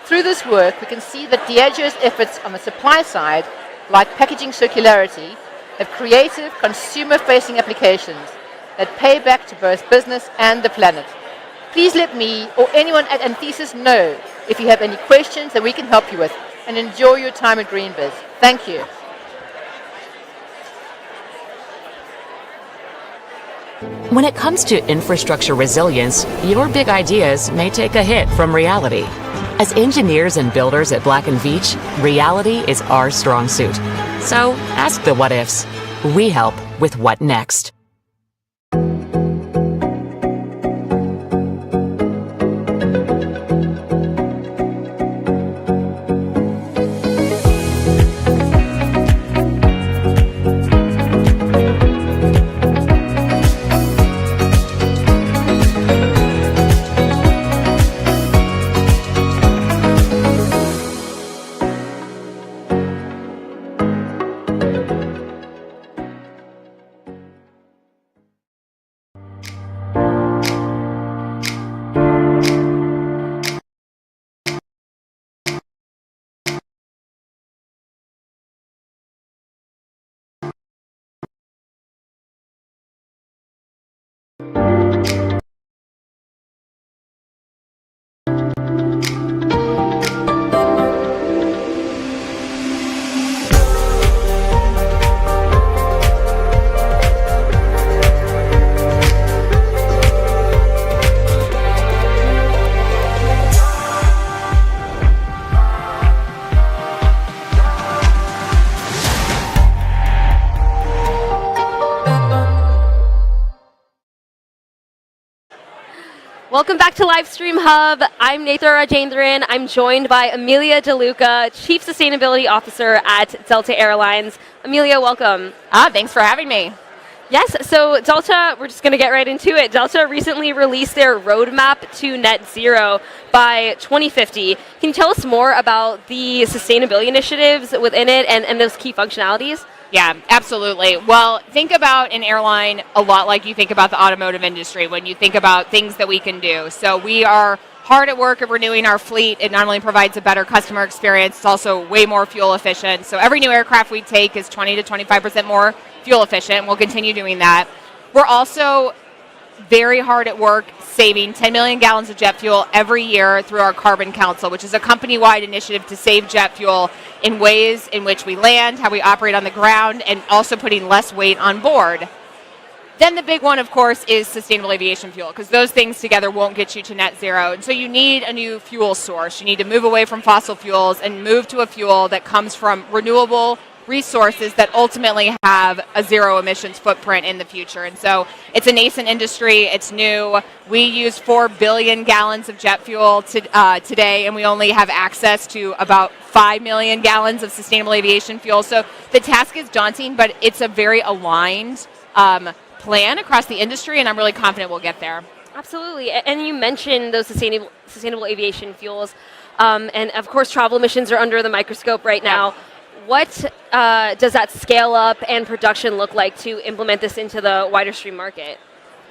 Through this work, we can see that Diageo's efforts on the supply side, like packaging circularity, have creative, consumer-facing applications that pay back to both business and the planet. Please let me or anyone at Anthesis know if you have any questions that we can help you with. and enjoy your time at GreenBiz. Thank you. When it comes to infrastructure resilience, your big ideas may take a hit from reality. As engineers and builders at Black & Veatch, reality is our strong suit. So ask the what ifs. We help with what next. Welcome back to Livestream Hub. I'm Netra Rajendran. I'm joined by Amelia DeLuca, Chief Sustainability Officer at Delta Airlines. Amelia, welcome. Thanks for having me. Yes, so Delta, we're just going to get right into it. Delta recently released their roadmap to net zero by 2050. Can you tell us more about the sustainability initiatives within it and those key functionalities? Yeah, absolutely. Well, think about an airline a lot like you think about the automotive industry when you think about things that we can do. So we are hard at work at renewing our fleet. It not only provides a better customer experience, it's also way more fuel efficient. So every new aircraft we take is 20 to 25% more fuel efficient. We'll continue doing that. We're also very hard at work saving 10 million gallons of jet fuel every year through our Carbon Council, which is a company-wide initiative to save jet fuel in ways in which we land, how we operate on the ground, and also putting less weight on board. Then the big one, of course, is sustainable aviation fuel, because those things together won't get you to net zero. And so you need a new fuel source. You need to move away from fossil fuels and move to a fuel that comes from renewable resources that ultimately have a zero emissions footprint in the future. And so it's a nascent industry. It's new. We use 4 billion gallons of jet fuel today, and we only have access to about 5 million gallons of sustainable aviation fuel. So the task is daunting, but it's a very aligned plan across the industry, and I'm really confident we'll get there. Absolutely. And you mentioned those sustainable aviation fuels, and of course travel emissions are under the microscope right now. What does that scale up and production look like to implement this into the wider stream market?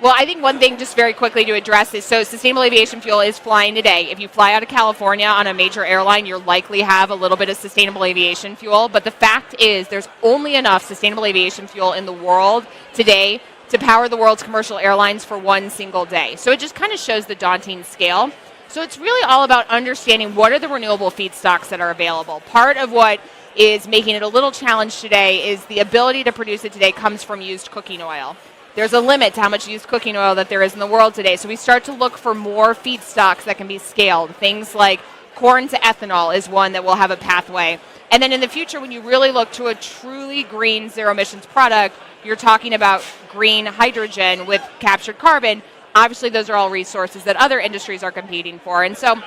Well, I think one thing just very quickly to address is, so sustainable aviation fuel is flying today. If you fly out of California on a major airline, you'll likely have a little bit of sustainable aviation fuel. But the fact is there's only enough sustainable aviation fuel in the world today to power the world's commercial airlines for one single day. So it just kind of shows the daunting scale. So it's really all about understanding what are the renewable feedstocks that are available. Part of what is making it a little challenge today is the ability to produce it today comes from used cooking oil. There's a limit to how much used cooking oil that there is in the world today. So we start to look for more feedstocks that can be scaled. Things like corn to ethanol is one that will have a pathway. And then in the future, when you really look to a truly green zero emissions product, you're talking about green hydrogen with captured carbon. Obviously, those are all resources that other industries are competing for. And so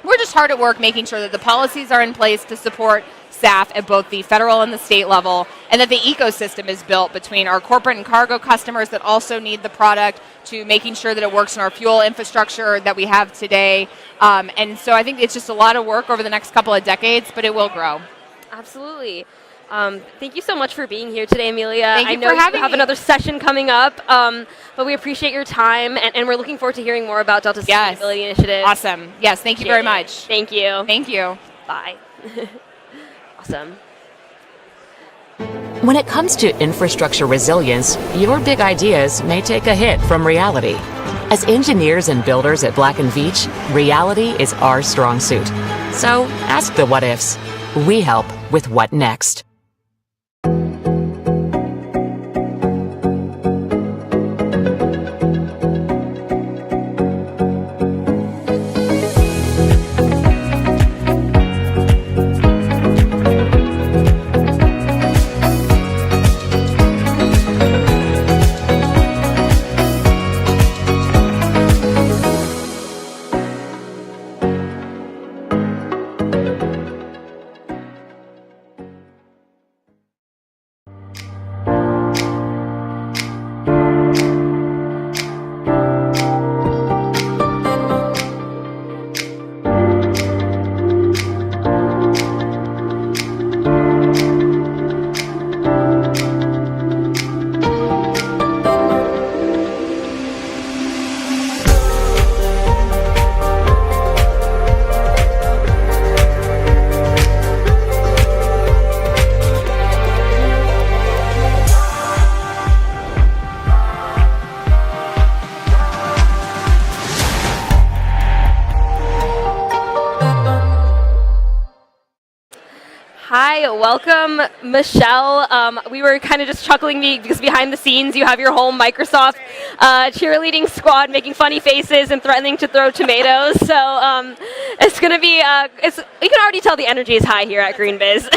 we're just hard at work making sure that the policies are in place to support SAF at both the federal and the state level, and that the ecosystem is built between our corporate and cargo customers that also need the product to making sure that it works in our fuel infrastructure that we have today. And so I think it's just a lot of work over the next couple of decades, but it will grow. Absolutely. Thank you so much for being here today, Amelia. Thank you I know for having you have me. another session coming up, but we appreciate your time, and we're looking forward to hearing more about Delta's sustainability initiatives. Awesome. Yes, thank you very much. Thank you. Thank you. Bye. Awesome. When it comes to infrastructure resilience, your big ideas may take a hit from reality. As engineers and builders at Black & Veatch, reality is our strong suit. So ask the what ifs. We help with what next. Hi, welcome, Michelle. We were kind of just chuckling because behind the scenes you have your whole Microsoft cheerleading squad making funny faces and threatening to throw tomatoes. So it's going to be, you can already tell the energy is high here at GreenBiz.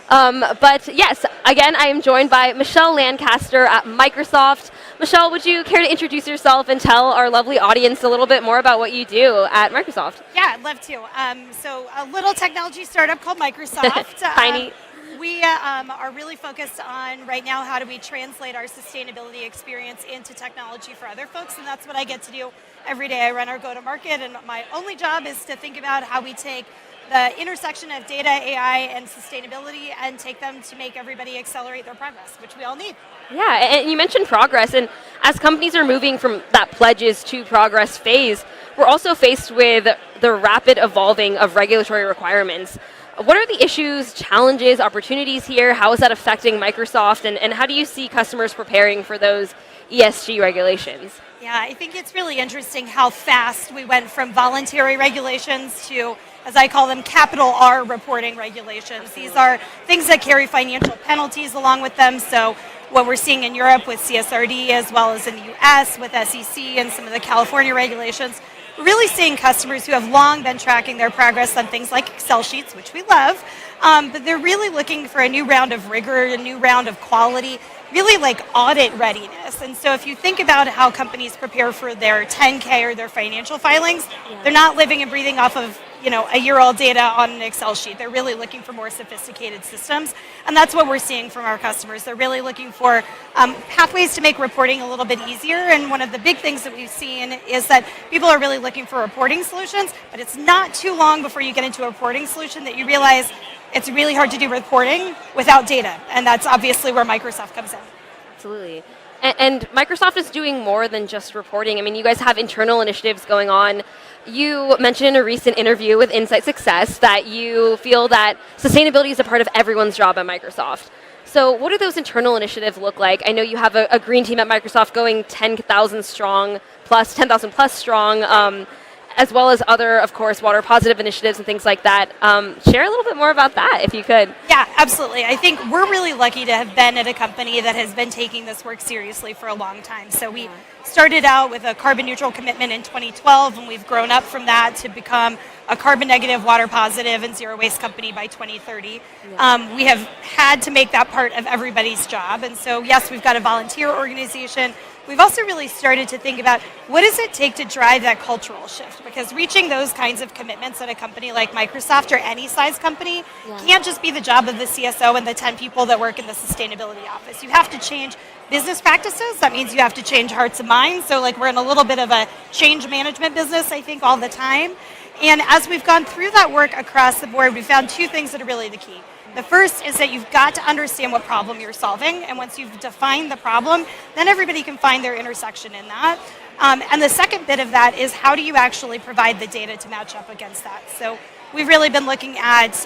But yes, again, I am joined by Michelle Lancaster at Microsoft. Michelle, would you care to introduce yourself and tell our lovely audience a little bit more about what you do at Microsoft? Yeah, I'd love to. So a little technology startup called Microsoft. Tiny. We are really focused on right now how do we translate our sustainability experience into technology for other folks, and that's what I get to do every day. I run our go-to-market, and my only job is to think about how we take the intersection of data, AI, and sustainability and take them to make everybody accelerate their progress, which we all need. Yeah, and you mentioned progress, and as companies are moving from that pledges to progress phase, we're also faced with the rapid evolving of regulatory requirements. What are the issues, challenges, opportunities here? How is that affecting Microsoft, and how do you see customers preparing for those ESG regulations? Yeah, I think it's really interesting how fast we went from voluntary regulations to, as I call them, capital R reporting regulations. These are things that carry financial penalties along with them. So what we're seeing in Europe with CSRD as well as in the US with SEC and some of the California regulations, we're really seeing customers who have long been tracking their progress on things like Excel sheets, which we love, but they're really looking for a new round of rigor, a new round of quality, really like audit readiness. And so if you think about how companies prepare for their 10K or their financial filings, they're not living and breathing off of a year-old data on an Excel sheet. They're really looking for more sophisticated systems, and that's what we're seeing from our customers. They're really looking for pathways to make reporting a little bit easier, and one of the big things that we've seen is that people are really looking for reporting solutions, but it's not too long before you get into a reporting solution that you realize it's really hard to do reporting without data, and that's obviously where Microsoft comes in. Absolutely. And Microsoft is doing more than just reporting. I mean, you guys have internal initiatives going on. You mentioned in a recent interview with Insight Success that you feel that sustainability is a part of everyone's job at Microsoft. So what do those internal initiatives look like? I know you have a green team at Microsoft going 10,000 strong plus, 10,000 plus strong, as well as other, of course, water positive initiatives and things like that. Share a little bit more about that, if you could. Yeah, absolutely. I think we're really lucky to have been at a company that has been taking this work seriously for a long time. So we started out with a carbon neutral commitment in 2012, and we've grown up from that to become a carbon negative, water positive, and zero waste company by 2030. We have had to make that part of everybody's job. And so, yes, we've got a volunteer organization. We've also really started to think about what does it take to drive that cultural shift? Because reaching those kinds of commitments at a company like Microsoft or any size company can't just be the job of the CSO and the 10 people that work in the sustainability office. You have to change business practices. That means you have to change hearts and minds. So like we're in a little bit of a change management business, I think, all the time. And as we've gone through that work across the board, we found two things that are really the key. The first is that you've got to understand what problem you're solving, and once you've defined the problem, then everybody can find their intersection in that. And the second bit of that is how do you actually provide the data to match up against that? So we've really been looking at,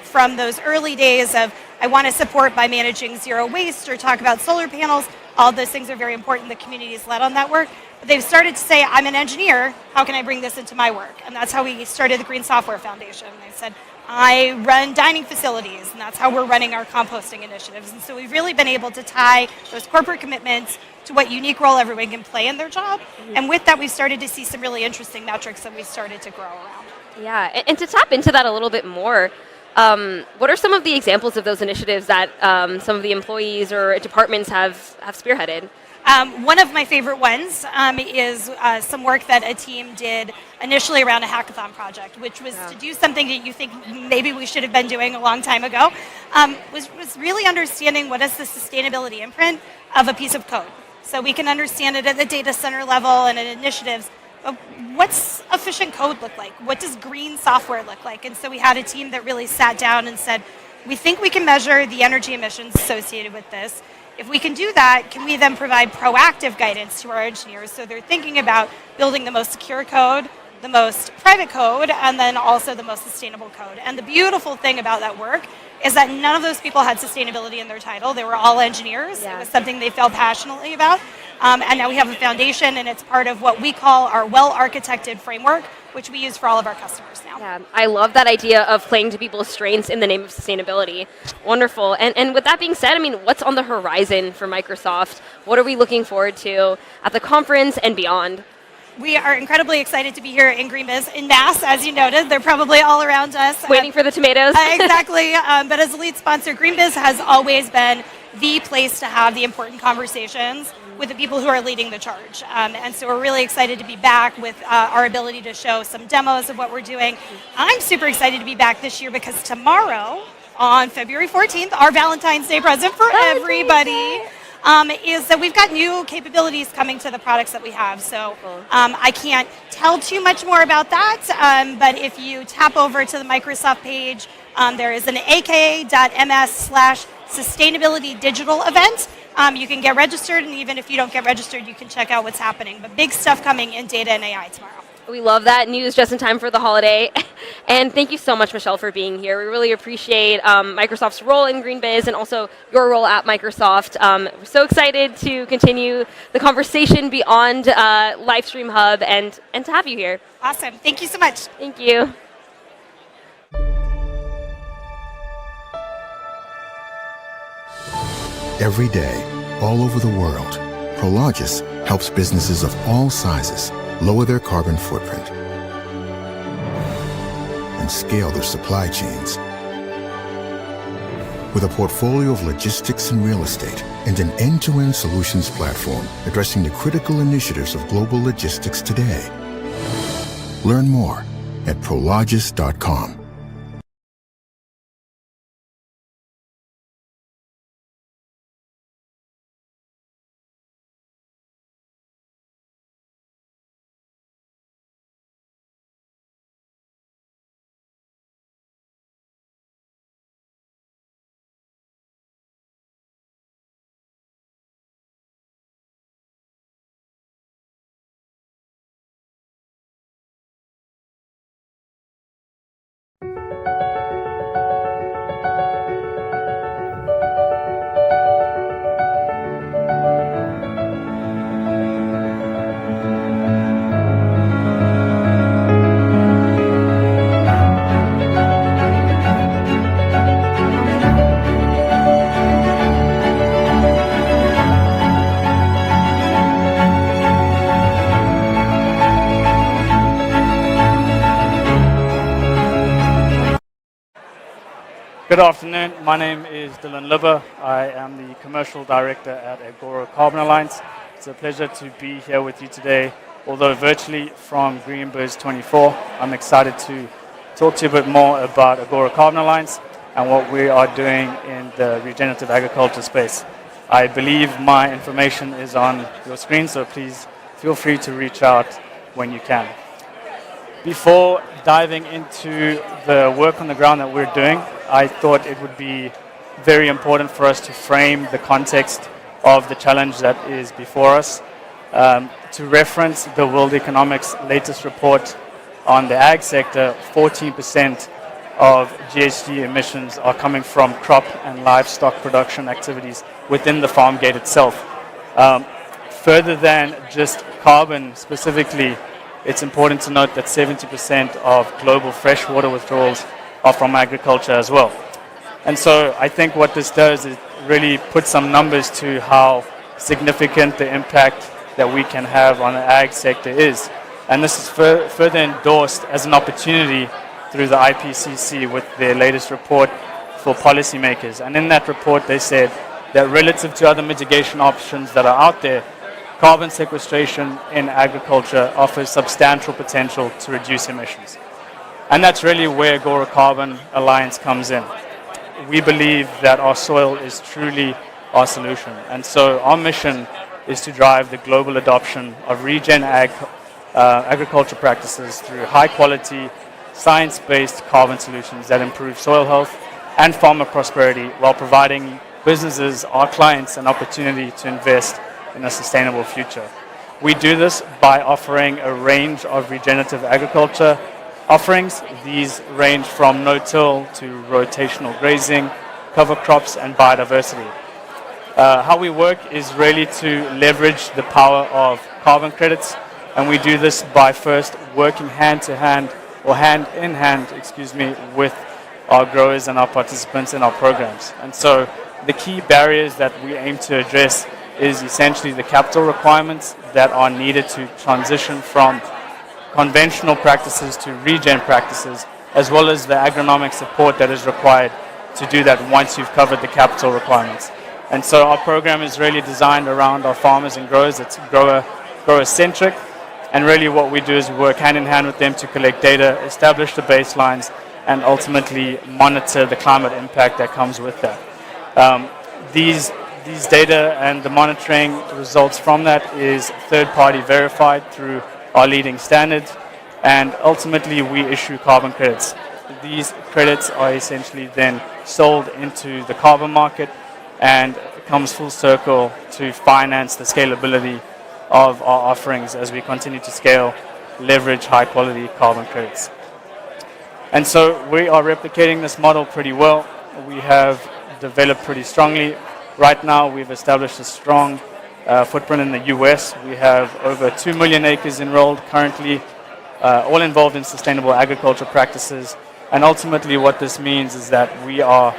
from those early days of I want to support by managing zero waste or talk about solar panels. All those things are very important. The community is led on that work. But they've started to say, I'm an engineer. How can I bring this into my work? And that's how we started the Green Software Foundation. They said, I run dining facilities, and that's how we're running our composting initiatives. And so we've really been able to tie those corporate commitments to what unique role everyone can play in their job. And with that, we've started to see some really interesting metrics that we've started to grow around. Yeah, and to tap into that a little bit more, what are some of the examples of those initiatives that some of the employees or departments have spearheaded? One of my favorite ones is some work that a team did initially around a hackathon project, which was to do something that you think maybe we should have been doing a long time ago, was really understanding what is the sustainability imprint of a piece of code. So we can understand it at the data center level and at initiatives. What's efficient code look like? What does green software look like? And so we had a team that really sat down and said, we think we can measure the energy emissions associated with this. If we can do that, can we then provide proactive guidance to our engineers so they're thinking about building the most secure code, the most private code, and then also the most sustainable code. And the beautiful thing about that work is that none of those people had sustainability in their title. They were all engineers. It was something they felt passionately about. And now we have a foundation, and it's part of what we call our well-architected framework, which we use for all of our customers now. Yeah, I love that idea of playing to people's strengths in the name of sustainability. Wonderful. And with that being said, I mean, what's on the horizon for Microsoft? What are we looking forward to at the conference and beyond? We are incredibly excited to be here in GreenBiz in mass, as you noted. They're probably all around us. Waiting for the tomatoes. Exactly. But as a lead sponsor, GreenBiz has always been the place to have the important conversations with the people who are leading the charge. And so we're really excited to be back with our ability to show some demos of what we're doing. I'm super excited to be back this year because tomorrow, on February 14th, our Valentine's Day present for everybody is that we've got new capabilities coming to the products that we have. So I can't tell too much more about that, but if you tap over to the Microsoft page, there is an aka.ms/sustainability digital event. You can get registered, and even if you don't get registered, you can check out what's happening. But big stuff coming in data and AI tomorrow. We love that news just in time for the holiday. And thank you so much, Michelle, for being here. We really appreciate Microsoft's role in GreenBiz and also your role at Microsoft. We're so excited to continue the conversation beyond Livestream Hub and to have you here. Awesome. Thank you so much. Thank you. Every day, all over the world, Prologis helps businesses of all sizes lower their carbon footprint and scale their supply chains. With a portfolio of logistics and real estate and an end-to-end solutions platform addressing the critical initiatives of global logistics today. Learn more at prologis.com. Good afternoon. My name is Dylan Libber. I am the Commercial Director at Agoro Carbon Alliance. It's a pleasure to be here with you today, although virtually from GreenBiz 24. I'm excited to talk to you a bit more about Agoro Carbon Alliance and what we are doing in the regenerative agriculture space. I believe my information is on your screen, so please feel free to reach out when you can. Before diving into the work on the ground that we're doing, I thought it would be very important for us to frame the context of the challenge that is before us. To reference the World Economic's latest report on the ag sector, 14% of GHG emissions are coming from crop and livestock production activities within the farm gate itself. Further than just carbon specifically, it's important to note that 70% of global freshwater withdrawals are from agriculture as well. And so I think what this does is really put some numbers to how significant the impact that we can have on the ag sector is. And this is further endorsed as an opportunity through the IPCC with their latest report for policymakers. And in that report they said that relative to other mitigation options that are out there, carbon sequestration in agriculture offers substantial potential to reduce emissions. And that's really where Agoro Carbon Alliance comes in. We believe that our soil is truly our solution. And so our mission is to drive the global adoption of regen agriculture practices through high quality, science-based carbon solutions that improve soil health and farmer prosperity while providing businesses, our clients, an opportunity to invest in a sustainable future. We do this by offering a range of regenerative agriculture offerings. These range from no-till to rotational grazing, cover crops, and biodiversity. How we work is really to leverage the power of carbon credits, and we do this by first working hand in hand, with our growers and our participants in our programs. And so the key barriers that we aim to address is essentially the capital requirements that are needed to transition from conventional practices to regen practices, as well as the agronomic support that is required to do that once you've covered the capital requirements. And so our program is really designed around our farmers and growers. It's grower-centric, and really what we do is we work hand in hand with them to collect data, establish the baselines, and ultimately monitor the climate impact that comes with that. These data and the monitoring results from that is third-party verified through our leading standards, and ultimately we issue carbon credits. These credits are essentially then sold into the carbon market, and it comes full circle to finance the scalability of our offerings as we continue to scale, leverage high-quality carbon credits. And so we are replicating this model pretty well. We have developed pretty strongly. Right now we've established a strong footprint in the US. We have over 2 million acres enrolled currently, all involved in sustainable agriculture practices. And ultimately what this means is that we are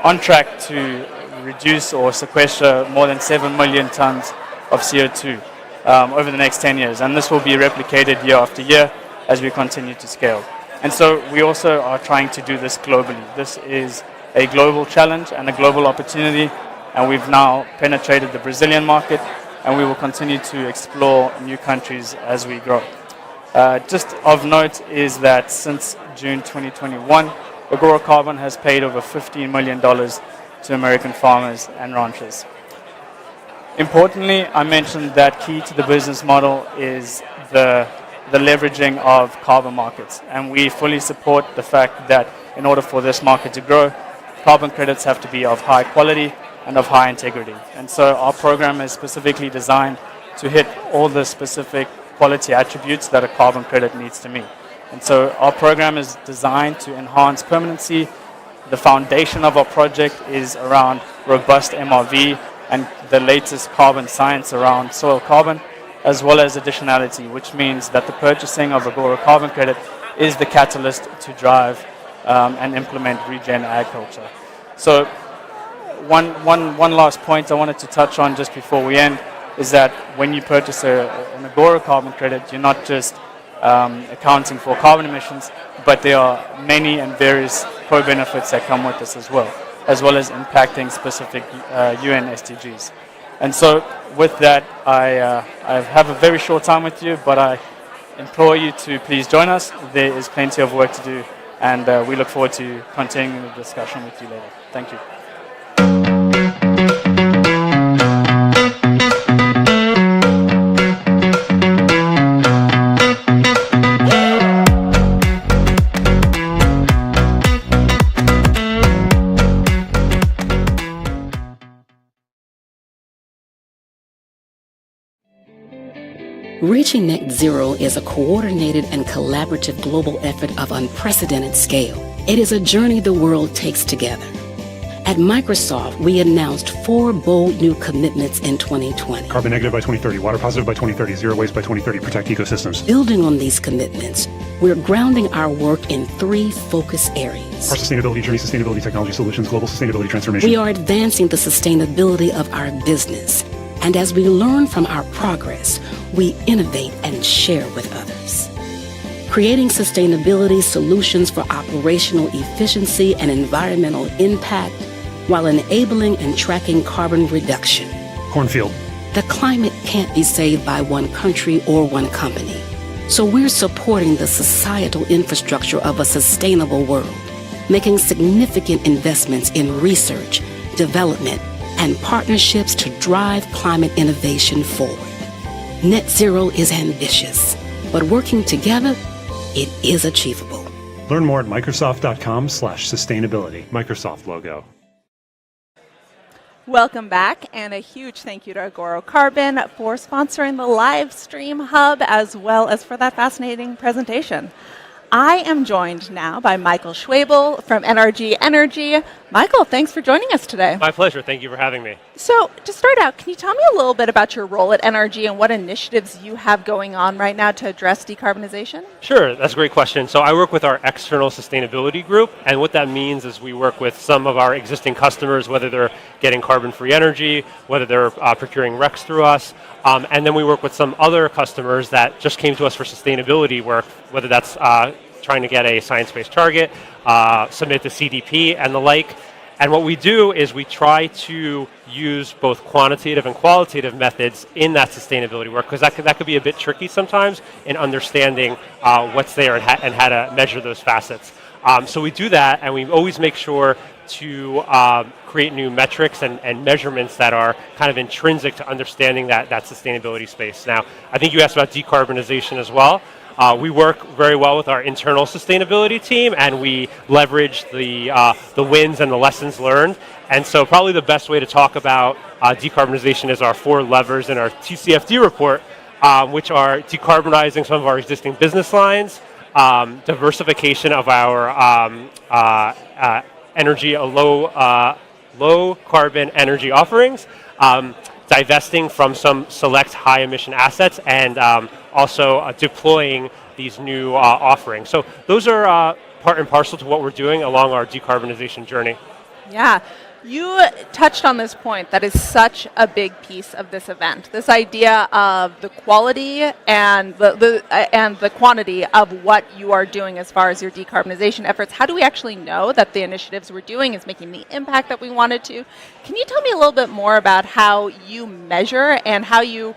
on track to reduce or sequester more than 7 million tons of CO2 over the next 10 years. And this will be replicated year after year as we continue to scale. And so we also are trying to do this globally. This is a global challenge and a global opportunity, and we've now penetrated the Brazilian market, and we will continue to explore new countries as we grow. Just of note is that since June 2021, Agoro Carbon has paid over $15 million to American farmers and ranchers. Importantly, I mentioned that key to the business model is the leveraging of carbon markets, and we fully support the fact that in order for this market to grow, carbon credits have to be of high quality and of high integrity. And so our program is specifically designed to hit all the specific quality attributes that a carbon credit needs to meet. And so our program is designed to enhance permanency. The foundation of our project is around robust MRV and the latest carbon science around soil carbon, as well as additionality, which means that the purchasing of Agoro Carbon Credit is the catalyst to drive and implement regen agriculture. So one last point I wanted to touch on just before we end is that when you purchase an Agoro Carbon Credit, you're not just accounting for carbon emissions, but there are many and various co-benefits that come with this as well as impacting specific UN SDGs. And so with that, I have a very short time with you, but I implore you to please join us. There is plenty of work to do, and we look forward to continuing the discussion with you later. Thank you. Reaching net zero is a coordinated and collaborative global effort of unprecedented scale. It is a journey the world takes together. At Microsoft, we announced 4 bold new commitments in 2020. Carbon negative by 2030, water positive by 2030, zero waste by 2030, protect ecosystems. Building on these commitments, we're grounding our work in 3 focus areas. Our sustainability journey, sustainability technology solutions, global sustainability transformation. We are advancing the sustainability of our business. And as we learn from our progress, we innovate and share with others. Creating sustainability solutions for operational efficiency and environmental impact while enabling and tracking carbon reduction. Cornfield. The climate can't be saved by one country or one company. So we're supporting the societal infrastructure of a sustainable world, making significant investments in research, development, and partnerships to drive climate innovation forward. Net zero is ambitious, but working together, it is achievable. Learn more at Microsoft.com/sustainability. Microsoft logo. Welcome back, and a huge thank you to Agoro Carbon for sponsoring the live stream hub as well as for that fascinating presentation. I am joined now by Michael Schwabel from NRG Energy. Michael, thanks for joining us today. My pleasure. Thank you for having me. So to start out, can you tell me a little bit about your role at NRG and what initiatives you have going on right now to address decarbonization? Sure, that's a great question. So I work with our external sustainability group, and what that means is we work with some of our existing customers, whether they're getting carbon-free energy, whether they're procuring RECs through us, and then we work with some other customers that just came to us for sustainability work, whether that's trying to get a science-based target, submit to CDP and the like. And what we do is we try to use both quantitative and qualitative methods in that sustainability work, because that could be a bit tricky sometimes in understanding what's there and how to measure those facets. So we do that, and we always make sure to create new metrics and measurements that are kind of intrinsic to understanding that sustainability space. Now, I think you asked about decarbonization as well. We work very well with our internal sustainability team, and we leverage the wins and the lessons learned. And so probably the best way to talk about decarbonization is our 4 levers in our TCFD report, which are decarbonizing some of our existing business lines, diversification of our low carbon energy offerings, divesting from some select high emission assets, and also deploying these new offerings. So those are part and parcel to what we're doing along our decarbonization journey. Yeah. You touched on this point that is such a big piece of this event. This idea of the quality and the quantity of what you are doing as far as your decarbonization efforts. How do we actually know that the initiatives we're doing is making the impact that we wanted to? Can you tell me a little bit more about how you measure and how you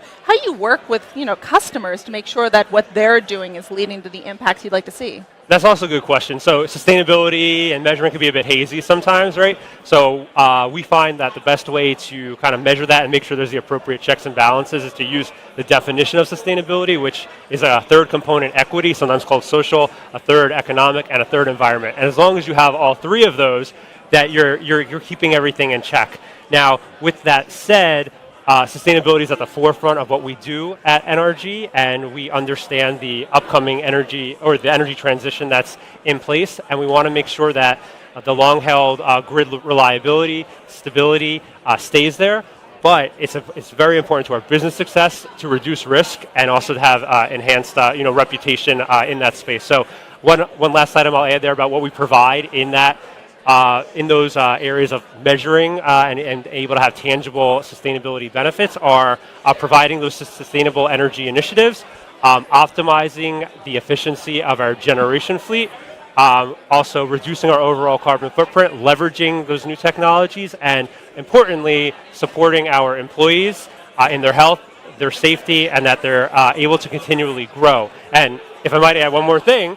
work with customers to make sure that what they're doing is leading to the impacts you'd like to see? That's also a good question. So sustainability and measurement can be a bit hazy sometimes, right? So we find that the best way to kind of measure that and make sure there's the appropriate checks and balances is to use the definition of sustainability, which is a 3rd component equity, sometimes called social, a 3rd economic, and a 3rd environment. And as long as you have all 3 of those, that you're keeping everything in check. Now, with that said, sustainability is at the forefront of what we do at NRG, and we understand the upcoming energy transition that's in place, and we want to make sure that the long-held grid reliability, stability stays there. But it's very important to our business success to reduce risk and also to have enhanced reputation in that space. So one last item I'll add there about what we provide in that. In those areas of measuring and able to have tangible sustainability benefits are providing those sustainable energy initiatives, optimizing the efficiency of our generation fleet, also reducing our overall carbon footprint, leveraging those new technologies, and importantly, supporting our employees in their health, their safety, and that they're able to continually grow. And if I might add one more thing,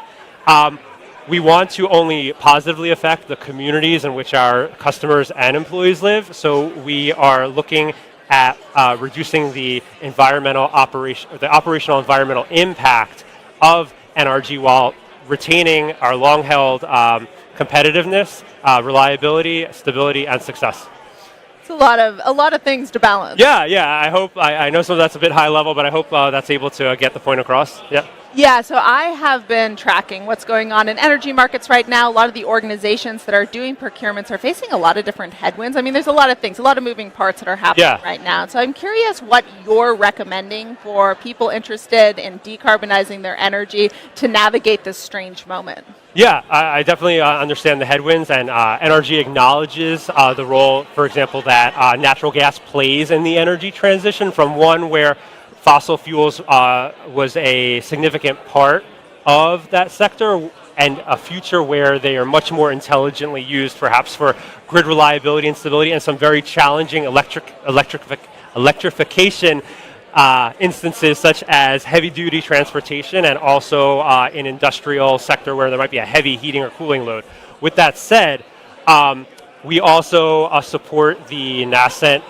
we want to only positively affect the communities in which our customers and employees live. So we are looking at reducing the operational environmental impact of NRG while retaining our long-held competitiveness, reliability, stability, and success. It's a lot of things to balance. Yeah. I hope I know some of that's a bit high level, but I hope that's able to get the point across. Yeah. Yeah, so I have been tracking what's going on in energy markets right now. A lot of the organizations that are doing procurements are facing a lot of different headwinds. I mean, there's a lot of things, a lot of moving parts that are happening right now. So I'm curious what you're recommending for people interested in decarbonizing their energy to navigate this strange moment. Yeah, I definitely understand the headwinds, and NRG acknowledges the role, for example, that natural gas plays in the energy transition from one where fossil fuels was a significant part of that sector, and a future where they are much more intelligently used, perhaps for grid reliability and stability, and some very challenging electrification instances, such as heavy-duty transportation, and also in industrial sector where there might be a heavy heating or cooling load. With that said, we also support the nascent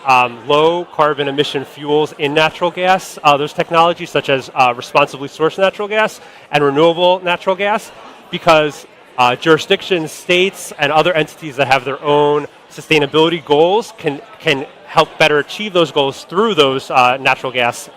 low carbon emission fuels in natural gas. Those technologies such as responsibly sourced natural gas and renewable natural gas, because jurisdictions, states, and other entities that have their own sustainability goals can help better achieve those goals through those natural gas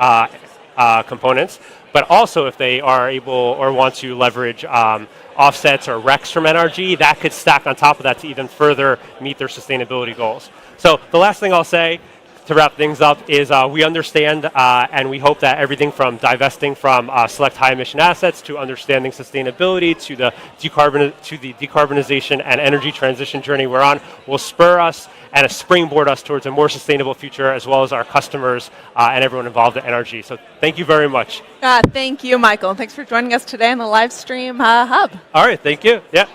components. But also, if they are able or want to leverage offsets or RECs from NRG, that could stack on top of that to even further meet their sustainability goals. So the last thing I'll say to wrap things up is we understand and we hope that everything from divesting from select high emission assets to understanding sustainability to the decarbonization and energy transition journey we're on will spur us and springboard us towards a more sustainable future, as well as our customers and everyone involved at NRG. So thank you very much. Thank you, Michael. And thanks for joining us today on the live stream hub. All right, thank you. Yeah.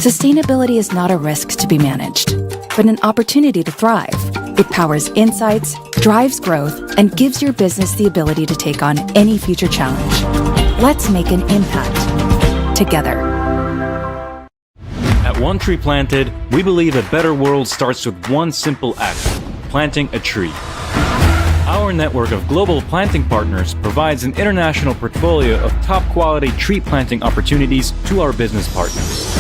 Sustainability is not a risk to be managed, but an opportunity to thrive. It powers insights, drives growth, and gives your business the ability to take on any future challenge. Let's make an impact together. At One Tree Planted, we believe a better world starts with one simple act: planting a tree. Our network of global planting partners provides an international portfolio of top-quality tree planting opportunities to our business partners.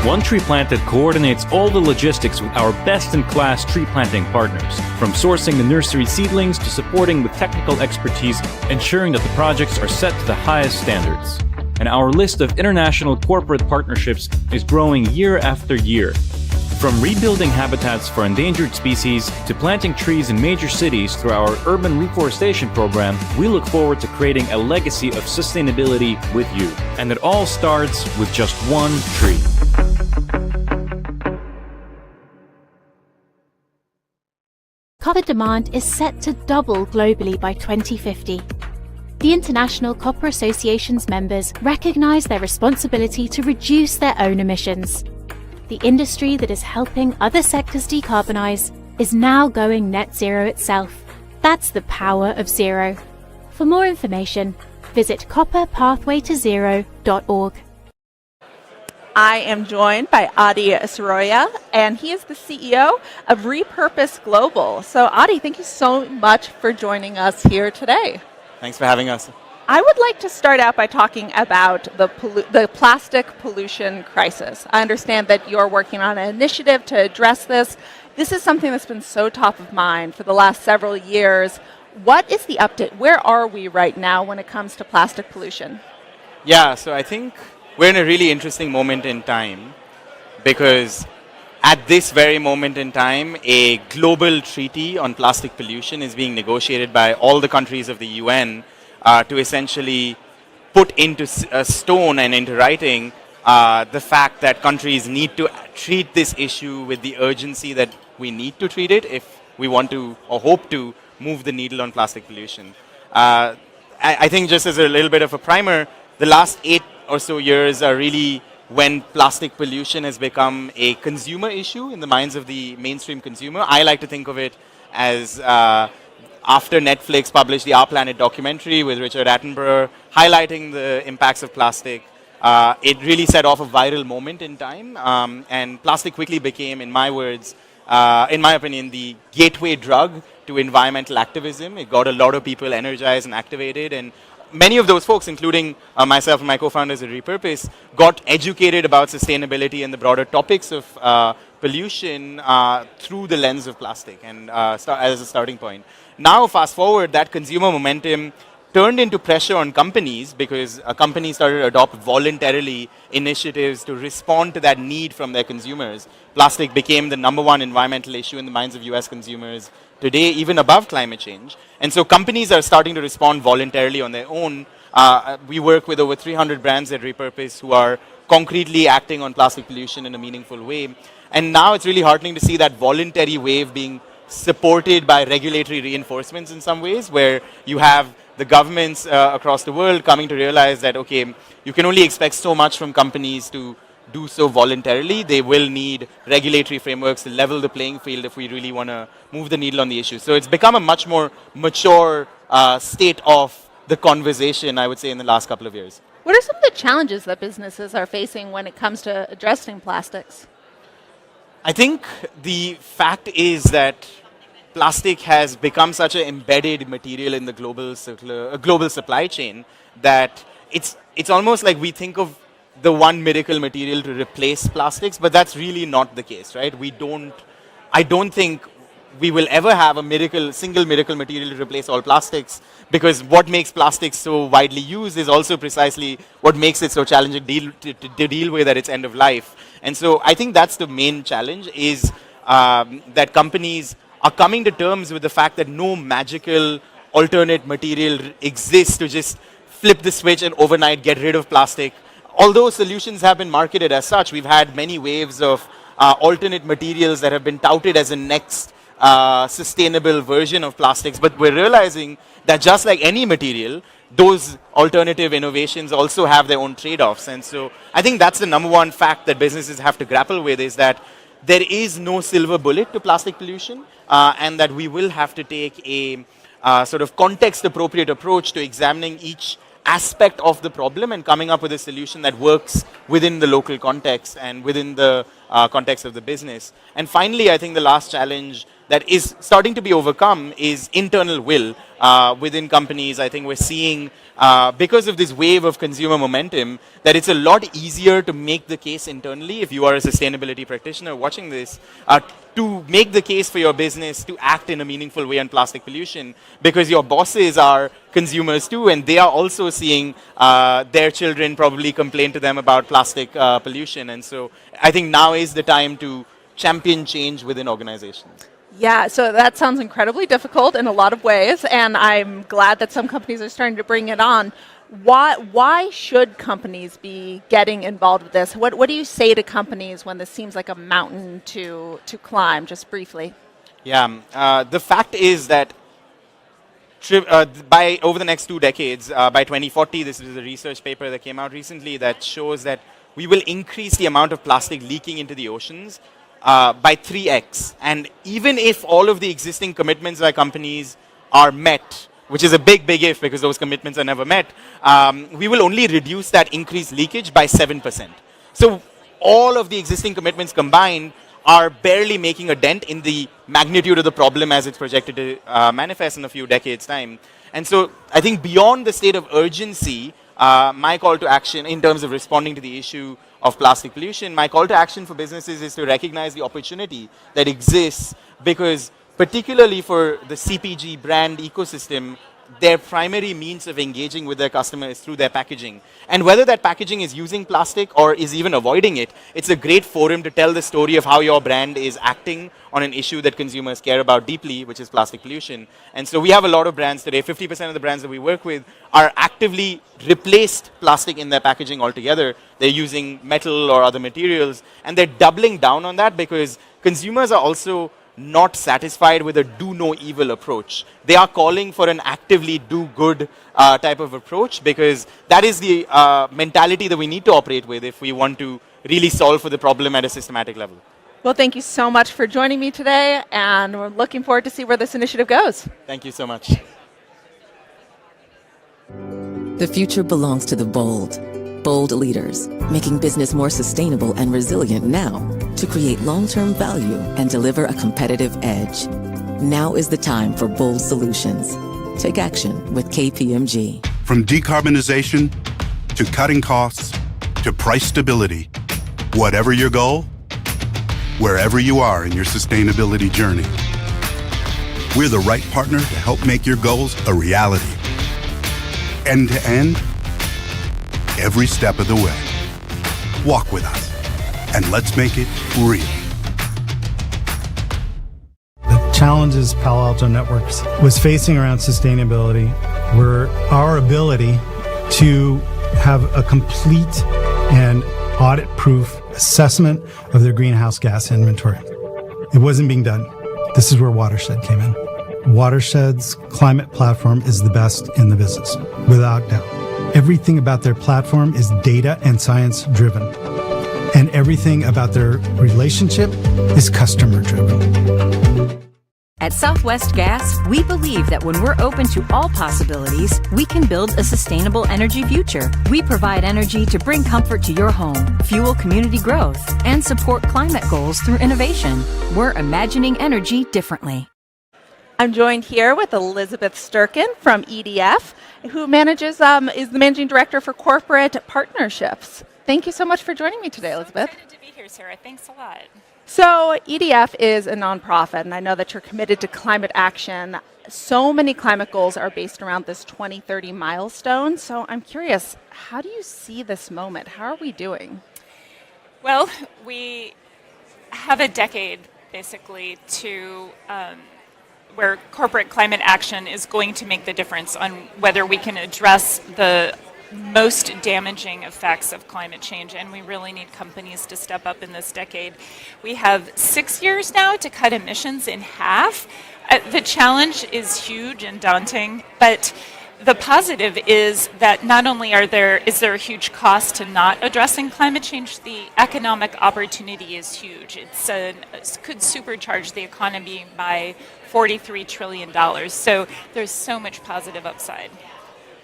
One Tree Planted coordinates all the logistics with our best-in-class tree planting partners, from sourcing the nursery seedlings to supporting with technical expertise, ensuring that the projects are set to the highest standards. And our list of international corporate partnerships is growing year after year. From rebuilding habitats for endangered species to planting trees in major cities through our urban reforestation program, we look forward to creating a legacy of sustainability with you. And it all starts with just one tree. Copper demand is set to double globally by 2050. The International Copper Association's members recognise their responsibility to reduce their own emissions. The industry that is helping other sectors decarbonise is now going net zero itself. That's the power of zero. For more information, visit copperpathwaytozero.org. I am joined by Adi Asroya, and he is the CEO of Repurpose Global. So Adi, thank you so much for joining us here today. Thanks for having us. I would like to start out by talking about the plastic pollution crisis. I understand that you're working on an initiative to address this. This is something that's been so top of mind for the last several years. What is the update? Where are we right now when it comes to plastic pollution? Yeah, so I think we're in a really interesting moment in time, because at this very moment in time, a global treaty on plastic pollution is being negotiated by all the countries of the UN to essentially put into stone and into writing the fact that countries need to treat this issue with the urgency that we need to treat it if we want to or hope to move the needle on plastic pollution. I think just as a little bit of a primer, the last 8 or so years are really when plastic pollution has become a consumer issue in the minds of the mainstream consumer. I like to think of it as after Netflix published the Our Planet documentary with Richard Attenborough highlighting the impacts of plastic, it really set off a viral moment in time, and plastic quickly became, in my words, in my opinion, the gateway drug to environmental activism. It got a lot of people energized and activated, and many of those folks, including myself and my co-founders at Repurpose, got educated about sustainability and the broader topics of pollution through the lens of plastic and as a starting point. Now, fast forward, that consumer momentum turned into pressure on companies because companies started to adopt voluntarily initiatives to respond to that need from their consumers. Plastic became the #1 environmental issue in the minds of US consumers today, even above climate change. And so companies are starting to respond voluntarily on their own. We work with over 300 brands at Repurpose who are concretely acting on plastic pollution in a meaningful way. And now it's really heartening to see that voluntary wave being supported by regulatory reinforcements in some ways, where you have the governments across the world coming to realize that, okay, you can only expect so much from companies to do so voluntarily. They will need regulatory frameworks to level the playing field if we really want to move the needle on the issue. So it's become a much more mature state of the conversation, I would say, in the last couple of years. What are some of the challenges that businesses are facing when it comes to addressing plastics? I think the fact is that plastic has become such an embedded material in the global supply chain that it's almost like we think of the one miracle material to replace plastics, but that's really not the case, right? I don't think we will ever have a single miracle material to replace all plastics, because what makes plastics so widely used is also precisely what makes it so challenging to deal with at its end of life. And so I think that's the main challenge, is that companies are coming to terms with the fact that no magical alternate material exists to just flip the switch and overnight get rid of plastic. Although solutions have been marketed as such, we've had many waves of alternate materials that have been touted as the next sustainable version of plastics, but we're realizing that just like any material, those alternative innovations also have their own trade-offs. And so I think that's the #1 fact that businesses have to grapple with, is that there is no silver bullet to plastic pollution, and that we will have to take a sort of context-appropriate approach to examining each aspect of the problem and coming up with a solution that works within the local context and within the context of the business. And finally, I think the last challenge that is starting to be overcome is internal will within companies. I think we're seeing, because of this wave of consumer momentum, that it's a lot easier to make the case internally, if you are a sustainability practitioner watching this, to make the case for your business to act in a meaningful way on plastic pollution, because your bosses are consumers too, and they are also seeing their children probably complain to them about plastic pollution. And so I think now is the time to champion change within organizations. Yeah, so that sounds incredibly difficult in a lot of ways, and I'm glad that some companies are starting to bring it on. Why should companies be getting involved with this? What do you say to companies when this seems like a mountain to climb, just briefly? Yeah, the fact is that by over the next 2 decades, by 2040, this is a research paper that came out recently that shows that we will increase the amount of plastic leaking into the oceans by 3x. And even if all of the existing commitments by companies are met, which is a big if because those commitments are never met, we will only reduce that increased leakage by 7%. So all of the existing commitments combined are barely making a dent in the magnitude of the problem as it's projected to manifest in a few decades' time. And so I think beyond the state of urgency, my call to action in terms of responding to the issue of plastic pollution, my call to action for businesses is to recognize the opportunity that exists, because particularly for the CPG brand ecosystem, their primary means of engaging with their customer is through their packaging. And whether that packaging is using plastic or is even avoiding it, it's a great forum to tell the story of how your brand is acting on an issue that consumers care about deeply, which is plastic pollution. And so we have a lot of brands today. 50% of the brands that we work with are actively replaced plastic in their packaging altogether. They're using metal or other materials, and they're doubling down on that because consumers are also not satisfied with a do no evil approach. They are calling for an actively do good type of approach, because that is the mentality that we need to operate with if we want to really solve for the problem at a systematic level. Well, thank you so much for joining me today, and we're looking forward to see where this initiative goes. Thank you so much. The future belongs to the bold. Bold leaders, making business more sustainable and resilient now to create long-term value and deliver a competitive edge. Now is the time for bold solutions. Take action with KPMG. From decarbonization to cutting costs to price stability, whatever your goal, wherever you are in your sustainability journey. We're the right partner to help make your goals a reality. End to end, every step of the way. Walk with us, and let's make it real. The challenges Palo Alto Networks was facing around sustainability were our ability to have a complete and audit-proof assessment of their greenhouse gas inventory. It wasn't being done. This is where Watershed came in. Watershed's climate platform is the best in the business, without doubt. Everything about their platform is data and science driven. And everything about their relationship is customer driven. At Southwest Gas, we believe that when we're open to all possibilities, we can build a sustainable energy future. We provide energy to bring comfort to your home, fuel community growth, and support climate goals through innovation. We're imagining energy differently. I'm joined here with Elizabeth Sturkin from EDF, who is the Managing Director for Corporate Partnerships. Thank you so much for joining me today, Elizabeth. Excited to be here, Sarah. Thanks a lot. So EDF is a nonprofit, and I know that you're committed to climate action. So many climate goals are based around this 2030 milestone. So I'm curious, how do you see this moment? How are we doing? Well, we have a decade, basically, to where corporate climate action is going to make the difference on whether we can address the most damaging effects of climate change, and we really need companies to step up in this decade. We have 6 years now to cut emissions in half. The challenge is huge and daunting, but the positive is that not only is there a huge cost to not addressing climate change, the economic opportunity is huge. It could supercharge the economy by $43 trillion. So there's so much positive upside.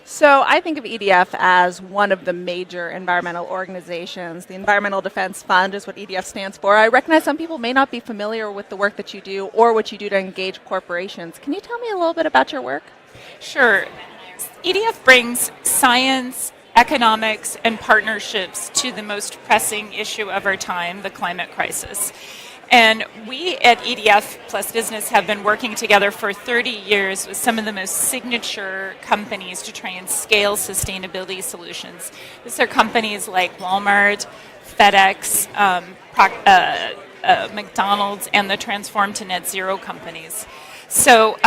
So I think of EDF as one of the major environmental organizations. The Environmental Defense Fund is what EDF stands for. I recognize some people may not be familiar with the work that you do or what you do to engage corporations. Can you tell me a little bit about your work? Sure. EDF brings science, economics, and partnerships to the most pressing issue of our time, the climate crisis. And we at EDF Plus Business have been working together for 30 years with some of the most signature companies to try and scale sustainability solutions. These are companies like Walmart, FedEx, McDonald's, and the Transform to Net Zero companies. So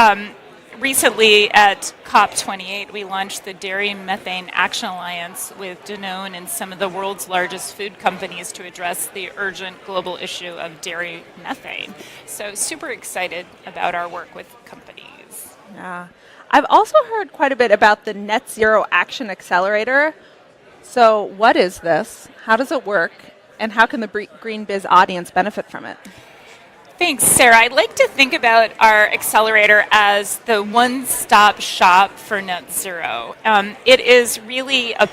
recently at COP28, we launched the Dairy Methane Action Alliance with Danone and some of the world's largest food companies to address the urgent global issue of dairy methane. So super excited about our work with companies. Yeah. I've also heard quite a bit about the Net Zero Action Accelerator. So what is this? How does it work? And how can the GreenBiz audience benefit from it? Thanks, Sarah. I'd like to think about our accelerator as the one-stop shop for net zero. It is really a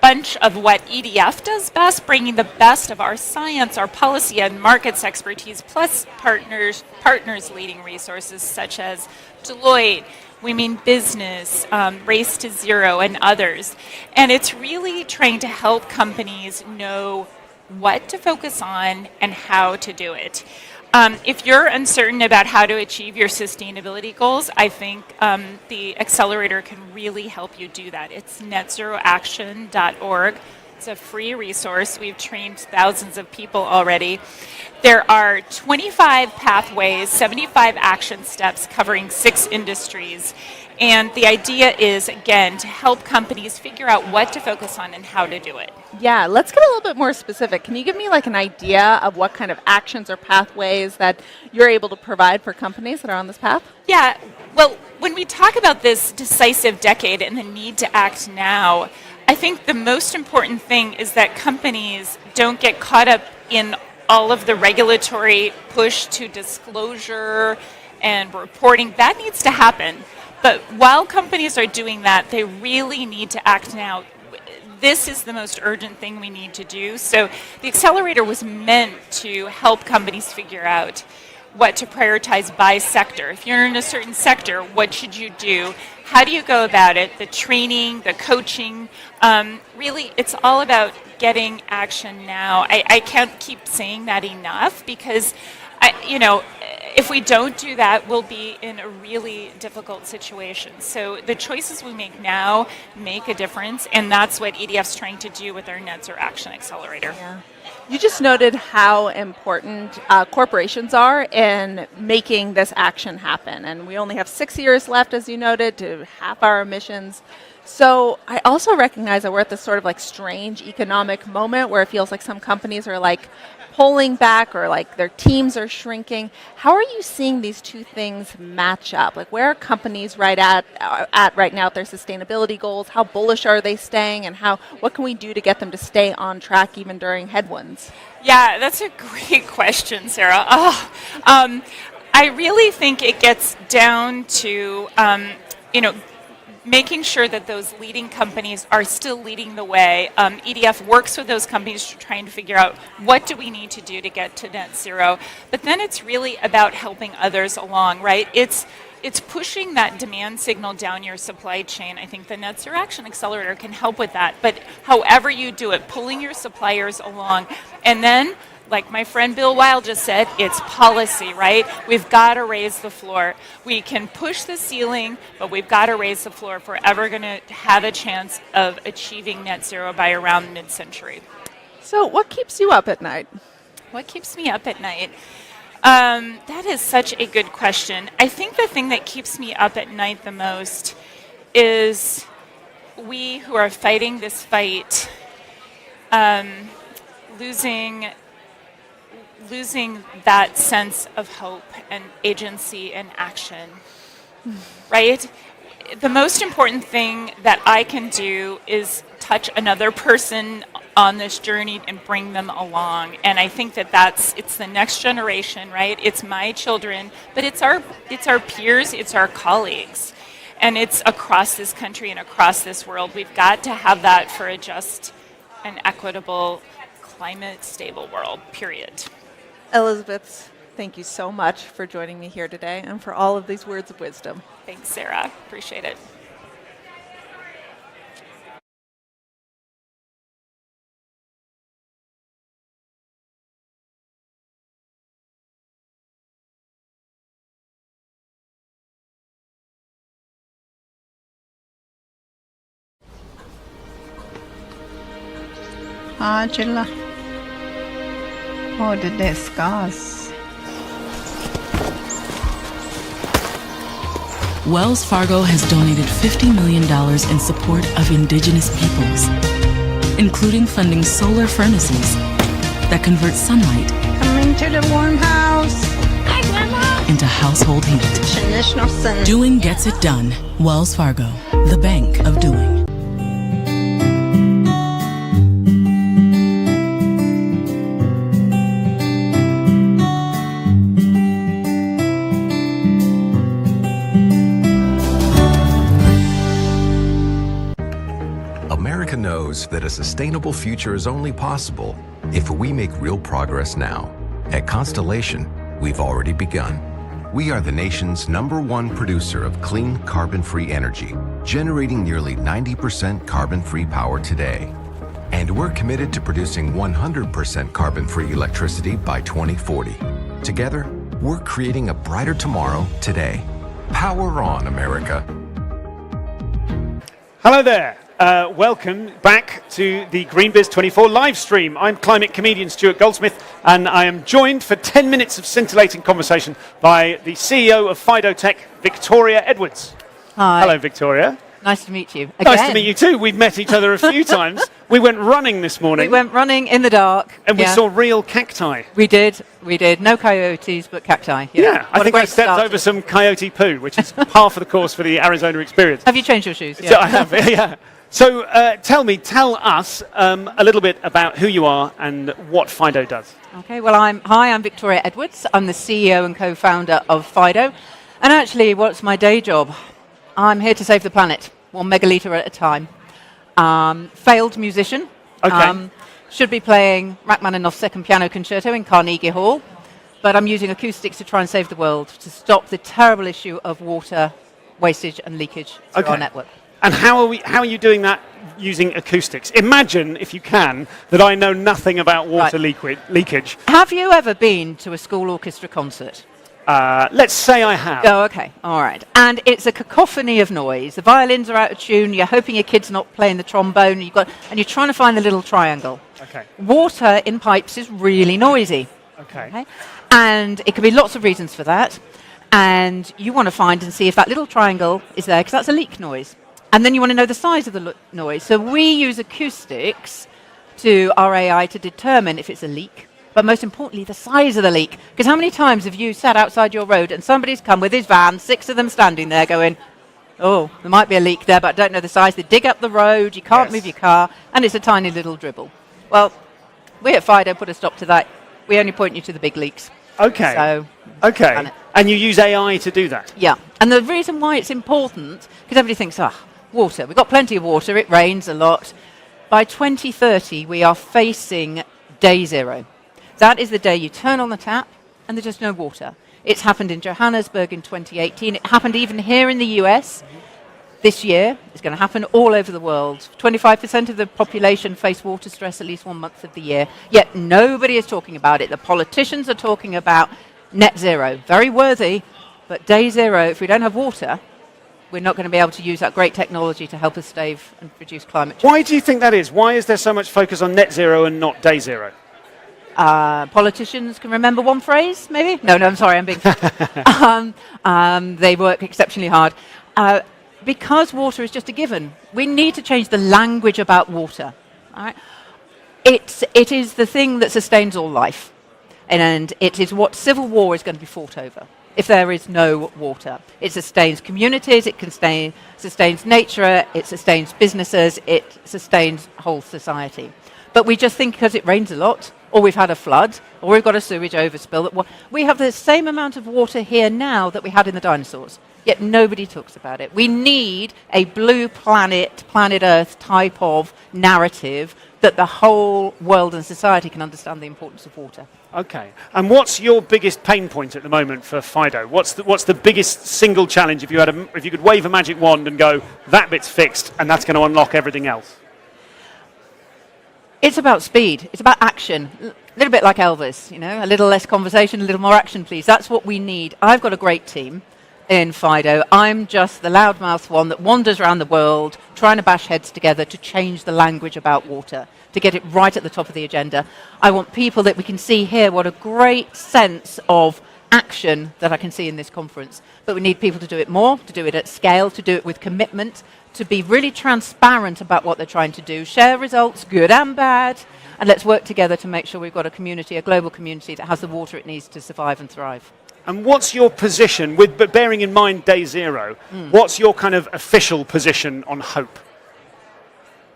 bunch of what EDF does best, bringing the best of our science, our policy, and markets expertise, plus partners leading resources such as Deloitte, Women Business, Race to Zero, and others. And it's really trying to help companies know what to focus on and how to do it. If you're uncertain about how to achieve your sustainability goals, I think the accelerator can really help you do that. It's netzeroaction.org. It's a free resource. We've trained thousands of people already. There are 25 pathways, 75 action steps covering 6 industries. And the idea is, again, to help companies figure out what to focus on and how to do it. Yeah, let's get a little bit more specific. Can you give me like an idea of what kind of actions or pathways that you're able to provide for companies that are on this path? Yeah, well, when we talk about this decisive decade and the need to act now, I think the most important thing is that companies don't get caught up in all of the regulatory push to disclosure and reporting. That needs to happen. But while companies are doing that, they really need to act now. This is the most urgent thing we need to do. So the accelerator was meant to help companies figure out what to prioritize by sector. If you're in a certain sector, what should you do? how do you go about it? The training, the coaching, really, it's all about getting action now. I can't keep saying that enough because, if we don't do that, we'll be in a really difficult situation. So the choices we make now make a difference, and that's what EDF's trying to do with our Net Zero Action Accelerator. Yeah. You just noted how important corporations are in making this action happen. And we only have 6 years left, as you noted, to half our emissions. So I also recognize that we're at this sort of like strange economic moment where it feels like some companies are like pulling back or like their teams are shrinking. How are you seeing these two things match up? Like where are companies right at right now at their sustainability goals? How bullish are they staying, and what can we do to get them to stay on track even during headwinds? Yeah, that's a great question, Sarah. I really think it gets down to making sure that those leading companies are still leading the way. EDF works with those companies trying to figure out what do we need to do to get to net zero. But then it's really about helping others along, right? It's pushing that demand signal down your supply chain. I think the Net Zero Action Accelerator can help with that. But however you do it, pulling your suppliers along. And then, like my friend Bill Weihl just said, it's policy, right? We've got to raise the floor. We can push the ceiling, but we've got to raise the floor if we're ever going to have a chance of achieving net zero by around mid-century. So what keeps you up at night? What keeps me up at night? That is such a good question. I think the thing that keeps me up at night the most is we who are fighting this fight, losing that sense of hope and agency and action, right? The most important thing that I can do is touch another person on this journey and bring them along. And I think it's the next generation, right? It's my children, but it's our peers, it's our colleagues. And it's across this country and across this world. We've got to have that for a just and equitable, climate-stable world, period. Elizabeth, thank you so much for joining me here today and for all of these words of wisdom. Thanks, Sarah. Appreciate it. Angela. What did discuss? Wells Fargo has donated $50 million in support of indigenous peoples, including funding solar furnaces that convert sunlight Coming to the warm house. Hi, Grandma. into household heat. Traditional sun. Doing gets it done. Wells Fargo, the bank of doing. America knows that a sustainable future is only possible if we make real progress now. At Constellation, we've already begun. We are the nation's #1 producer of clean, carbon-free energy, generating nearly 90% carbon-free power today. And we're committed to producing 100% carbon-free electricity by 2040. Together, we're creating a brighter tomorrow today. Power on, America. Hello there. Welcome back to the GreenBiz 24 live stream. I'm climate comedian Stuart Goldsmith, and I am joined for 10 minutes of scintillating conversation by the CEO of FidoTech, Victoria Edwards. Hi. Hello, Victoria. Nice to meet you. Again. Nice to meet you too. We've met each other a few times. We went running this morning. We went running in the dark. And we saw real cacti. We did. No coyotes, but cacti. Yeah, I think I stepped over some coyote poo, which is par for the course for the Arizona experience. Have you changed your shoes? Yeah. So I have, yeah. So tell us a little bit about who you are and what Fido does. Okay, well, I'm Victoria Edwards. I'm the CEO and co-founder of Fido. And actually, what's my day job? I'm here to save the planet, 1 megaliter at a time. Failed musician. Okay. Should be playing Rachmaninoff's Second Piano Concerto in Carnegie Hall. But I'm using acoustics to try and save the world, to stop the terrible issue of water wastage and leakage through our network. And how are you doing that using acoustics? Imagine, if you can, that I know nothing about water leakage. Have you ever been to a school orchestra concert? Let's say I have. Oh, okay. All right. And it's a cacophony of noise. The violins are out of tune. You're hoping your kid's not playing the trombone. And you're trying to find the little triangle. Okay. Water in pipes is really noisy. Okay. And it can be lots of reasons for that. And you want to find and see if that little triangle is there, because that's a leak noise. And then you want to know the size of the noise. So we use acoustics to our AI to determine if it's a leak, but most importantly, the size of the leak. Because how many times have you sat outside your road and somebody's come with his van, 6 of them standing there going, oh, there might be a leak there, but I don't know the size. They dig up the road, you can't move your car, and it's a tiny little dribble. Well, we at FIDO put a stop to that. We only point you to the big leaks. Okay. So, and you use AI to do that? Yeah. And the reason why it's important, because everybody thinks, water. We've got plenty of water. It rains a lot. By 2030, we are facing day zero. That is the day you turn on the tap and there's just no water. It's happened in Johannesburg in 2018. It happened even here in the US this year. It's going to happen all over the world. 25% of the population face water stress at least 1 month of the year. Yet nobody is talking about it. The politicians are talking about net zero. Very worthy, but day zero, if we don't have water, we're not going to be able to use that great technology to help us stave and reduce climate change. Why do you think that is? Why is there so much focus on net zero and not day zero? Politicians can remember one phrase, maybe? No, I'm sorry, I'm being... they work exceptionally hard. Because water is just a given, we need to change the language about water. All right? It is the thing that sustains all life. And it is what civil war is going to be fought over. If there is no water, it sustains communities, it sustains nature, it sustains businesses, it sustains whole society. But we just think because it rains a lot, or we've had a flood, or we've got a sewage overspill, that we have the same amount of water here now that we had in the dinosaurs. Yet nobody talks about it. We need a blue planet Earth type of narrative that the whole world and society can understand the importance of water. Okay. And what's your biggest pain point at the moment for FIDO? What's the biggest single challenge if you could wave a magic wand and go, that bit's fixed and that's going to unlock everything else? It's about speed. It's about action. A little bit like Elvis, a little less conversation, a little more action, please. That's what we need. I've got a great team in FIDO. I'm just the loudmouth one that wanders around the world trying to bash heads together to change the language about water, to get it right at the top of the agenda. I want people that we can see here, what a great sense of action that I can see in this conference. But we need people to do it more, to do it at scale, to do it with commitment, to be really transparent about what they're trying to do, share results, good and bad, and let's work together to make sure we've got a community, a global community that has the water it needs to survive and thrive. And what's your position, but bearing in mind day zero, what's your kind of official position on hope?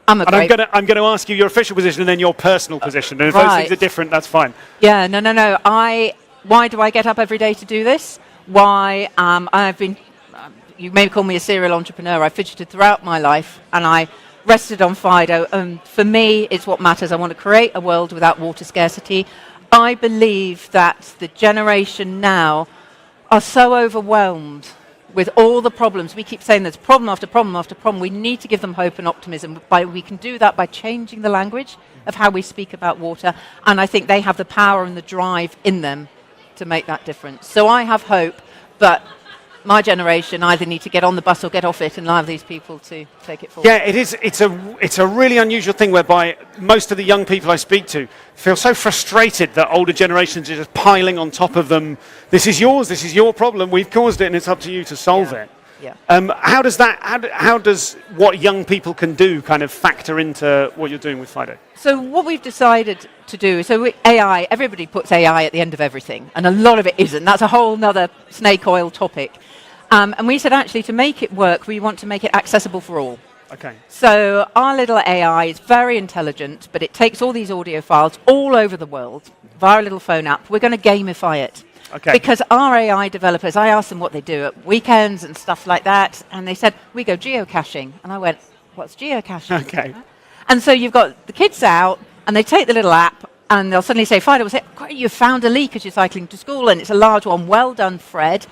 I'm going to ask you your official position and then your personal position. And if those things are different, that's fine. Yeah, no. Why do I get up every day to do this? Why I've been, you may call me a serial entrepreneur. I fidgeted throughout my life and I rested on FIDO. And for me, it's what matters. I want to create a world without water scarcity. I believe that the generation now are so overwhelmed with all the problems. We keep saying there's problem after problem after problem. We need to give them hope and optimism. We can do that by changing the language of how we speak about water. And I think they have the power and the drive in them to make that difference. So I have hope, but my generation either need to get on the bus or get off it and allow these people to take it forward. Yeah, it is. It's a really unusual thing whereby most of the young people I speak to feel so frustrated that older generations are just piling on top of them. This is yours. This is your problem. We've caused it, and it's up to you to solve it. Yeah. How does what young people can do kind of factor into what you're doing with FIDO? So what we've decided to do, AI, everybody puts AI at the end of everything, and a lot of it isn't. That's a whole nother snake oil topic. And we said, actually, to make it work, we want to make it accessible for all. Okay. So our little AI is very intelligent, but it takes all these audio files all over the world via a little phone app. We're going to gamify it. Okay. Because our AI developers, I asked them what they do at weekends and stuff like that, and they said, we go geocaching. And I went, what's geocaching? Okay. And so you've got the kids out, and they take the little app, and they'll suddenly say, FIDO will say, great, you found a leak as you're cycling to school, and it's a large one. Well done, Fred.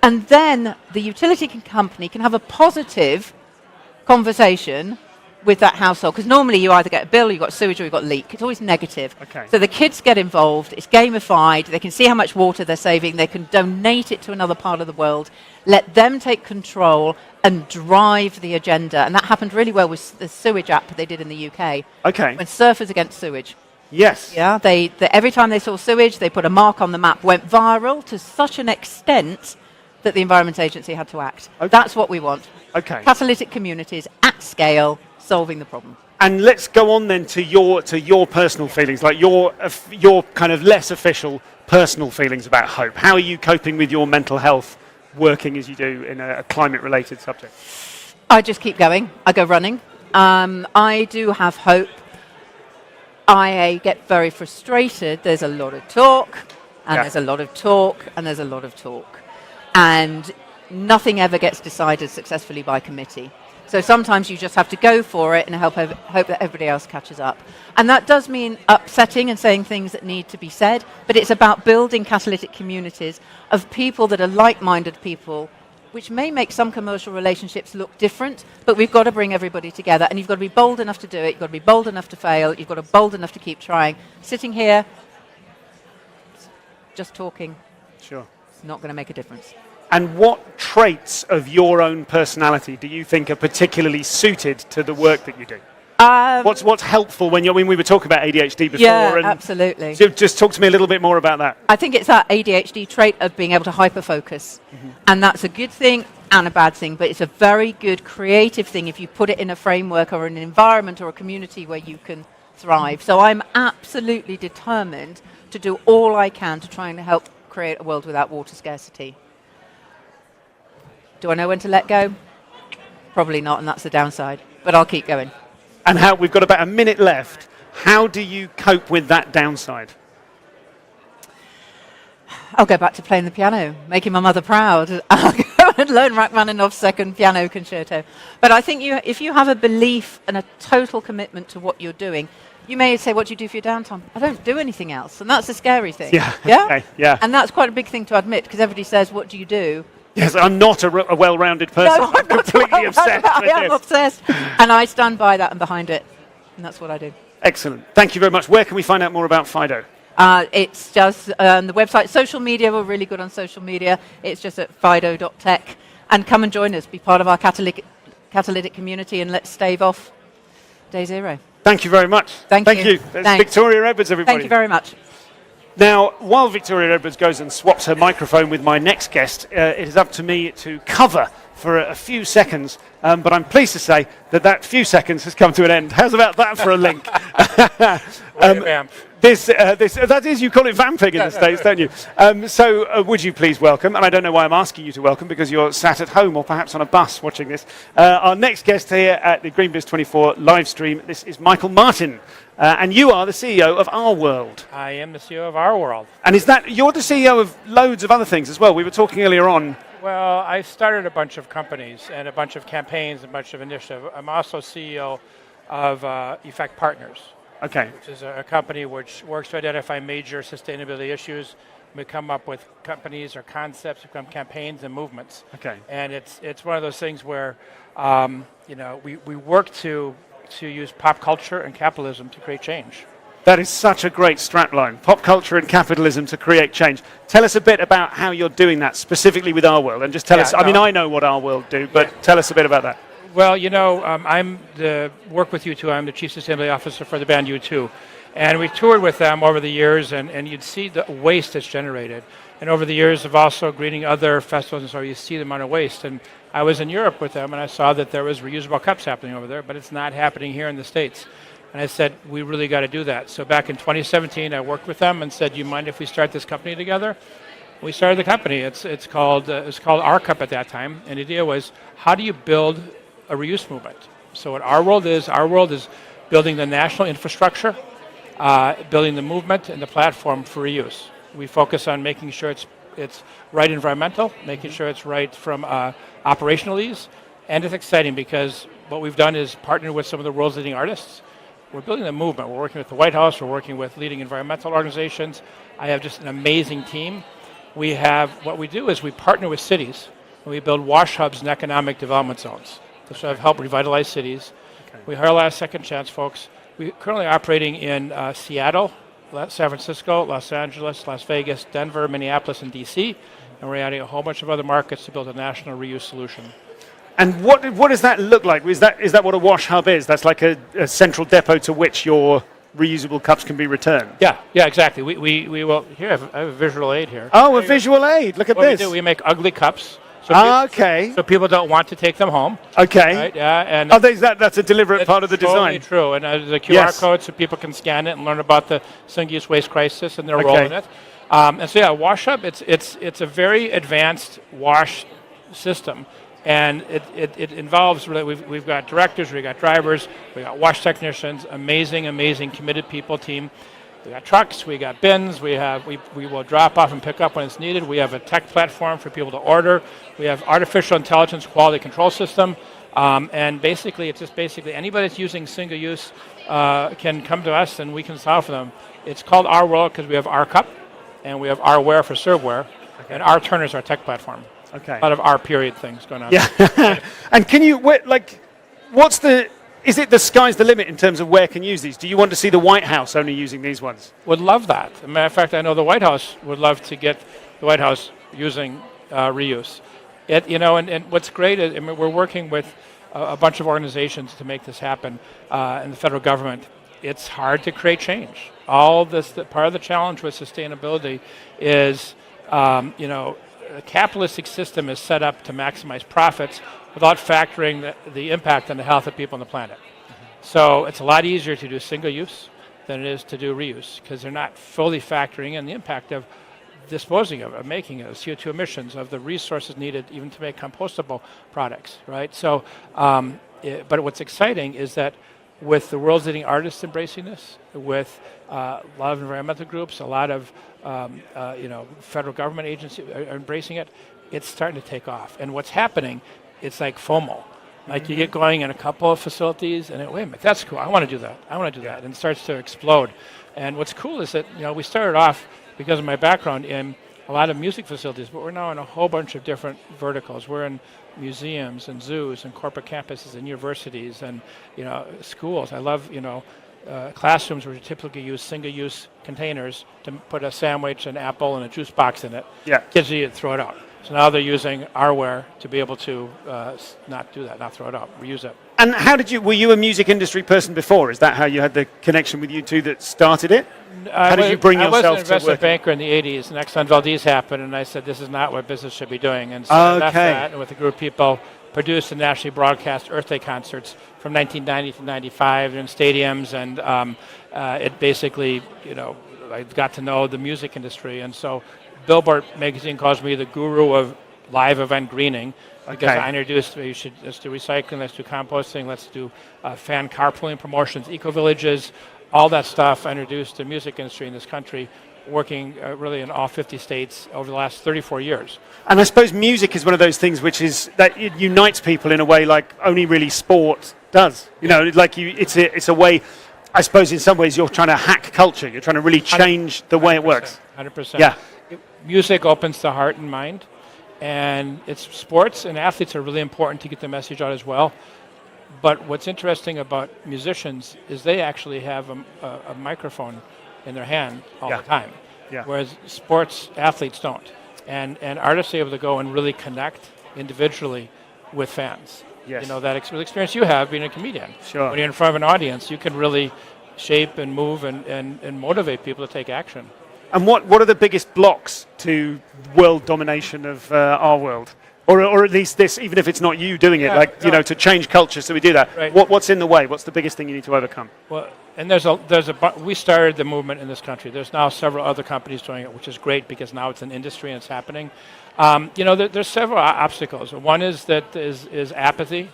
And then the utility company can have a positive conversation with that household, because normally you either get a bill, you've got sewage, or you've got leak. It's always negative. Okay. So the kids get involved, it's gamified, they can see how much water they're saving, they can donate it to another part of the world, let them take control and drive the agenda. And that happened really well with the sewage app they did in the UK. Okay. When Surfers Against Sewage. Yes. Yeah, they every time they saw sewage, they put a mark on the map, went viral to such an extent that the Environment Agency had to act. Okay. That's what we want. Okay. Catalytic communities at scale, solving the problem. And let's go on then to your personal feelings, like your kind of less official personal feelings about hope. How are you coping with your mental health, working as you do in a climate-related subject? I just keep going. I go running. I do have hope. I get very frustrated. There's a lot of talk, and there's a lot of talk, and there's a lot of talk. And nothing ever gets decided successfully by committee. So sometimes you just have to go for it and hope that everybody else catches up. And that does mean upsetting and saying things that need to be said, but it's about building catalytic communities of people that are like-minded people, which may make some commercial relationships look different, but we've got to bring everybody together, and you've got to be bold enough to do it, you've got to be bold enough to fail, you've got to be bold enough to keep trying. Sitting here, just talking, sure, it's not going to make a difference. And what traits of your own personality do you think are particularly suited to the work that you do? What's helpful when we were talking about ADHD before? Yeah, absolutely. So just talk to me a little bit more about that. I think it's that ADHD trait of being able to hyper-focus. Mm-hmm. And that's a good thing and a bad thing, but it's a very good creative thing if you put it in a framework or an environment or a community where you can thrive. So I'm absolutely determined to do all I can to try and help create a world without water scarcity. Do I know when to let go? Probably not, and that's the downside. But I'll keep going. And we've got about a minute left. How do you cope with that downside? I'll go back to playing the piano, making my mother proud. I'll go and learn Rachmaninoff's second piano concerto. But I think if you have a belief and a total commitment to what you're doing, you may say, what do you do for your downtime? I don't do anything else. And that's a scary thing. Yeah. Yeah? Okay, yeah. And that's quite a big thing to admit, because everybody says, what do you do? Yes, I'm not a well-rounded person. No, I'm not completely obsessed with I am obsessed. And I stand by that and behind it. And that's what I do. Excellent. Thank you very much. Where can we find out more about Fido? It's just on the website. Social media, we're really good on social media. It's just at fido.tech. And come and join us. Be part of our catalytic community, and let's stave off day zero. Thank you very much. Thank you. That's Victoria Edwards, everybody. Thank you very much. Now, while Victoria Edwards goes and swaps her microphone with my next guest, it is up to me to cover for a few seconds, but I'm pleased to say that few seconds has come to an end. How's about that for a link? That is, you call it vamping in the States, don't you? So would you please welcome, and I don't know why I'm asking you to welcome, because you're sat at home or perhaps on a bus watching this, our next guest here at the GreenBiz 24 live stream. This is Michael Martin. And you are the CEO of Our World. I am the CEO of Our World. And you're the CEO of loads of other things as well. We were talking earlier on. Well, I started a bunch of companies and a bunch of campaigns, a bunch of initiatives. I'm also CEO of Effect Partners. Okay. Which is a company which works to identify major sustainability issues. We come up with companies or concepts, become campaigns and movements. Okay. And it's one of those things where we work to use pop culture and capitalism to create change. That is such a great strapline. Pop culture and capitalism to create change. Tell us a bit about how you're doing that, specifically with Our World. And just tell us, I know what Our World do, but tell us a bit about that. Well, I'm work with U2. I'm the Chief Sustainability Officer for the band U2. And we toured with them over the years, and you'd see the waste that's generated. And over the years of also greeting other festivals and so you see the amount of waste. And I was in Europe with them, and I saw that there was reusable cups happening over there, but it's not happening here in the States. And I said, we really got to do that. So back in 2017, I worked with them and said, do you mind if we start this company together? We started the company. It's called Our Cup at that time. And the idea was, how do you build a reuse movement? So what Our World is building the national infrastructure, building the movement and the platform for reuse. We focus on making sure it's right environmental, making sure it's right from operational ease, and it's exciting because what we've done is partner with some of the world's leading artists. We're building a movement. We're working with the White House. We're working with leading environmental organizations. I have just an amazing team. what we do is we partner with cities, and we build wash hubs and economic development zones to sort of help revitalize cities. Okay. We hire a lot of second chance folks. We're currently operating in Seattle, San Francisco, Los Angeles, Las Vegas, Denver, Minneapolis, and DC, and we're adding a whole bunch of other markets to build a national reuse solution. And what does that look like? Is that what a wash hub is? That's like a central depot to which your reusable cups can be returned? Yeah, exactly. We will. Here, I have a visual aid here. Oh, a visual aid. Look at this. We make ugly cups. Okay. So people don't want to take them home. Okay. Right? Yeah, and that's a deliberate part of the design. Totally true. And there's a QR code so people can scan it and learn about the single-use waste crisis and their role in it. And so wash hub. It's a very advanced wash system. And it involves, really, we've got directors, we've got drivers, we've got wash technicians, amazing committed people team. We got trucks, we got bins, we will drop off and pick up when it's needed. We have a tech platform for people to order. We have artificial intelligence quality control system. And basically, it's just anybody that's using single use can come to us and we can solve for them. It's called Our World because we have Our Cup and we have Our Ware for serveware. Okay. And Our Turn is our tech platform. Okay. A lot of R period things going on. Yeah. And can you, is it the sky's the limit in terms of where can use these? Do you want to see the White House only using these ones? Would love that. As a matter of fact, I know the White House would love to get the White House using reuse. And what's great is, we're working with a bunch of organizations to make this happen in the federal government. It's hard to create change. All this, part of the challenge with sustainability is, the capitalistic system is set up to maximize profits without factoring the impact on the health of people on the planet. Mm-hmm. So it's a lot easier to do single use than it is to do reuse because they're not fully factoring in the impact of disposing of making of CO2 emissions, of the resources needed even to make compostable products, right? So, but what's exciting is that with the world's leading artists embracing this, with a lot of environmental groups, a lot of federal government agencies are embracing it, it's starting to take off. And what's happening, it's like FOMO. Like you get going in a couple of facilities and wait a minute, that's cool, I want to do that, and it starts to explode. And what's cool is that, we started off because of my background in a lot of music facilities, but we're now in a whole bunch of different verticals. We're in museums and zoos and corporate campuses and universities and schools. I love classrooms where you typically use single-use containers to put a sandwich, an apple, and a juice box in it. Yeah. Kids eat it, throw it out. So now they're using our ware to be able to not do that, not throw it out, reuse it. And were you a music industry person before? Is that how you had the connection with U2 that started it? How did you bring yourself to work? I was an investment banker in the 80s, and Exxon Valdez happened, and I said, this is not what business should be doing. And so I left that, and with a group of people, produced and nationally broadcast Earth Day concerts from 1990 to 95 in stadiums, and it basically, I got to know the music industry, and so Billboard magazine calls me the guru of live event greening. Because I introduced, let's do recycling, let's do composting, let's do fan carpooling promotions, eco-villages, all that stuff. I introduced the music industry in this country, working really in all 50 states over the last 34 years. And I suppose music is one of those things that it unites people in a way like only really sport does. It's a way, I suppose in some ways you're trying to hack culture. You're trying to really change the way it works. 100%. Yeah. Music opens the heart and mind. And it's sports and athletes are really important to get the message out as well. But what's interesting about musicians is they actually have a microphone in their hand all the time, whereas sports athletes don't. And artists are able to go and really connect individually with fans. Yes. That experience you have being a comedian. Sure. When you're in front of an audience, you can really shape and move and motivate people to take action. And what are the biggest blocks to world domination of our world? Or at least this, even if it's not you doing it, to change culture, so we do that. Right. What's in the way? What's the biggest thing you need to overcome? Well, and we started the movement in this country. There's now several other companies doing it, which is great because now it's an industry and it's happening. There's several obstacles. One is apathy,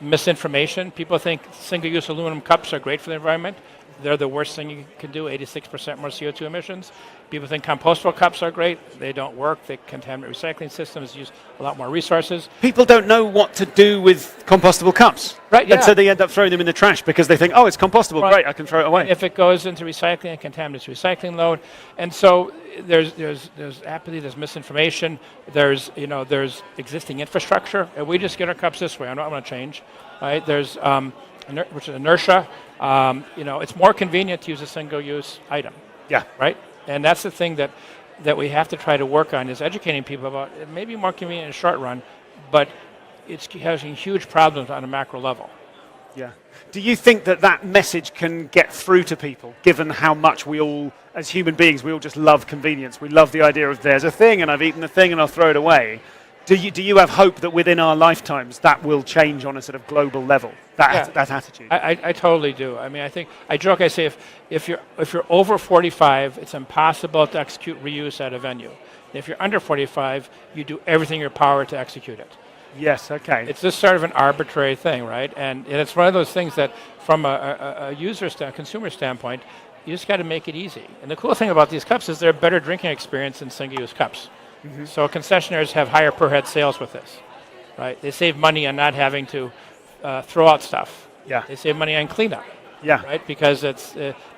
misinformation. People think single-use aluminum cups are great for the environment. they're the worst thing you can do, 86% more CO2 emissions. People think compostable cups are great. They don't work. They contaminate recycling systems, use a lot more resources. People don't know what to do with compostable cups. Right, yeah. And so they end up throwing them in the trash because they think, oh, it's compostable, Right. great, I can throw it away. If it goes into recycling, it contaminates the recycling load. And so there's apathy, there's misinformation, there's existing infrastructure, and we just get our cups this way. I'm not going to change. Right? There's which is inertia. It's more convenient to use a single-use item. Yeah. Right? And that's the thing that we have to try to work on, is educating people about it may be more convenient in the short run, but it's having huge problems on a macro level. Yeah. Do you think that message can get through to people, given how much we all, as human beings, we all just love convenience? We love the idea of there's a thing and I've eaten the thing and I'll throw it away. Do you have hope that within our lifetimes that will change on a sort of global level, that attitude? I totally do. I mean, I joke, I say if you're over 45, it's impossible to execute reuse at a venue. If you're under 45, you do everything in your power to execute it. Yes, okay. It's just sort of an arbitrary thing, right? And it's one of those things that from a consumer standpoint, you just got to make it easy. And the cool thing about these cups is they're a better drinking experience than single-use cups. Mm-hmm. So concessionaires have higher per head sales with this, right? They save money on not having to throw out stuff. Yeah. They save money on cleanup. Yeah. Right? Because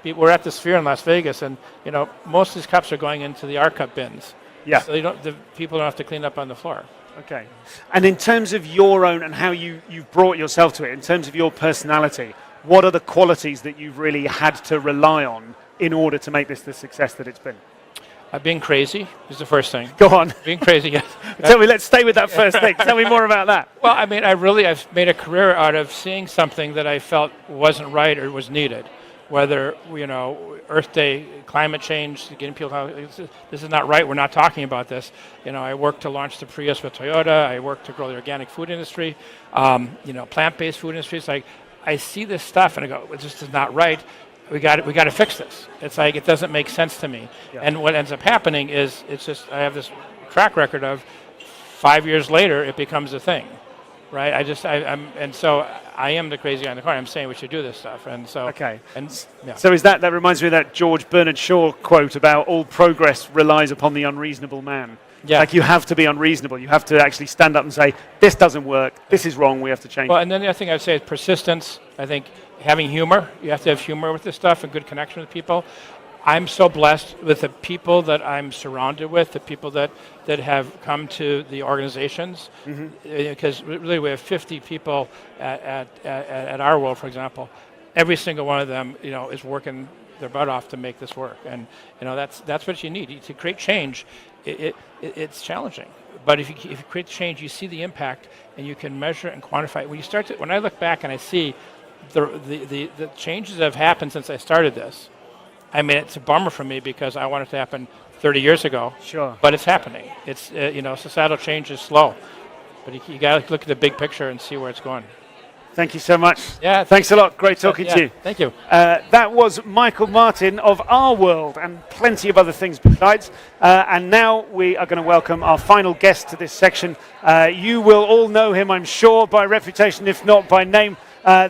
we're at the Sphere in Las Vegas, and most of these cups are going into the R cup bins. Yeah. So the people don't have to clean up on the floor. Okay. And in terms of your own and how you've brought yourself to it, in terms of your personality, what are the qualities that you've really had to rely on in order to make this the success that it's been? Being crazy is the first thing. Go on. Being crazy, yes. Let's stay with that first thing. Tell me more about that. Well, I mean, I've made a career out of seeing something that I felt wasn't right or was needed. Whether, Earth Day, climate change, getting people, this is not right, we're not talking about this. I worked to launch the Prius with Toyota. I worked to grow the organic food industry, plant-based food industry. It's like, I see this stuff and I go, it just is not right. We got to fix this. It's like, it doesn't make sense to me. Yeah. And what ends up happening is I have this track record of 5 years later, it becomes a thing, right? So I am the crazy guy in the corner. I'm saying we should do this stuff. And so, okay. And yeah. So that reminds me of that George Bernard Shaw quote about all progress relies upon the unreasonable man. Yeah. Like you have to be unreasonable. You have to actually stand up and say, this doesn't work. This is wrong. We have to change. Well, and then the other thing I'd say is persistence. I think having humor. You have to have humor with this stuff and good connection with people. I'm so blessed with the people that I'm surrounded with, the people that have come to the organizations. Because really we have 50 people at our World, for example. Every single one of them, is working their butt off to make this work. And that's what you need. To create change, it's challenging. But if you create change, you see the impact and you can measure and quantify it. When I look back and I see the changes that have happened since I started this, I mean, it's a bummer for me because I want it to happen 30 years ago. Sure. But it's happening. It's societal change is slow, but you got to look at the big picture and see where it's going. Thank you so much. Yeah. Thanks a lot. Great talking to you. Thank you. That was Michael Martin of Our World and plenty of other things besides. And now we are going to welcome our final guest to this section. You will all know him, I'm sure, by reputation, if not by name.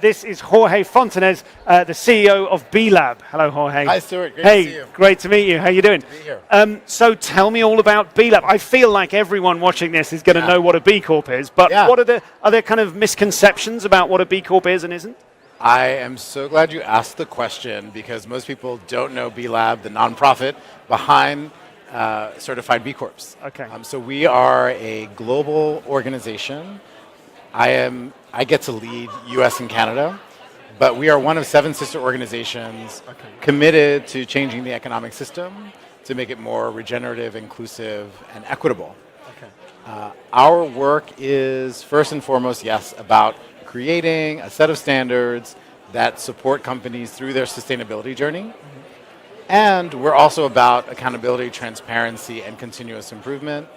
This is Jorge Fontanez, the CEO of B-Lab. Hello, Jorge. Hi, Stuart. Great to see you. Great to meet you. How are you doing? Good to be here. So tell me all about B-Lab. I feel like everyone watching this is going to know what a B Corp is, but what are there kind of misconceptions about what a B Corp is and isn't? I am so glad you asked the question because most people don't know B-Lab, the nonprofit behind certified B Corps. Okay. So we are a global organization. I get to lead U.S. and Canada, but we are one of 7 sister organizations committed to changing the economic system to make it more regenerative, inclusive, and equitable. Okay. Our work is first and foremost, about creating a set of standards that support companies through their sustainability journey. And we're also about accountability, transparency, and continuous improvement.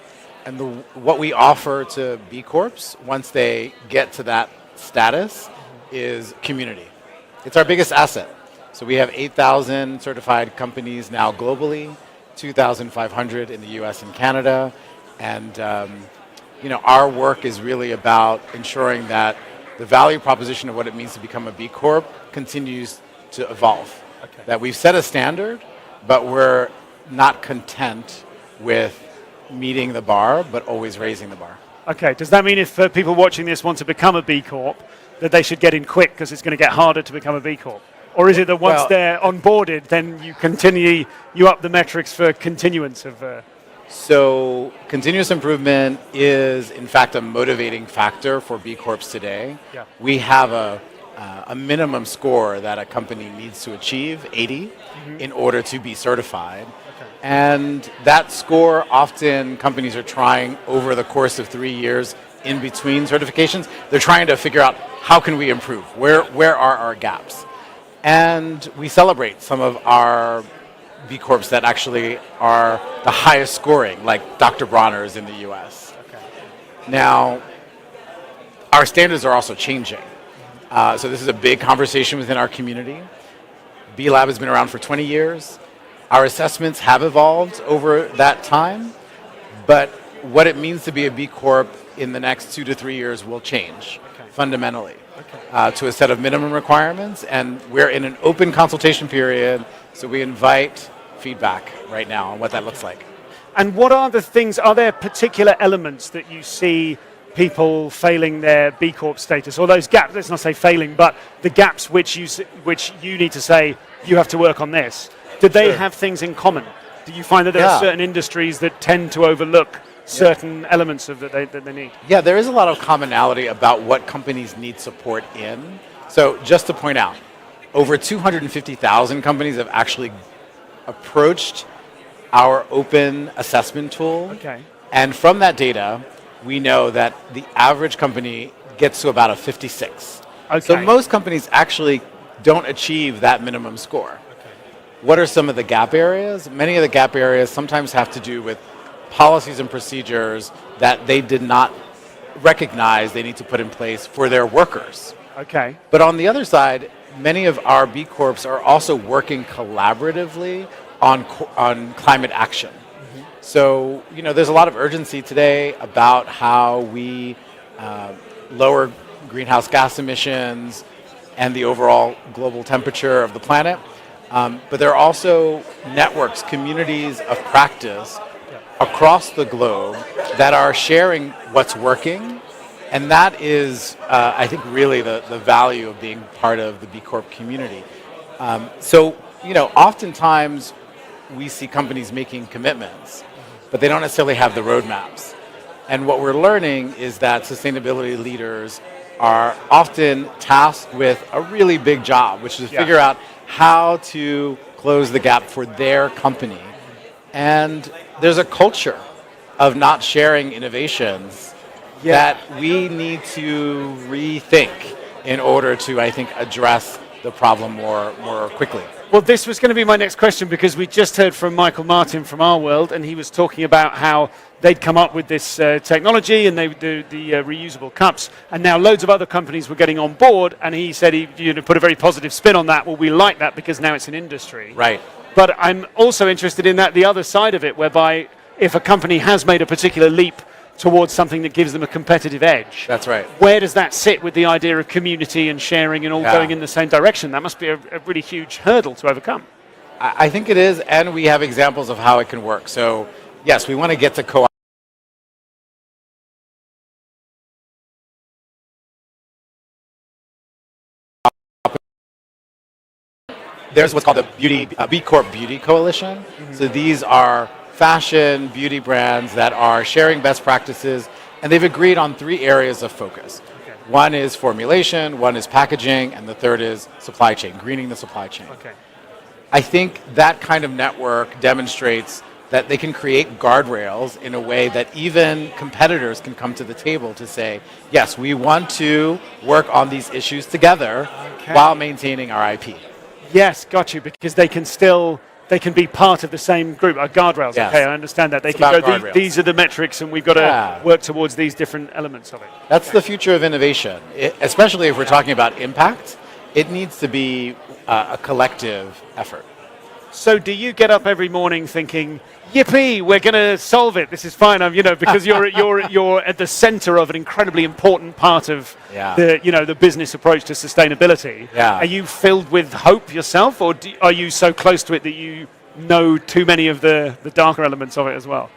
And what we offer to B Corps, once they get to that status, is community. It's our biggest asset. So we have 8,000 certified companies now globally, 2,500 in the US and Canada. And our work is really about ensuring that the value proposition of what it means to become a B Corp continues to evolve. That we've set a standard, but we're not content with meeting the bar, but always raising the bar. Okay, does that mean if people watching this want to become a B Corp, that they should get in quick because it's going to get harder to become a B Corp? Or is it that once they're onboarded, then you up the metrics for continuance of... So continuous improvement is, in fact, a motivating factor for B Corps today. Yeah. We have a minimum score that a company needs to achieve, 80, in order to be certified. And that score, often companies are trying over the course of 3 years in between certifications, they're trying to figure out how can we improve? Where are our gaps? And we celebrate some of our B Corps that actually are the highest scoring, like Dr. Bronner's in the US. Now, our standards are also changing. So this is a big conversation within our community. B Lab has been around for 20 years. Our assessments have evolved over that time, but what it means to be a B Corp in the next 2 to 3 years will change fundamentally to a set of minimum requirements, and we're in an open consultation period, so we invite feedback right now on what that looks like. And what are the things, are there particular elements that you see people failing their B Corp status, or those gaps, let's not say failing, but the gaps which you need to say, you have to work on this? Do they have things in common? Do you find that there are certain industries that tend to overlook certain elements of that they need? Yeah, there is a lot of commonality about what companies need support in. So just to point out, over 250,000 companies have actually approached our open assessment tool. Okay. And from that data, we know that the average company gets to about a 56. Okay. So most companies actually don't achieve that minimum score. What are some of the gap areas? Many of the gap areas sometimes have to do with policies and procedures that they did not recognize they need to put in place for their workers. Okay. But on the other side, many of our B Corps are also working collaboratively on climate action. So, there's a lot of urgency today about how we lower greenhouse gas emissions and the overall global temperature of the planet. But there are also networks, communities of practice across the globe that are sharing what's working. And that is, I think, really the value of being part of the B Corp community. So, oftentimes we see companies making commitments, but they don't necessarily have the roadmaps. And what we're learning is that sustainability leaders are often tasked with a really big job, which is to figure out how to close the gap for their company. And there's a culture of not sharing innovations that we need to rethink in order to, I think, address the problem more quickly. Well, this was going to be my next question, because we just heard from Michael Martin from Our World, and he was talking about how they'd come up with this technology and they would do the reusable cups, and now loads of other companies were getting on board, and he said he put a very positive spin on that. Well, we like that because now it's an industry. Right. But I'm also interested in the other side of it, whereby if a company has made a particular leap towards something that gives them a competitive edge. That's right. Where does that sit with the idea of community and sharing and all going in the same direction? That must be a really huge hurdle to overcome. I think it is, and we have examples of how it can work. So, yes, we want to get to co-op. There's what's called the B Corp Beauty Coalition. So these are fashion, beauty brands that are sharing best practices, and they've agreed on 3 areas of focus. Okay. One is formulation, one is packaging, and the third is supply chain, greening the supply chain. Okay. I think that kind of network demonstrates that they can create guardrails in a way that even competitors can come to the table to say, yes, we want to work on these issues together while maintaining our IP. Yes, got you, because they can be part of the same group. Guardrails, Yes. okay, I understand that. They It's can about go, guardrails. these are the metrics, and we've got to work towards these different elements of it. That's the future of innovation, especially if we're talking about impact. It needs to be a collective effort. So do you get up every morning thinking, yippee, we're going to solve it, this is fine, because you're at the center of an incredibly important part of the business approach to sustainability. Yeah. Are you filled with hope yourself, or are you so close to it that you know too many of the darker elements of it as well?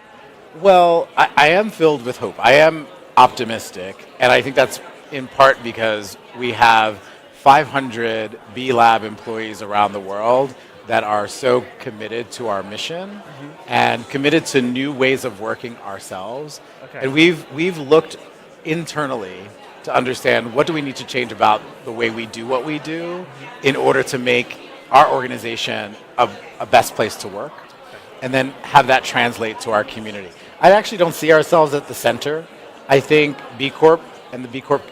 Well, I am filled with hope. I am optimistic, and I think that's in part because we have 500 B Lab employees around the world that are so committed to our mission and committed to new ways of working ourselves. Okay. And we've looked internally to understand what do we need to change about the way we do what we do in order to make our organization a best place to work, and then have that translate to our community. I actually don't see ourselves at the center. I think B Corp and the B Corps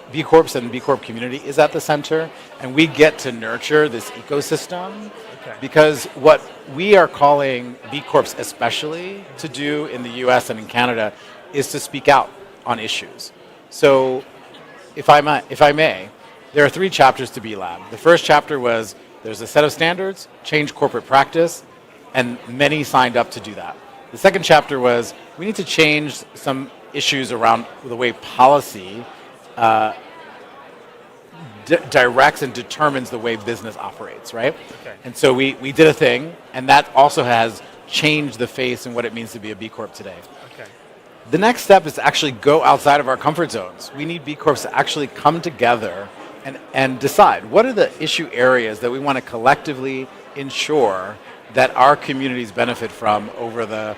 and the B Corp community is at the center, and we get to nurture this ecosystem. Because what we are calling B Corps especially to do in the US and in Canada is to speak out on issues. So if I may, there are 3 chapters to B Lab. The first chapter was there's a set of standards, change corporate practice, and many signed up to do that. The second chapter was we need to change some issues around the way policy directs and determines the way business operates, right? Okay. And so we did a thing, and that also has changed the face and what it means to be a B Corp today. Okay. The next step is to actually go outside of our comfort zones. We need B Corps to actually come together and decide what are the issue areas that we want to collectively ensure that our communities benefit from over the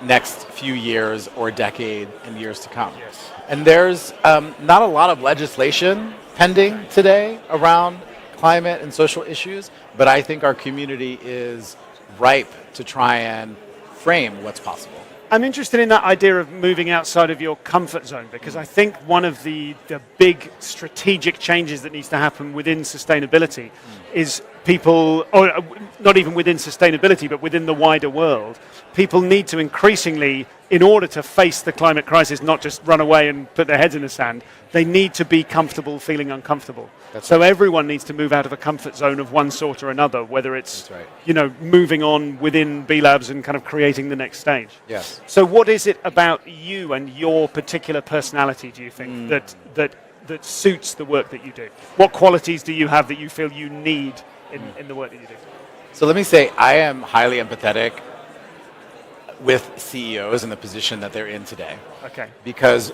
next few years or decade and years to come. Yes. And there's not a lot of legislation pending today around climate and social issues, but I think our community is ripe to try and frame what's possible. I'm interested in that idea of moving outside of your comfort zone, because I think one of the big strategic changes that needs to happen within sustainability is people, or not even within sustainability, but within the wider world, people need to increasingly, in order to face the climate crisis, not just run away and put their heads in the sand, they need to be comfortable feeling uncomfortable. So everyone needs to move out of a comfort zone of one sort or another, whether it's moving on within B Labs and kind of creating the next stage. Yes. So what is it about you and your particular personality, do you think, that suits the work that you do? What qualities do you have that you feel you need in the work that you do? So let me say, I am highly empathetic with CEOs in the position that they're in today. Okay. Because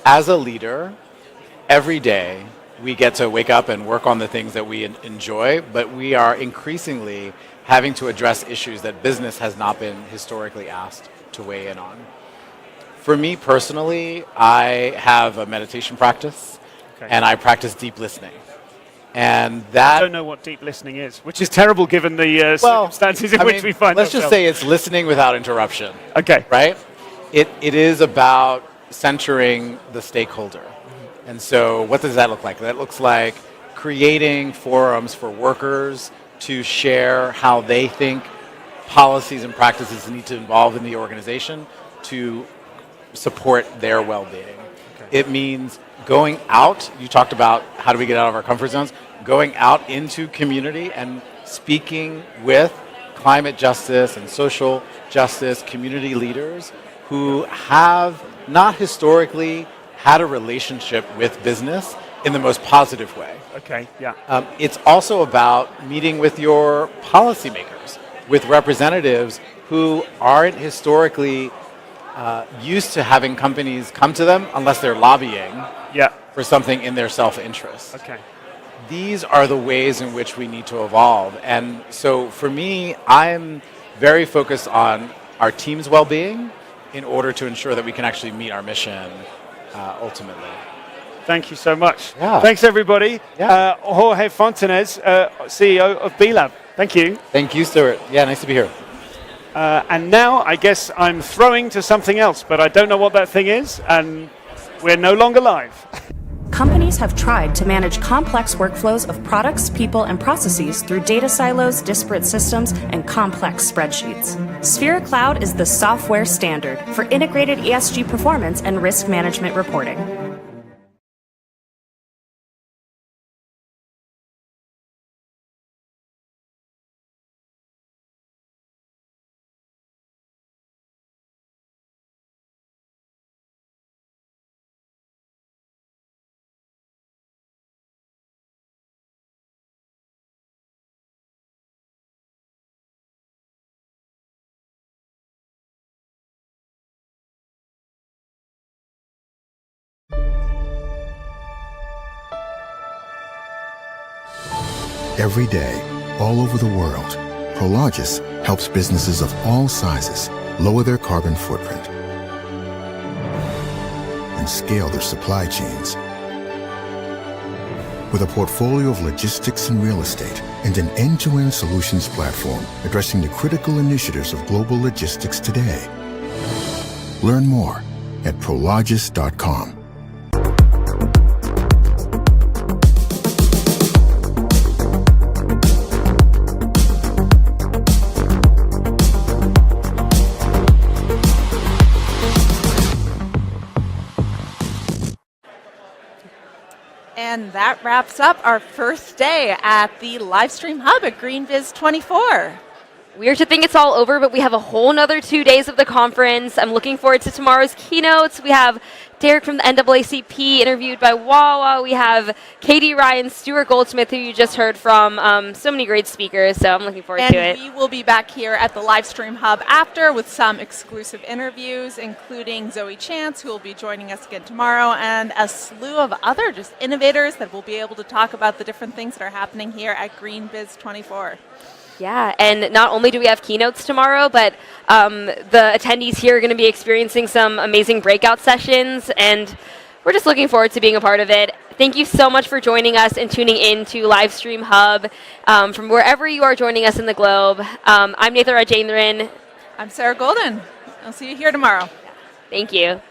as a leader, every day we get to wake up and work on the things that we enjoy, but we are increasingly having to address issues that business has not been historically asked to weigh in on. For me personally, I have a meditation practice, and I practice deep listening. And that... I don't know what deep listening is, which is terrible given the circumstances in which we find let's ourselves. just say it's listening without interruption. Okay. Right? It is about centering the stakeholder. And so what does that look like? That looks like creating forums for workers to share how they think policies and practices need to evolve in the organization to support their well-being. Okay. It means going out. You talked about how do we get out of our comfort zones. Going out into community and speaking with climate justice and social justice community leaders who have not historically had a relationship with business in the most positive way. Okay, yeah. It's also about meeting with your policymakers, with representatives who aren't historically used to having companies come to them unless they're lobbying for something in their self-interest. Okay. These are the ways in which we need to evolve. And so for me, I'm very focused on our team's well-being in order to ensure that we can actually meet our mission ultimately. Thank you so much. Yeah. Thanks, everybody. Yeah. Jorge Fontanez, CEO of B Lab. Thank you. Thank you, Stuart. Yeah, nice to be here. And now I guess I'm throwing to something else, but I don't know what that thing is, and we're no longer live. Companies have tried to manage complex workflows of products, people, and processes through data silos, disparate systems, and complex spreadsheets. Sphere Cloud is the software standard for integrated ESG performance and risk management reporting. Every day, all over the world, Prologis helps businesses of all sizes lower their carbon footprint and scale their supply chains. With a portfolio of logistics and real estate and an end-to-end solutions platform addressing the critical initiatives of global logistics today. Learn more at prologis.com. And that wraps up our first day at the Livestream Hub at GreenBiz 24. Weird to think it's all over, but we have a whole nother 2 days of the conference. I'm looking forward to tomorrow's keynotes. We have Derek from the NAACP interviewed by Wawa. We have Katie Ryan, Stuart Goldsmith, who you just heard from. So many great speakers, so I'm looking forward to it. And we will be back here at the Livestream Hub after with some exclusive interviews, including Zoe Chance, who will be joining us again tomorrow, and a slew of other just innovators that will be able to talk about the different things that are happening here at GreenBiz 24. Yeah, and not only do we have keynotes tomorrow, but the attendees here are going to be experiencing some amazing breakout sessions, and we're just looking forward to being a part of it. Thank you so much for joining us and tuning in to Livestream Hub from wherever you are joining us in the globe. I'm Nathan Rajendran. I'm Sarah Golden. I'll see you here tomorrow. Thank you.